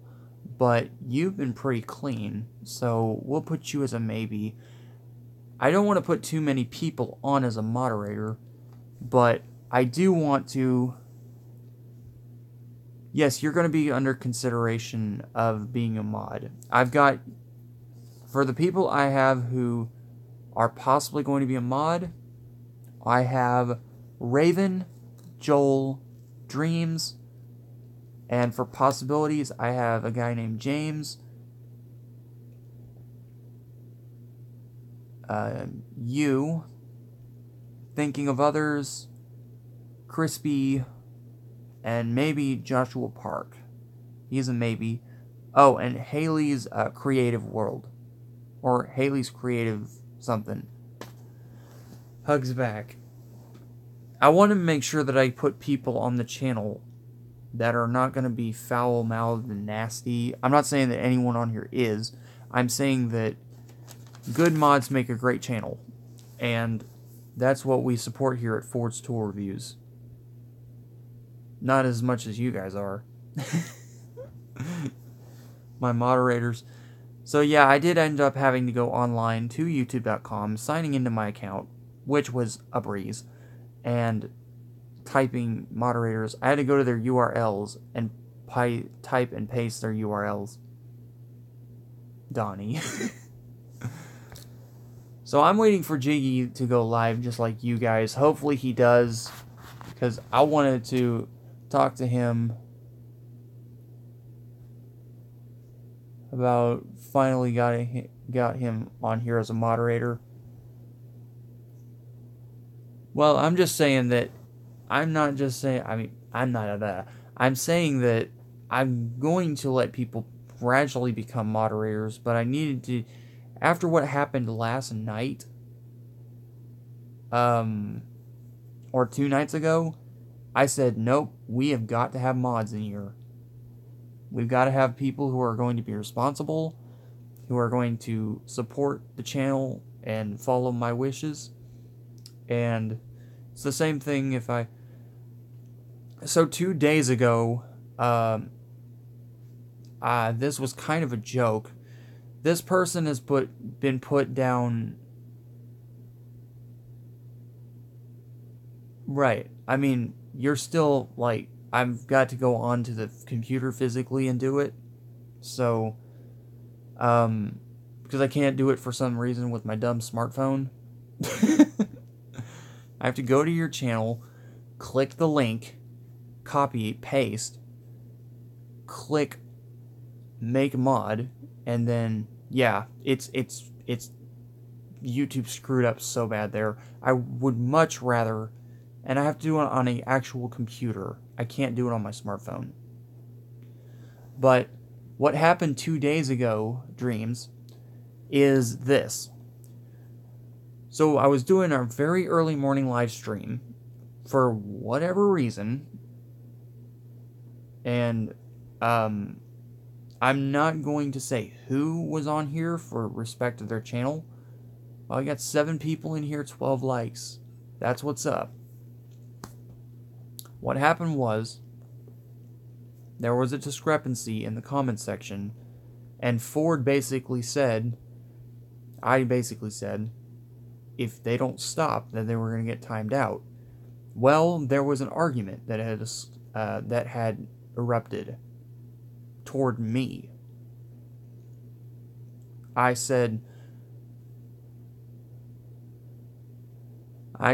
but you've been pretty clean, so we'll put you as a maybe. I don't want to put too many people on as a moderator, but I do want to... Yes, you're going to be under consideration of being a mod. I've got... For the people I have who are possibly going to be a mod, I have Raven, Joel, Dreams, and for possibilities, I have a guy named James, you, thinking of others, Crispy, and maybe Joshua Park. He's a maybe. Oh, and Haley's Creative World. Or Haley's Creative something. Hugs back. I want to make sure that I put people on the channel that are not going to be foul-mouthed and nasty. I'm not saying that anyone on here is. I'm saying that good mods make a great channel. And that's what we support here at Ford's Tool Reviews. Not as much as you guys are. My moderators. So yeah, I did end up having to go online to youtube.com, signing into my account, which was a breeze, and typing moderators. I had to go to their URLs and type and paste their URLs. Donnie. So I'm waiting for Jiggy to go live just like you guys. Hopefully he does, because I wanted to talk to him about finally got him on here as a moderator. Well, I'm just saying that I'm not just saying, I'm saying that I'm going to let people gradually become moderators, but I needed to, after what happened last night, or 2 nights ago, I said, nope, we have got to have mods in here. We've got to have people who are going to be responsible, who are going to support the channel and follow my wishes. And it's the same thing if I... So 2 days ago, this was kind of a joke. This person has been put down. Right. I mean, you're still, like, I've got to go onto the computer physically and do it. So, because I can't do it for some reason with my dumb smartphone. I have to go to your channel, click the link, copy, paste, click make mod, and then, yeah, it's YouTube screwed up so bad there. I would much rather, and I have to do it on an actual computer. I can't do it on my smartphone. But what happened 2 days ago, Dreams, is this. So I was doing a very early morning live stream for whatever reason, and I'm not going to say who was on here for respect to their channel. Well, I got 7 people in here, 12 likes. That's what's up. What happened was, there was a discrepancy in the comment section, and Ford basically said, I basically said, if they don't stop, then they were going to get timed out. Well, there was an argument that had erupted toward me. I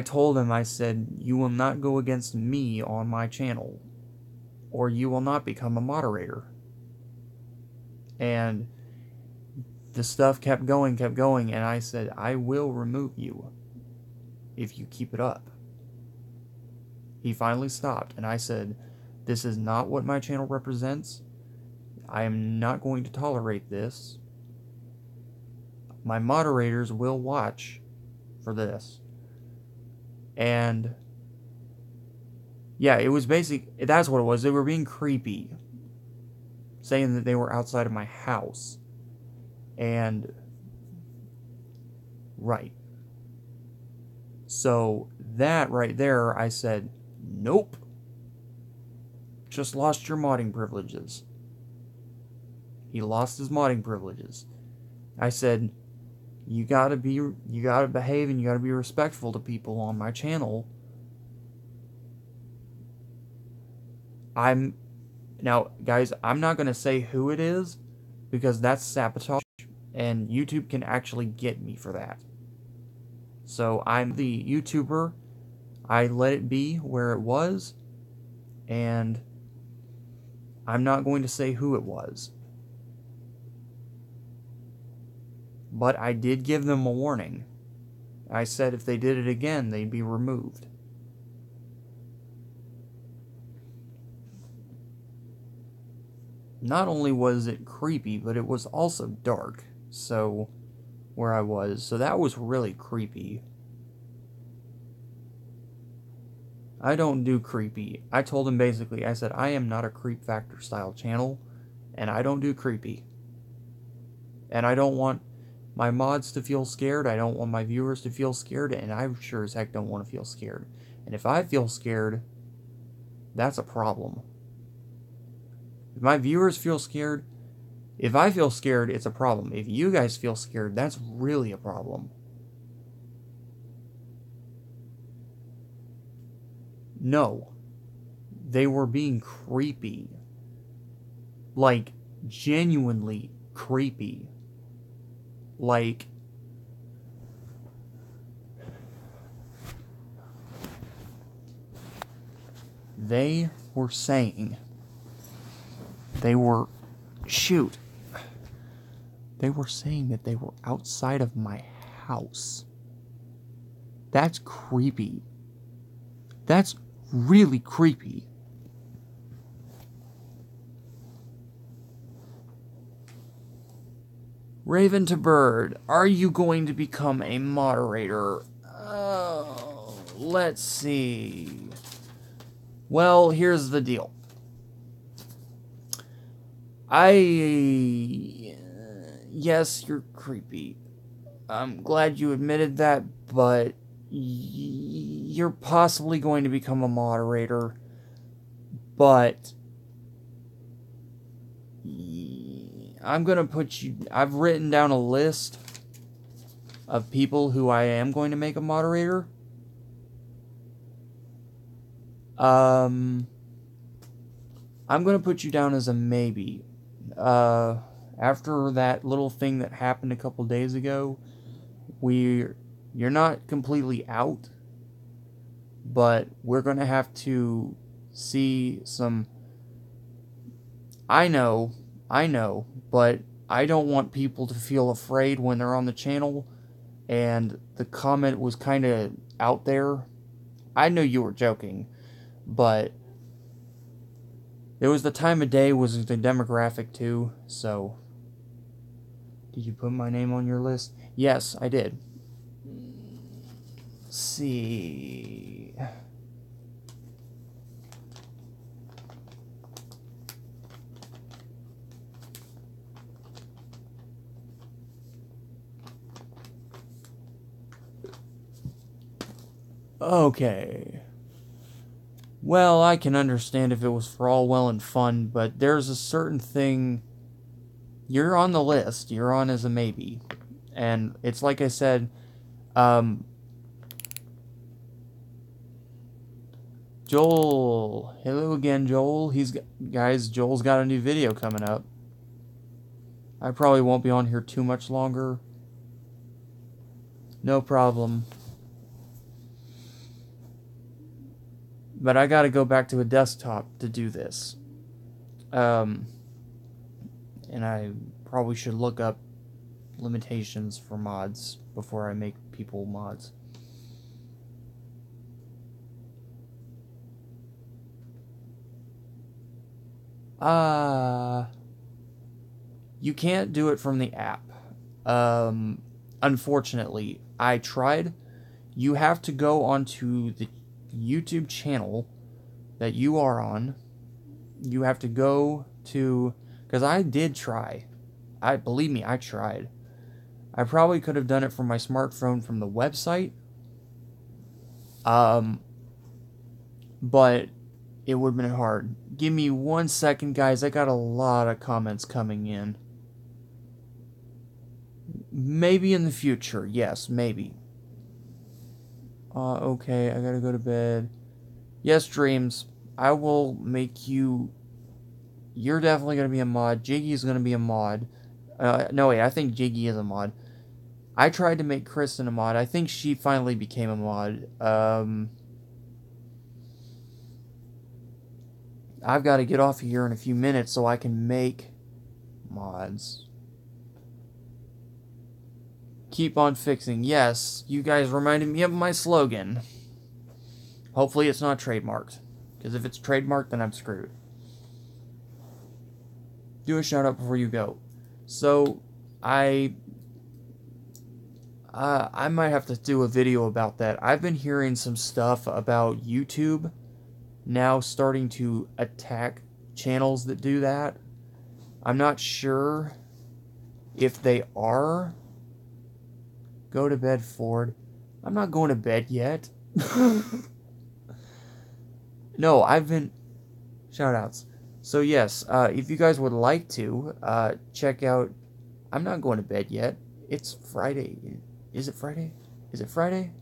told him, I said, you will not go against me on my channel, or you will not become a moderator. And the stuff kept going, and I said, I will remove you if you keep it up. He finally stopped, and I said, this is not what my channel represents. I am not going to tolerate this. My moderators will watch for this. And yeah, it was that's what it was. They were being creepy, saying that they were outside of my house. And right. So that right there, I said, nope. Just lost your modding privileges. He lost his modding privileges. I said, you gotta behave and you gotta be respectful to people on my channel. Now, guys, I'm not gonna say who it is, because that's sabotage, and YouTube can actually get me for that. So I'm the YouTuber. I let it be where it was, and I'm not going to say who it was. But I did give them a warning. I said if they did it again, they'd be removed. Not only was it creepy, but it was also dark. So, where I was. So that was really creepy. I don't do creepy. I told him basically, I said, I am not a creep factor style channel, and I don't do creepy. And I don't want my mods to feel scared, I don't want my viewers to feel scared, and I sure as heck don't want to feel scared. And if I feel scared, that's a problem. If my viewers feel scared, if I feel scared, it's a problem. If you guys feel scared, that's really a problem. No. They were being creepy. Like, genuinely creepy. Like, they were saying, they were saying that they were outside of my house. That's creepy. That's really creepy. Raven to Bird, are you going to become a moderator? Let's see. Well, here's the deal. Yes, you're creepy. I'm glad you admitted that, but you're possibly going to become a moderator. But I'm gonna put you... I've written down a list of people who I am going to make a moderator. I'm gonna put you down as a maybe. After that little thing that happened a couple days ago, you're not completely out, but we're gonna have to see some... I know, but I don't want people to feel afraid when they're on the channel, and the comment was kind of out there. I know you were joking, but it was the time of day, was the demographic too, so... Did you put my name on your list? Yes, I did. Let's see... Okay. Well, I can understand if it was for all well and fun, but there's a certain thing... You're on the list. You're on as a maybe. And it's like I said, Joel. Hello again, Joel. Guys, Joel's got a new video coming up. I probably won't be on here too much longer. No problem. But I gotta go back to a desktop to do this. And I probably should look up limitations for mods before I make people mods. You can't do it from the app. Unfortunately, I tried. You have to go onto the YouTube channel that you are on. You have to go to... Because I did try. Believe me, I tried. I probably could have done it from my smartphone from the website. But it would have been hard. Give me 1 second, guys. I got a lot of comments coming in. Maybe in the future. Yes, maybe. Okay, I gotta go to bed. Yes, Dreams. I will make you... You're definitely gonna be a mod. Jiggy's gonna be a mod. No, wait, I think Jiggy is a mod. I tried to make Kristen a mod. I think she finally became a mod. I've got to get off of here in a few minutes so I can make mods. Keep on fixing. Yes, you guys reminded me of my slogan. Hopefully it's not trademarked. Because if it's trademarked, then I'm screwed. Do a shout out before you go. So, I might have to do a video about that. I've been hearing some stuff about YouTube now starting to attack channels that do that. I'm not sure if they are. Go to bed, Ford. I'm not going to bed yet. No, I've been... Shoutouts. So yes, if you guys would like to, check out... I'm not going to bed yet. It's Friday. Is it Friday? Is it Friday?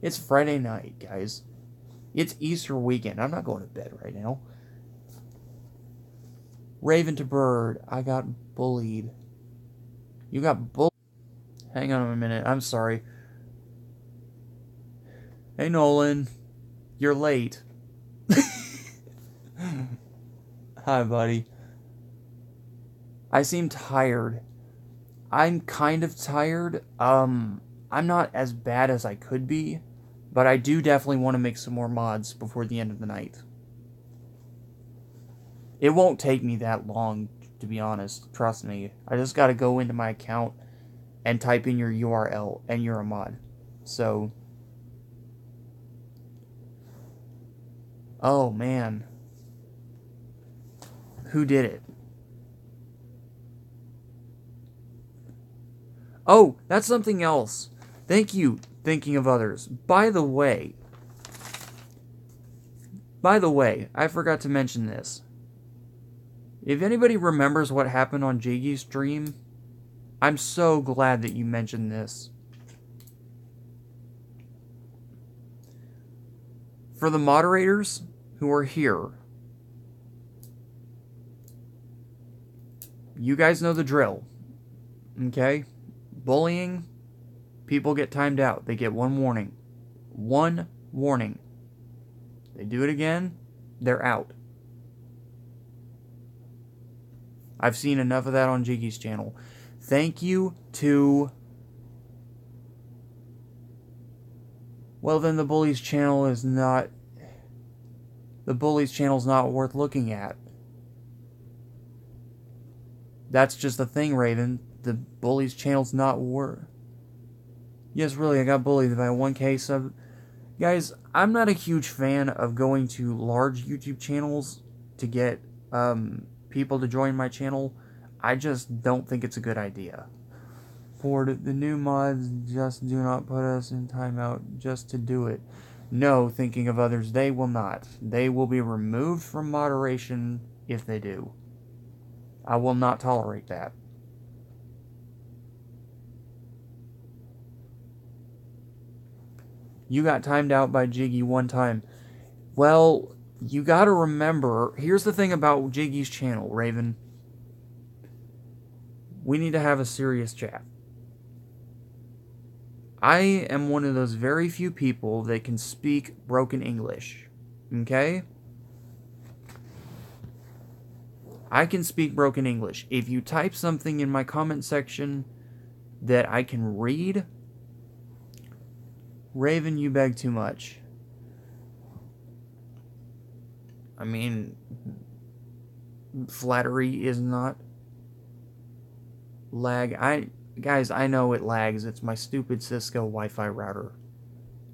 It's Friday night, guys. It's Easter weekend. I'm not going to bed right now. Raven to Bird. I got bullied. You got bullied? Hang on a minute. I'm sorry. Hey, Nolan. You're late. Hi, buddy. I seem tired. I'm kind of tired. I'm not as bad as I could be, but I do definitely want to make some more mods before the end of the night. It won't take me that long, to be honest. Trust me. I just got to go into my account and type in your URL, and you're a mod. So... Oh, man. Who did it? Oh, that's something else. Thank you, thinking of others. By the way, I forgot to mention this. If anybody remembers what happened on Jiggy's stream, I'm so glad that you mentioned this. For the moderators who are here, you guys know the drill, okay? Bullying, people get timed out. They get one warning. One warning. They do it again, they're out. I've seen enough of that on Jiggy's channel. Thank you to... Well, then the bully's channel is not... The bully's channel's not worth looking at. That's just the thing, Raven. The bully's channel's not worth... Yes, really, I got bullied by 1K sub... Guys, I'm not a huge fan of going to large YouTube channels to get people to join my channel. I just don't think it's a good idea. For the new mods, just do not put us in timeout just to do it. No, thinking of others, they will not. They will be removed from moderation if they do. I will not tolerate that. You got timed out by Jiggy one time. Well, you gotta remember, here's the thing about Jiggy's channel, Raven. We need to have a serious chat. I am one of those very few people that can speak broken English. Okay? I can speak broken English. If you type something in my comment section that I can read, Raven, you beg too much. I mean, flattery is not lag. Guys, I know it lags. It's my stupid Cisco Wi-Fi router.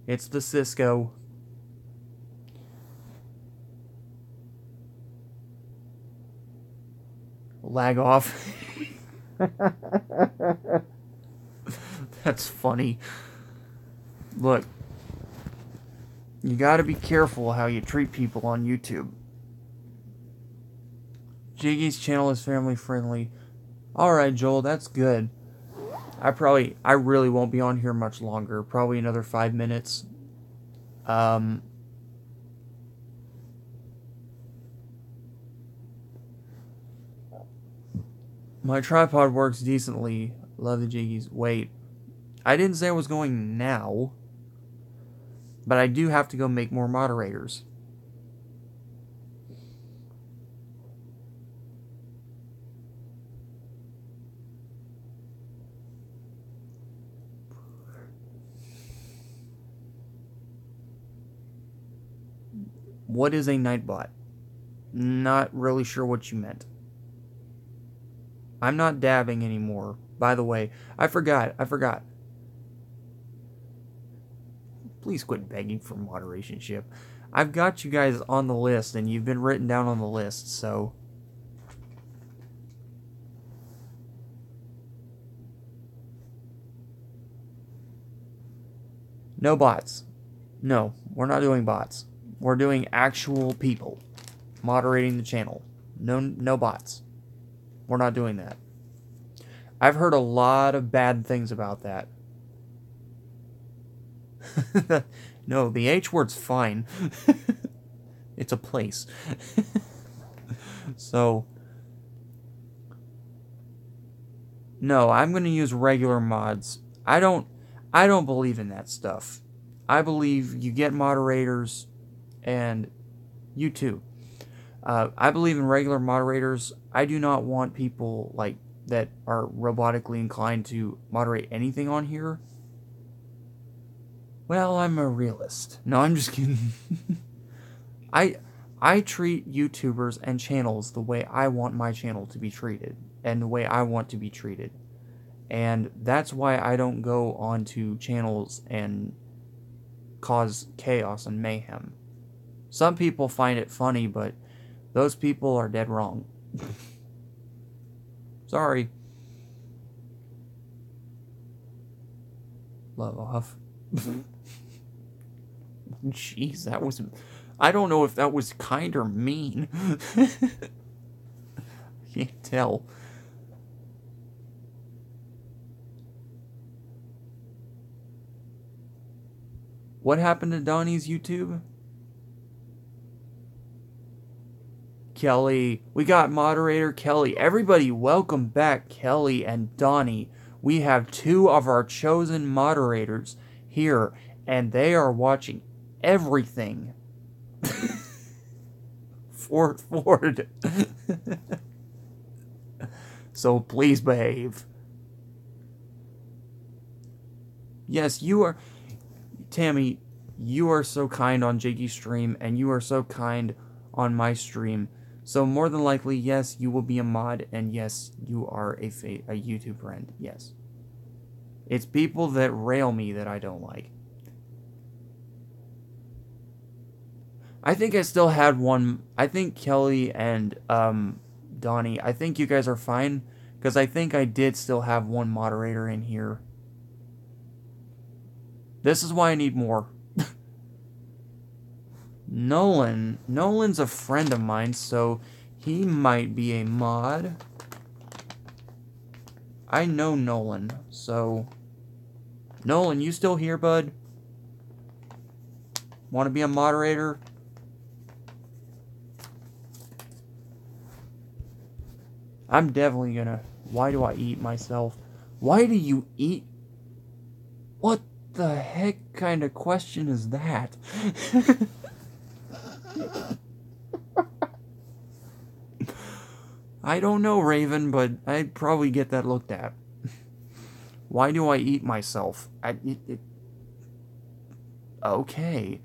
It's the Cisco. Lag off. That's funny. Look, you gotta be careful how you treat people on YouTube. Jiggy's channel is family friendly. Alright, Joel, that's good. I really won't be on here much longer. Probably another 5 minutes. My tripod works decently. Love the Jiggies. Wait. I didn't say I was going now. But I do have to go make more moderators. What is a Nightbot? Not really sure what you meant. I'm not dabbing anymore. By the way, I forgot. Please quit begging for moderationship. I've got you guys on the list, and you've been written down on the list, so... No bots. No, we're not doing bots. We're doing actual people moderating the channel. No bots. We're not doing that. I've heard a lot of bad things about that. No, the H word's fine. It's a place. So, no, I'm going to use regular mods. I don't believe in that stuff. I believe you get moderators, and you too. I believe in regular moderators. I do not want people like that are robotically inclined to moderate anything on here. Well, I'm a realist. No, I'm just kidding. I treat YouTubers and channels the way I want my channel to be treated, and the way I want to be treated. And that's why I don't go onto channels and cause chaos and mayhem. Some people find it funny, but those people are dead wrong. Sorry. Love off. Jeez, that was... I don't know if that was kind or mean. can't tell. What happened to Donnie's YouTube? Kelly. We got moderator Kelly. Everybody, welcome back Kelly and Donnie. We have two of our chosen moderators here, and they are watching everything. Ford. So please behave. Yes, you are... Tammy, you are so kind on Jiggy's stream, and you are so kind on my stream. So more than likely, yes, you will be a mod, and yes, you are a YouTube friend. Yes. It's people that rail me that I don't like. I think I still had one. I think Kelly and Donnie, I think you guys are fine, because I think I did still have one moderator in here. This is why I need more. Nolan's a friend of mine, so he might be a mod. I know Nolan, so... Nolan, you still here, bud? Want to be a moderator? I'm definitely gonna... Why do I eat myself? Why do you eat? What the heck kind of question is that? I don't know, Raven, but I'd probably get that looked at. Why do I eat myself? Okay.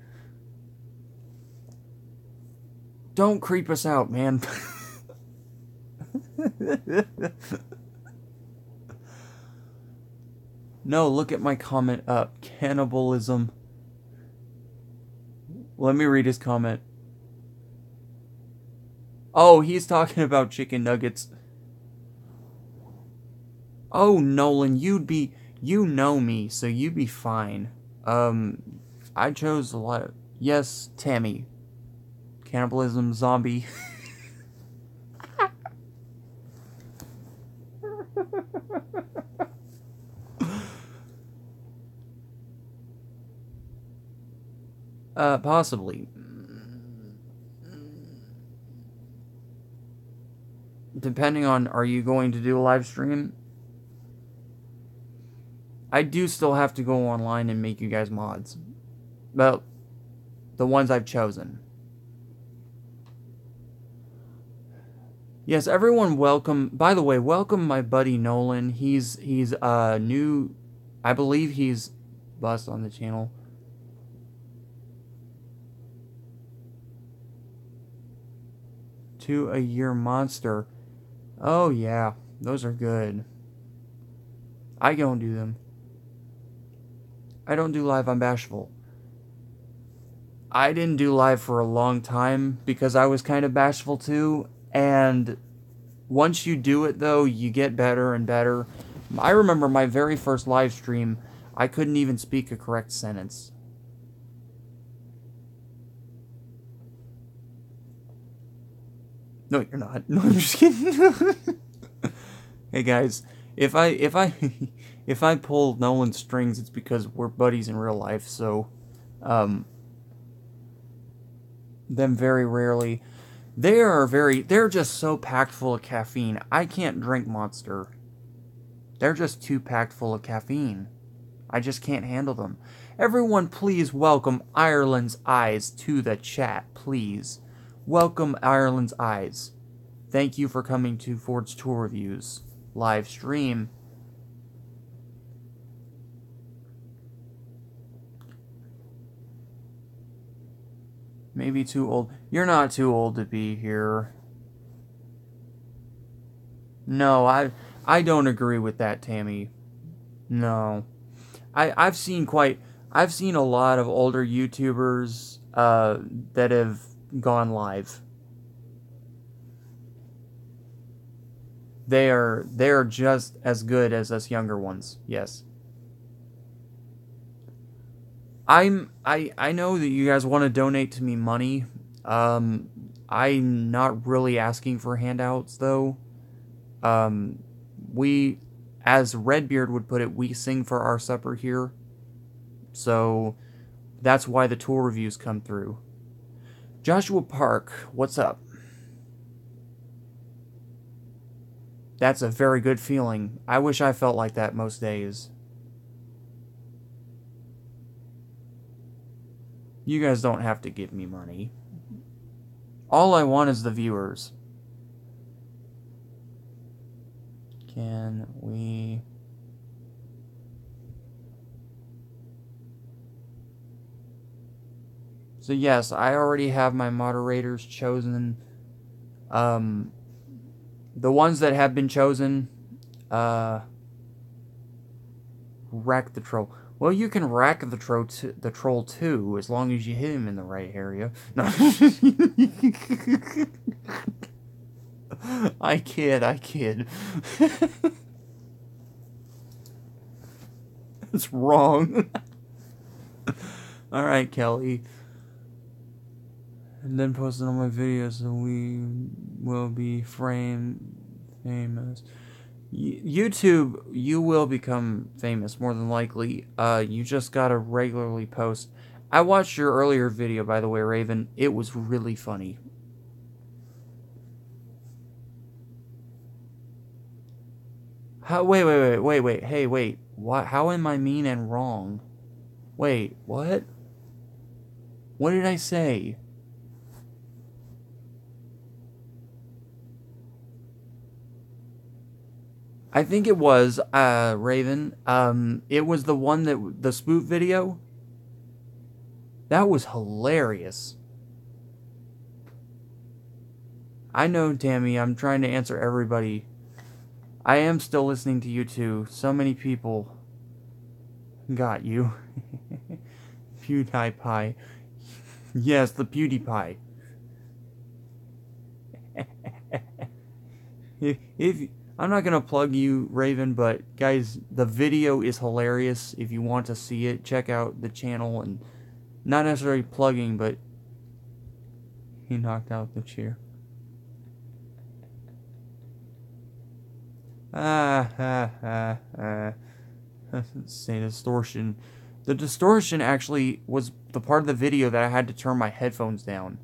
Don't creep us out, man. No, look at my comment up. Cannibalism. Let me read his comment. Oh, he's talking about chicken nuggets. Oh, Nolan, you know me, so you'd be fine. I chose a lot of... Yes, Tammy. Cannibalism, zombie. Possibly. Depending on, are you going to do a live stream? I do still have to go online and make you guys mods. Well, the ones I've chosen. Yes, everyone welcome. By the way, welcome my buddy Nolan. He's new. I believe he's bust on the channel. To a year monster. Oh yeah, those are good. I don't do them. I don't do live on Bashful. I didn't do live for a long time because I was kind of bashful too, and once you do it though, you get better and better. I remember my very first live stream, I couldn't even speak a correct sentence. No, you're not. No, I'm just kidding. Hey guys, if I pull Nolan's strings, it's because we're buddies in real life, so them very rarely. They're just so packed full of caffeine. I can't drink Monster. They're just too packed full of caffeine. I just can't handle them. Everyone please welcome Ireland's Eyes to the chat, please. Welcome Ireland's Eyes. Thank you for coming to Ford's Tour Reviews live stream. Maybe too old. You're not too old to be here. No, I don't agree with that, Tammy. No. I've seen a lot of older YouTubers that have gone live. They're just as good as us younger ones. Yes. I know that you guys want to donate to me money. I'm not really asking for handouts though. We, as Redbeard would put it, we sing for our supper here. So that's why the tool reviews come through. Joshua Park, what's up? That's a very good feeling. I wish I felt like that most days. You guys don't have to give me money. All I want is the viewers. Can we... So yes, I already have my moderators chosen. The ones that have been chosen, wreck the troll. Well, you can wreck the troll too, as long as you hit him in the right area. No. I kid. It's wrong. Alright, Kelly. And then post it on my videos so we will be famous. YouTube, you will become famous, more than likely. You just gotta regularly post. I watched your earlier video, by the way, Raven. It was really funny. Wait. Hey, wait. What? How am I mean and wrong? Wait, what? What did I say? I think it was, Raven. It was the one that, the spoof video. That was hilarious. I know, Tammy, I'm trying to answer everybody. I am still listening to you too. So many people got you. PewDiePie. Yes, the PewDiePie. if I'm not gonna plug you, Raven, but guys, the video is hilarious. If you want to see it, check out the channel. And not necessarily plugging, but he knocked out the chair. Say distortion. The distortion actually was the part of the video that I had to turn my headphones down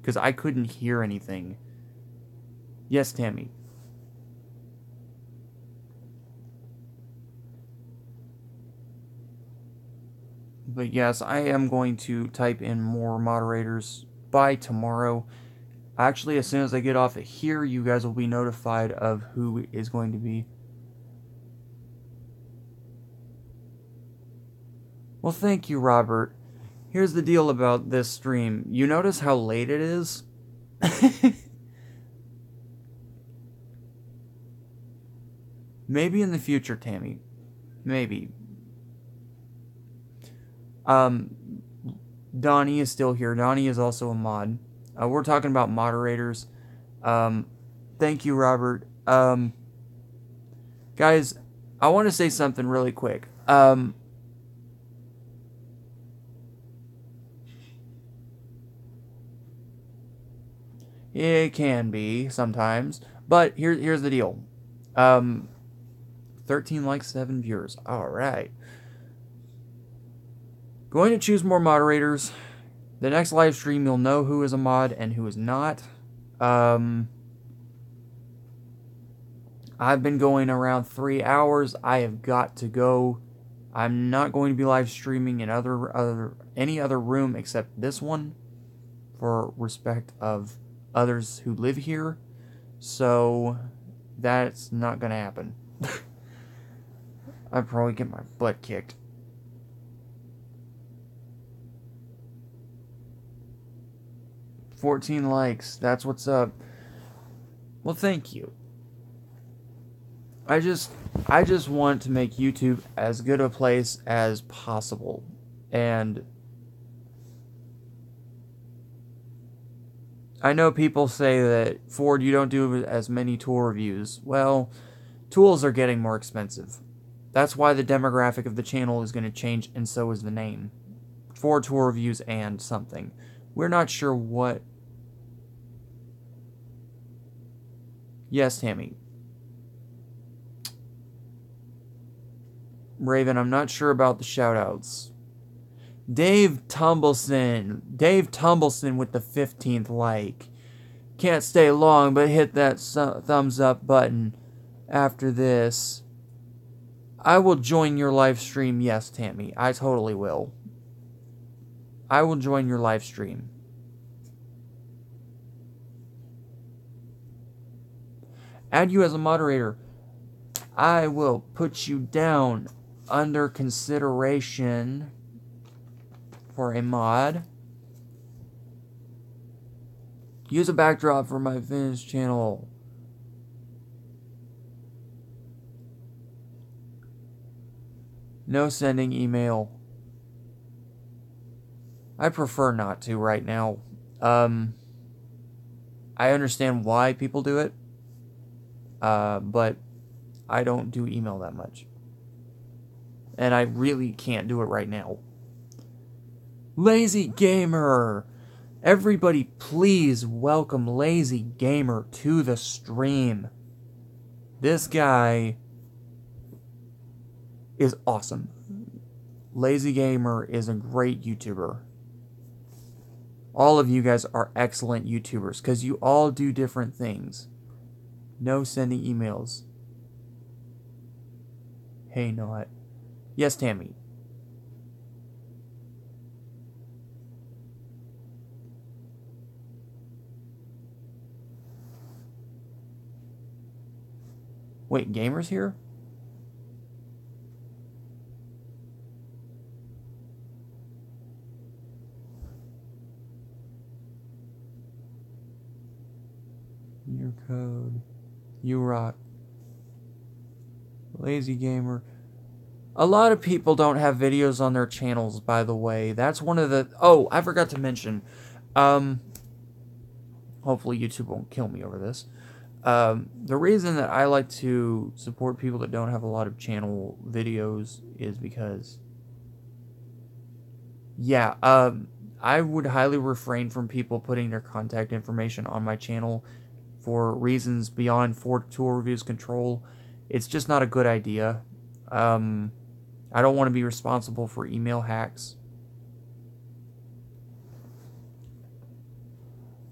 because I couldn't hear anything. Yes, Tammy. But yes, I am going to type in more moderators by tomorrow. Actually, as soon as I get off of here, you guys will be notified of who is going to be. Well, thank you, Robert. Here's the deal about this stream. You notice how late it is? Maybe in the future, Tammy. Maybe. Donnie is still here. Donnie is also a mod. We're talking about moderators. Thank you, Robert. Guys, I want to say something really quick. It can be sometimes, but here's the deal. 13 likes, 7 viewers. All right. Going to choose more moderators. The next live stream, you'll know who is a mod and who is not. I've been going around 3 hours. I have got to go. I'm not going to be live streaming in any other room except this one, for respect of others who live here. So that's not gonna happen. I'd probably get my butt kicked. $14 likes. That's what's up. Well, thank you. I just want to make YouTube as good a place as possible. And I know people say that, Ford, you don't do as many tool reviews. Well, tools are getting more expensive. That's why the demographic of the channel is going to change, and so is the name. 4 tool reviews and something. We're not sure what. Yes, Tammy. Raven, I'm not sure about the shoutouts. Dave Tumbleson with the 15th like. Can't stay long, but hit that thumbs up button after this. I will join your live stream. Yes, Tammy, I totally will. I will join your live stream. Add you as a moderator. I will put you down under consideration for a mod. Use a backdrop for my finished channel. No sending email. I prefer not to right now. I understand why people do it. But I don't do email that much. And I really can't do it right now. Lazy Gamer! Everybody please welcome Lazy Gamer to the stream. This guy is awesome. Lazy Gamer is a great YouTuber. All of you guys are excellent YouTubers because you all do different things. No sending emails. Hey, not. Yes, Tammy. Wait, Gamer's here? Your code. You rock. Lazy Gamer. A lot of people don't have videos on their channels, by the way. That's one of the... Oh, I forgot to mention. Hopefully YouTube won't kill me over this. The reason that I like to support people that don't have a lot of channel videos is because... Yeah, I would highly refrain from people putting their contact information on my channel for reasons beyond 4 tool reviews control. It's just not a good idea. I don't want to be responsible for email hacks.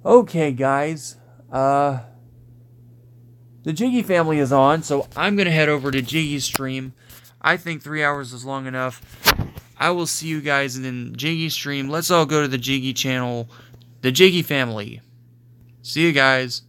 Okay, guys. The Jiggy family is on, so I'm going to head over to Jiggy's stream. I think 3 hours is long enough. I will see you guys in Jiggy's stream. Let's all go to the Jiggy channel. The Jiggy family. See you guys.